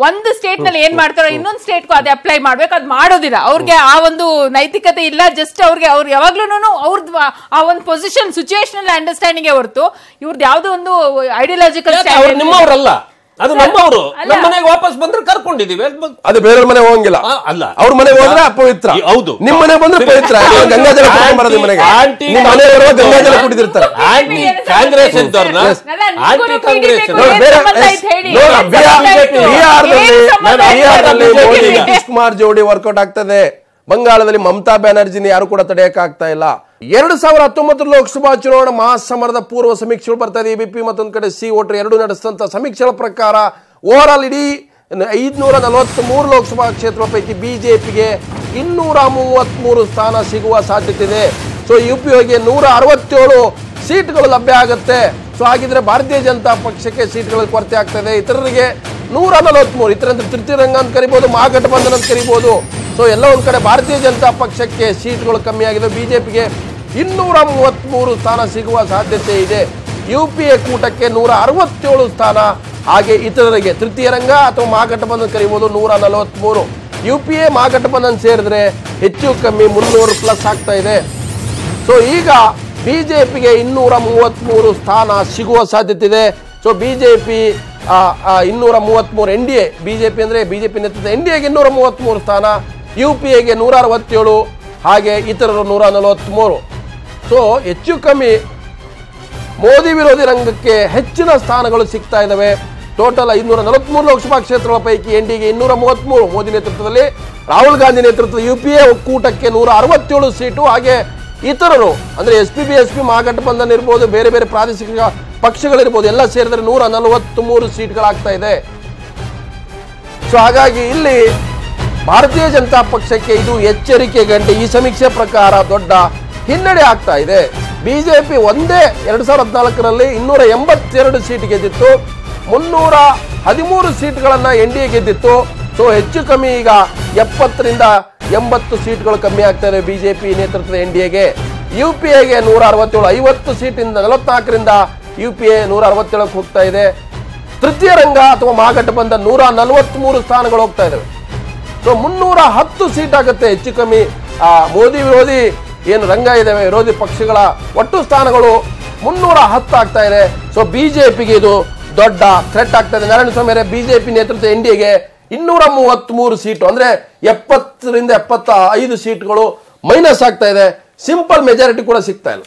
ಒಂದು ಸ್ಟೇಟ್ ನಲ್ಲಿ ಏನ್ ಮಾಡ್ತಾರೋ ಇನ್ನೊಂದು ಸ್ಟೇಟ್ ಅದೇ ಅಪ್ಲೈ ಮಾಡ್ಬೇಕು, ಅದು ಮಾಡೋದಿಲ್ಲ. ಅವ್ರಿಗೆ ಆ ಒಂದು ನೈತಿಕತೆ ಇಲ್ಲ. ಜಸ್ಟ್ ಅವ್ರು ಯಾವಾಗ್ಲೂ ಅವ್ರದ್ದು ಆ ಒಂದು ಪೊಸಿಷನ್ ಸಿಚುಯೇಷನಲ್ ಅಂಡರ್ಸ್ಟ್ಯಾಂಡಿಂಗ್ ಹೊರತು ಇವ್ರದ್ದು ಯಾವ್ದೋ ಒಂದು ಐಡಿಯಾಲಜಿಕಲ್. ಅವ್ರು ನಿಮ್ಮವ್ರಲ್ಲ, ಅದು ನಮ್ಮವರು. ನಮ್ಮ ಮನೆಗೆ ವಾಪಸ್ ಬಂದ್ರೆ ಕರ್ಕೊಂಡಿದೀವಿ. ಅದು ಬೇರೆಯವ್ರ ಮನೆ ಹೋಗಂಗಿಲ್ಲ. ಅಲ್ಲ, ಅವ್ರ ಮನೆಗೆ ಹೋದ್ರೆ ಅಪವಿತ್ರ. ಹೌದು, ನಿಮ್ಮ ಮನೆ ಬಂದ್ರೆ ಪವಿತ್ರ. ಗಂಗಾಜಲ ಬರೋದು ಮನೆಗೆ, ನಿಮ್ಮ ಮನೆಯವರು ಗಂಗಾಜಲ ಕುಡಿದಿರ್ತಾರೆ. ಆಂಟಿ ಕಾಂಗ್ರೆಸ್ ಇದ್ದವ್ರನ್ನ ಆಂಟಿ ಕಾಂಗ್ರೆಸ್ ಬಿಹಾರದಲ್ಲಿ ಮೋದಿ ನಿತೀಶ್ ಕುಮಾರ್ ಜೋಡಿ ವರ್ಕೌಟ್ ಆಗ್ತದೆ. ಬಂಗಾಳದಲ್ಲಿ ಮಮತಾ ಬ್ಯಾನರ್ಜಿನ ಯಾರು ಕೂಡ ತಡೆಯಕ್ಕೆ ಆಗ್ತಾ ಇಲ್ಲ. 2019 ಲೋಕಸಭಾ ಚುನಾವಣಾ ಮಹಾಸಮರದ ಪೂರ್ವ ಸಮೀಕ್ಷೆಗಳು ಬರ್ತಾ ಇದೆ. ಎಬಿಪಿ ಮತ್ತೊಂದು ಕಡೆ ಸಿ ವೋಟರ್ ಎರಡು ನಡೆಸಿದಂತ ಸಮೀಕ್ಷೆಗಳ ಪ್ರಕಾರ ಓವರ್ ಆಲ್ ಇಡೀ 543 ಲೋಕಸಭಾ ಕ್ಷೇತ್ರ ಪೈಕಿ ಬಿಜೆಪಿಗೆ 233 ಸ್ಥಾನ ಸಿಗುವ ಸಾಧ್ಯತೆ ಇದೆ. ಸೊ UPAಗೆ 167 ಸೀಟ್ಗಳು ಲಭ್ಯ ಆಗುತ್ತೆ. ಸೊ ಹಾಗಿದ್ರೆ ಭಾರತೀಯ ಜನತಾ ಪಕ್ಷಕ್ಕೆ ಸೀಟ್ಗಳ ಕೊರತೆ ಆಗ್ತದೆ. ಇತರರಿಗೆ 143, ಇತರಂದ್ರೆ ತೃತೀಯ ರಂಗ ಅಂತ ಕರಿಬಹುದು, ಮಹಾಗಠಬಂಧನ ಅಂತ ಕರಿಬಹುದು. ಸೊ ಎಲ್ಲ ಒಂದ್ ಕಡೆ ಭಾರತೀಯ ಜನತಾ ಪಕ್ಷಕ್ಕೆ ಸೀಟ್ಗಳು ಕಮ್ಮಿ ಆಗಿದೆ. ಬಿಜೆಪಿಗೆ 233 ಸ್ಥಾನ ಸಿಗುವ ಸಾಧ್ಯತೆ ಇದೆ. UPA ಕೂಟಕ್ಕೆ 167 ಸ್ಥಾನ, ಹಾಗೆ ಇತರರಿಗೆ ತೃತೀಯ ರಂಗ ಅಥವಾ ಮಹಾಗಠಬಂಧನ ಕರಿಬಹುದು 143. UPA ಮಹಾಗಠಬಂಧನ ಸೇರಿದ್ರೆ ಹೆಚ್ಚು ಕಮ್ಮಿ 300+ ಆಗ್ತಾ ಇದೆ. ಸೊ ಈಗ ಬಿಜೆಪಿಗೆ 233 ಸ್ಥಾನ ಸಿಗುವ ಸಾಧ್ಯತೆ ಇದೆ. ಸೊ ಬಿಜೆಪಿ 233, NDA ಬಿಜೆಪಿ ಅಂದ್ರೆ ಬಿಜೆಪಿ ನೇತೃತ್ವದ NDAಗೆ 233 ಸ್ಥಾನ, UPAಗೆ 167, ಹಾಗೆ ಇತರರು 143. ಸೊ ಹೆಚ್ಚು ಕಮ್ಮಿ ಮೋದಿ ವಿರೋಧಿ ರಂಗಕ್ಕೆ ಹೆಚ್ಚಿನ ಸ್ಥಾನಗಳು ಸಿಗ್ತಾ ಇದ್ದಾವೆ. ಟೋಟಲ್ 543 ಲೋಕಸಭಾ ಕ್ಷೇತ್ರಗಳ ಪೈಕಿ NDAಗೆ 233 ಮೋದಿ ನೇತೃತ್ವದಲ್ಲಿ, ರಾಹುಲ್ ಗಾಂಧಿ ನೇತೃತ್ವದ UPA ಒಕ್ಕೂಟಕ್ಕೆ 167 ಸೀಟು, ಹಾಗೆ ಇತರರು ಅಂದ್ರೆ SPB ಮಹಾಗಠಬಂಧನ್ ಇರ್ಬೋದು, ಬೇರೆ ಬೇರೆ ಪ್ರಾದೇಶಿಕ ಪಕ್ಷಗಳಿರ್ಬೋದು, ಎಲ್ಲ ಸೇರಿದ್ರೆ 143 ಸೀಟ್ಗಳಾಗ್ತಾ ಇದೆ. ಸೊ ಹಾಗಾಗಿ ಇಲ್ಲಿ ಭಾರತೀಯ ಜನತಾ ಪಕ್ಷಕ್ಕೆ ಇದು ಎಚ್ಚರಿಕೆ ಗಂಟೆ. ಈ ಸಮೀಕ್ಷೆ ಪ್ರಕಾರ ದೊಡ್ಡ ಹಿನ್ನಡೆ ಆಗ್ತಾ ಇದೆ. ಬಿಜೆಪಿ ಒಂದೇ 2014ರಲ್ಲಿ 282 ಸೀಟ್ ಗೆದ್ದಿತ್ತು, 313 ಸೀಟ್ಗಳನ್ನ NDA ಗೆದ್ದಿತ್ತು. ಸೊ ಹೆಚ್ಚು ಕಮ್ಮಿ ಈಗ 70ರಿಂದ 80 ಸೀಟ್ಗಳು ಕಮ್ಮಿ ಆಗ್ತಾ ಇದೆ ಬಿಜೆಪಿ ನೇತೃತ್ವದ NDAಗೆ. UPAಗೆ 167, 50 ಸೀಟಿಂದ 44ರಿಂದ UPA 167ಕ್ಕೆ ಹೋಗ್ತಾ ಇದೆ. ತೃತೀಯ ರಂಗ ಅಥವಾ ಮಹಾಗಠಬಂಧನ್ 143 ಸ್ಥಾನಗಳು ಹೋಗ್ತಾ ಇದಾವೆ. ಸೊ 310 ಸೀಟ್ ಆಗುತ್ತೆ ಹೆಚ್ಚು ಕಮ್ಮಿ. ಮೋದಿ ವಿರೋಧಿ ಏನು ರಂಗ ಇದಾವೆ, ವಿರೋಧಿ ಪಕ್ಷಗಳ ಒಟ್ಟು ಸ್ಥಾನಗಳು 310 ಆಗ್ತಾ ಇದೆ. ಸೊ ಬಿಜೆಪಿಗೆ ಇದು ದೊಡ್ಡ ಥ್ರೆಟ್ ಆಗ್ತಾ ಇದೆ. ನಾರಾಯಣಸ್ವಾಮಿ ಬಿಜೆಪಿ ನೇತೃತ್ವದ NDAಗೆ 233 ಸೀಟು ಅಂದ್ರೆ 70ರಿಂದ 75 ಸೀಟ್ಗಳು ಮೈನಸ್ ಆಗ್ತಾ ಇದೆ. ಸಿಂಪಲ್ ಮೆಜಾರಿಟಿ ಕೂಡ ಸಿಗ್ತಾ ಇಲ್ಲ.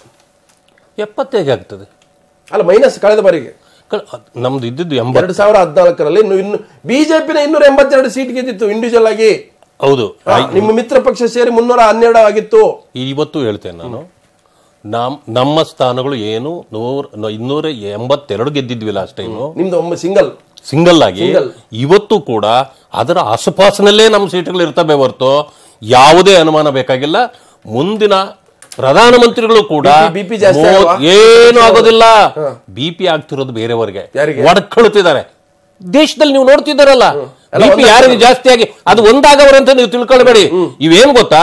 70 ಹೇಗೆ ಆಗ್ತದೆ? ಅಲ್ಲ, ಮೈನಸ್ ಕಳೆದ ಬಾರಿಗೆ ನಮ್ದು ಇದ್ದಿದ್ದು 2014ರಲ್ಲಿ ಇನ್ನು ಬಿಜೆಪಿನ 282 ಸೀಟ್ ಗೆದ್ದಿತ್ತು ಇಂಡಿವಿಜುವಲ್ ಆಗಿ. ಹೌದು, ನಿಮ್ಮ ಮಿತ್ರ ಪಕ್ಷ ಸೇರಿ 312 ಆಗಿತ್ತು. ಇವತ್ತು ಹೇಳ್ತೇನೆ ನಾನು, ನಮ್ಮ ಸ್ಥಾನಗಳು ಏನು 282 ಗೆದ್ದಿದ್ವಿ ಲಾಸ್ಟ್ ಟೈಮ್. ನಿಮ್ದು ಒಮ್ಮೆ ಸಿಂಗಲ್ ಆಗಿ. ಇವತ್ತು ಕೂಡ ಅದರ ಆಸುಪಾಸಿನಲ್ಲೇ ನಮ್ಮ ಸೀಟ್ಗಳು ಇರ್ತವೆ ಹೊರತು ಯಾವುದೇ ಅನುಮಾನ ಬೇಕಾಗಿಲ್ಲ. ಮುಂದಿನ ಪ್ರಧಾನಮಂತ್ರಿಗಳು ಕೂಡ ಏನು ಆಗೋದಿಲ್ಲ. ಬಿಪಿ ಆಗ್ತಿರೋದು ಬೇರೆಯವರಿಗೆ, ಒಡ್ಕೊಳ್ತಿದ್ದಾರೆ. ದೇಶದಲ್ಲಿ ನೀವು ನೋಡ್ತಿದ್ದಾರಲ್ಲ, ಬಿಪಿ ಯಾರಿಗೆ ಜಾಸ್ತಿ ಆಗಿ ಅದು ಒಂದಾಗವರಂತ ನೀವು ತಿಳ್ಕೊಳ್ಬೇಡಿ. ಇವೇನ್ ಗೊತ್ತಾ,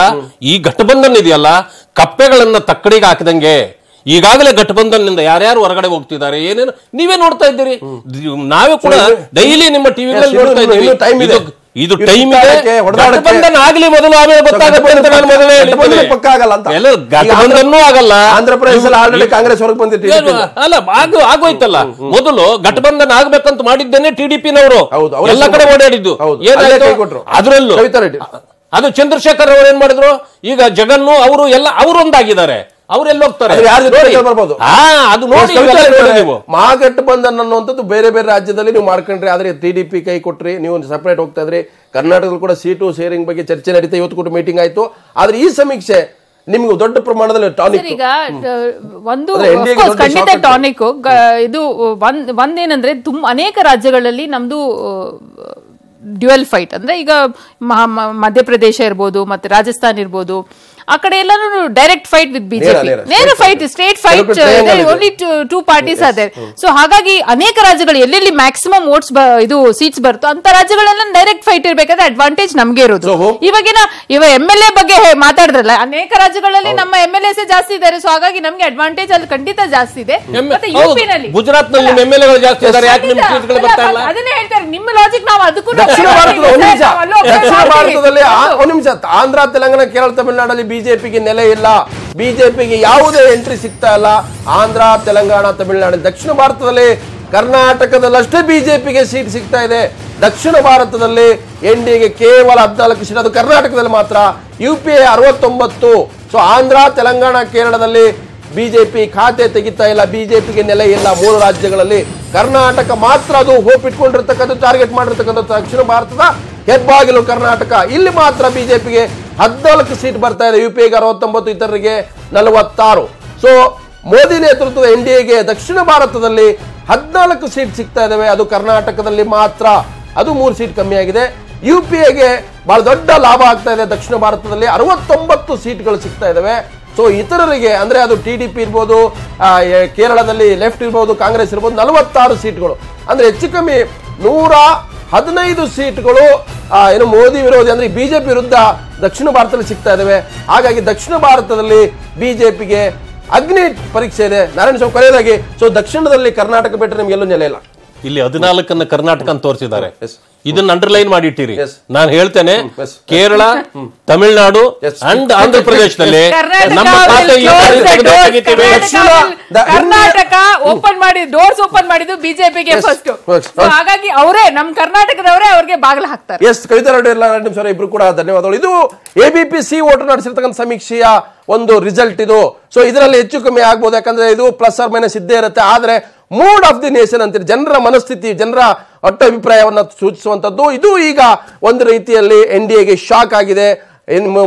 ಈ ಘಟಬಂಧನ್ ಇದೆಯಲ್ಲ, ಕಪ್ಪೆಗಳನ್ನ ತಕ್ಕಡಿಗೆ ಹಾಕಿದಂಗೆ ಈಗಾಗಲೇ ಘಟಬಂಧನ್ನಿಂದ ಯಾರ್ಯಾರು ಹೊರಗಡೆ ಹೋಗ್ತಿದ್ದಾರೆ ಏನೇನು ನೀವೇ ನೋಡ್ತಾ ಇದ್ದೀರಿ. ನಾವೇ ಕೂಡ ಡೈಲಿ ನಿಮ್ಮ ಟಿವಿಗಳಲ್ಲಿ ನೋಡ್ತಾ ಇದ್ದೀವಿ. ಇದು ಟೈಮ್ ಇದೆ, ಘಟಬಂಧನ್ ಆಗ್ಲಿ ಮೊದಲು, ಆಮೇಲೆ ಗೊತ್ತಾಗುತ್ತೆ ಅಂತ ನಾನು ಮೊದಲೇ ಘಟಬಂಧನೂ ಆಗಲ್ಲ. ಆಂಧ್ರ ಪ್ರದೇಶದಲ್ಲಿ ಆಲ್ರೆಡಿ ಕಾಂಗ್ರೆಸ್ ಹೊರಗೆ ಬಂದಿತ್ತು. ಅಲ್ಲ, ಆಗೋಯ್ತಲ್ಲ. ಮೊದಲು ಘಟಬಂಧನ್ ಆಗ್ಬೇಕಂತ ಮಾಡಿದ್ದೇನೆ ಟಿಡಿಪಿನವರು, ಎಲ್ಲ ಕಡೆ ಓಡಾಡಿದ್ದು. ಏನಾಯ್ತು ಅದರಲ್ಲೂ? ಅದು ಚಂದ್ರಶೇಖರ್ ಅವರು ಏನ್ ಮಾಡಿದ್ರು, ಈಗ ಜಗನ್ನು ಅವರು ಎಲ್ಲ ಅವರು ಒಂದಾಗಿದ್ದಾರೆ. ಅವರೆಲ್ಲ ಹೋಗ್ತಾರೆ, ಅದು ನೋಡಿ. ಮಹಾಗಠಬಂಧನ್ ಅನ್ನುವಂಥದ್ದು ಬೇರೆ ಬೇರೆ ರಾಜ್ಯದಲ್ಲಿ ನೀವು ಮಾಡ್ಕೊಂಡ್ರಿ, ಆದ್ರೆ ಟಿಡಿಪಿ ಕೈ ಕೊಟ್ರಿ, ನೀವು ಸಪರೇಟ್ ಹೋಗ್ತಾ ಇದ್ರಿ. ಕರ್ನಾಟಕದಲ್ಲಿ ಕೂಡ ಸೀಟು ಶೇರಿಂಗ್ ಬಗ್ಗೆ ಚರ್ಚೆ ನಡೀತಾ, ಇವತ್ತು ಕೂಡ ಮೀಟಿಂಗ್ ಆಯ್ತು. ಆದ್ರೆ ಈ ಸಮೀಕ್ಷೆ ನಿಮ್ಗೆ ದೊಡ್ಡ ಪ್ರಮಾಣದಲ್ಲಿ ಟಾನಿಕ್. ಈಗ ಒಂದು ಖಂಡಿತ ಟಾನಿಕ್ ಇದು ಒಂದೇನಂದ್ರೆ ಅನೇಕ ರಾಜ್ಯಗಳಲ್ಲಿ ನಮ್ದು ಡ್ಯುಯಲ್ ಫೈಟ್ ಅಂದ್ರೆ ಈಗ ಮಧ್ಯಪ್ರದೇಶ ಇರ್ಬೋದು, ಮತ್ತೆ ರಾಜಸ್ಥಾನ್ ಇರ್ಬೋದು, ಆ ಕಡೆ ಎಲ್ಲಾನು ಡೈರೆಕ್ಟ್ ಫೈಟ್ ವಿತ್ ಬಿಜೆಪಿ, ನೇರ fight, straight fight, only two parties ಅದೇ. ಸೊ ಹಾಗಾಗಿ ಅನೇಕ ರಾಜ್ಯಗಳು ಎಲ್ಲೆಲ್ಲಿ ಮ್ಯಾಕ್ಸಿಮಮ್ ವೋಟ್ಸ್ ಇದು ಸೀಟ್ಸ್ ಬರುತ್ತೋ ಅಂತ ರಾಜ್ಯಗಳೆಲ್ಲ ಡೈರೆಕ್ಟ್ ಫೈಟ್ ಇರ್ಬೇಕಾದ್ರೆ ಅಡ್ವಾಂಟೇಜ್ ನಮ್ಗೆ ಇರೋದು. ಇವಾಗ MLA ಬಗ್ಗೆ ಮಾತಾಡಿದ್ರಲ್ಲ, ಅನೇಕ ರಾಜ್ಯಗಳಲ್ಲಿ ನಮ್ಮ MLAs ಜಾಸ್ತಿ ಇದ್ದಾರೆ. ಸೊ ಹಾಗಾಗಿ ನಮ್ಗೆ ಅಡ್ವಾಂಟೇಜ್ ಅಲ್ಲಿ ಖಂಡಿತ ಜಾಸ್ತಿ ಇದೆ. ಮತ್ತೆ ಯುಪಿನಲ್ಲಿ, ಗುಜರಾತ್ ನಲ್ಲಿ MLAಗಳು ಜಾಸ್ತಿ ಇದ್ದಾರೆ, ಯಾಕೆ ನಿಮ್ಮ ಸೀಟ್ಗಳು ಬರ್ತಾ ಇಲ್ಲ? ಅದನ್ನೇ ಹೇಳ್ತಾರೆ, ನಿಮ್ಮ ಲಾಜಿಕ್ ನಾವು ಅದಕ್ಕೂ ದಕ್ಷಿಣ ಭಾರತದಲ್ಲಿ ಆಂಧ್ರ, ತೆಲಂಗಾಣ, ಕೇರಳ, ತಮಿಳುನಾಡಲ್ಲಿ ಬಿಜೆಪಿಗೆ ನೆಲೆ ಇಲ್ಲ. ಬಿಜೆಪಿಗೆ ಯಾವುದೇ ಎಂಟ್ರಿ ಸಿಗ್ತಾ ಇಲ್ಲ. ಆಂಧ್ರ, ತೆಲಂಗಾಣ, ತಮಿಳುನಾಡು. ದಕ್ಷಿಣ ಭಾರತದಲ್ಲಿ, ಕರ್ನಾಟಕದಲ್ಲಷ್ಟೇ ಬಿಜೆಪಿಗೆ ಸೀಟ್ ಸಿಗ್ತಾ ಇದೆ. ದಕ್ಷಿಣ ಭಾರತದಲ್ಲಿ ಎನ್ಡಿಎಗೆ ಕೇವಲ 14 ಸೀಟ್, ಅದು ಕರ್ನಾಟಕದಲ್ಲಿ ಮಾತ್ರ. UPA 69. ಸೊ ಆಂಧ್ರ, ತೆಲಂಗಾಣ, ಕೇರಳದಲ್ಲಿ ಬಿಜೆಪಿ ಖಾತೆ ತೆಗಿತಾ ಇಲ್ಲ, ಬಿಜೆಪಿಗೆ ನೆಲೆ ಇಲ್ಲ 3 ರಾಜ್ಯಗಳಲ್ಲಿ. ಕರ್ನಾಟಕ ಮಾತ್ರ ಅದು ಹೋಪ್ ಇಟ್ಕೊಂಡಿರ್ತಕ್ಕಂಥ, ಟಾರ್ಗೆಟ್ ಮಾಡಿರ್ತಕ್ಕಂಥ ದಕ್ಷಿಣ ಭಾರತದ ಹೆಬ್ಬಾಗಿಲು ಕರ್ನಾಟಕ. ಇಲ್ಲಿ ಮಾತ್ರ ಬಿಜೆಪಿಗೆ 14 ಸೀಟ್ ಬರ್ತಾ ಇದೆ, UPAಗೆ 69, ಇತರರಿಗೆ 46. ಸೊ ಮೋದಿ ನೇತೃತ್ವದ NDAಗೆ ದಕ್ಷಿಣ ಭಾರತದಲ್ಲಿ 14 ಸೀಟ್ ಸಿಗ್ತಾ ಇದಾವೆ, ಅದು ಕರ್ನಾಟಕದಲ್ಲಿ ಮಾತ್ರ, ಅದು 3 ಸೀಟ್ ಕಮ್ಮಿ ಆಗಿದೆ. UPAಗೆ ಬಹಳ ದೊಡ್ಡ ಲಾಭ ಆಗ್ತಾ ಇದೆ, ದಕ್ಷಿಣ ಭಾರತದಲ್ಲಿ 69 ಸೀಟ್ಗಳು ಸಿಗ್ತಾ ಇದಾವೆ. ಸೊ ಇತರರಿಗೆ ಅಂದ್ರೆ ಅದು TDP ಇರ್ಬೋದು, ಕೇರಳದಲ್ಲಿ ಲೆಫ್ಟ್ ಇರ್ಬೋದು, ಕಾಂಗ್ರೆಸ್ ಇರ್ಬೋದು, 46 ಸೀಟ್ಗಳು, ಅಂದ್ರೆ ಹೆಚ್ಚು ಕಮ್ಮಿ 115 ಸೀಟ್ಗಳು ಏನು ಮೋದಿ ವಿರೋಧಿ ಅಂದ್ರೆ ಬಿಜೆಪಿ ವಿರುದ್ಧ ದಕ್ಷಿಣ ಭಾರತದಲ್ಲಿ ಸಿಗ್ತಾ ಇದಾವೆ. ಹಾಗಾಗಿ ದಕ್ಷಿಣ ಭಾರತದಲ್ಲಿ ಬಿಜೆಪಿಗೆ ಅಗ್ನಿ ಪರೀಕ್ಷೆ ಇದೆ. ನಾರಾಯಣ ಸ್ವಾಮಿ ಕೊನೆಯದಾಗಿ, ಸೊ ದಕ್ಷಿಣದಲ್ಲಿ ಕರ್ನಾಟಕ ಬಿಟ್ಟರೆ ನಿಮ್ಗೆಲ್ಲೂ ನೆಲೆ ಇಲ್ಲ. ಇಲ್ಲಿ 14 ಕರ್ನಾಟಕ ಅಂತ ತೋರಿಸಿದ್ದಾರೆ, ಇದನ್ನ ಅಂಡರ್ಲೈನ್ ಮಾಡಿಟ್ಟಿರಿ. ನಾನು ಹೇಳ್ತೇನೆ, ಕೇರಳ, ತಮಿಳುನಾಡು ಅಂಡ್ ಆಂಧ್ರ ಪ್ರದೇಶದಲ್ಲಿ ನಮ್ಮ ಕರ್ನಾಟಕ ಓಪನ್ ಮಾಡಿ, ಡೋರ್ಸ್ ಓಪನ್ ಮಾಡಿದ್ದು ಬಿಜೆಪಿಗೆ ಫಸ್ಟ್. ಹಾಗಾಗಿ ಅವರೇ, ನಮ್ಮ ಕರ್ನಾಟಕದವರೇ ಅವ್ರಿಗೆ ಬಾಗಿಲು ಹಾಕ್ತಾರೆ. ಕವಿತಾ ರೆಡ್ಡಿ ಇಬ್ರು ಕೂಡ ಧನ್ಯವಾದಗಳು. ಇದು ABP ವೋಟರ್ ನಡೆಸಿರ್ತಕ್ಕಂಥ ಸಮೀಕ್ಷೆಯ ಒಂದು ರಿಸಲ್ಟ್ ಇದು. ಸೊ ಇದರಲ್ಲಿ ಹೆಚ್ಚು ಕಮ್ಮಿ ಆಗ್ಬೋದು, ಯಾಕಂದ್ರೆ ಇದು ಪ್ಲಸ್ ಆರ್ ಮೈನಸ್ ಇದ್ದೇ ಇರುತ್ತೆ. ಆದ್ರೆ ಮೂಡ್ ಆಫ್ ದಿ ನೇಷನ್ ಅಂತೀರಿ, ಜನರ ಮನಸ್ಥಿತಿ, ಜನರ ಒಟ್ಟ ಅಭಿಪ್ರಾಯವನ್ನು ಸೂಚಿಸುವಂತದ್ದು. ಇದು ಈಗ ಒಂದು ರೀತಿಯಲ್ಲಿ NDAಗೆ ಶಾಕ್ ಆಗಿದೆ,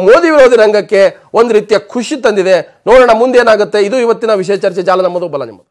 ಮೋದಿ ವಿರೋಧಿ ರಂಗಕ್ಕೆ ಒಂದು ರೀತಿಯ ಖುಷಿ ತಂದಿದೆ. ನೋಡೋಣ ಮುಂದೇನಾಗುತ್ತೆ. ಇದು ಇವತ್ತಿನ ವಿಶೇಷ ಚರ್ಚೆ. ಜಾಲ ನಮ್ಮದು, ಬಲ ನಿಮ್ಮದು.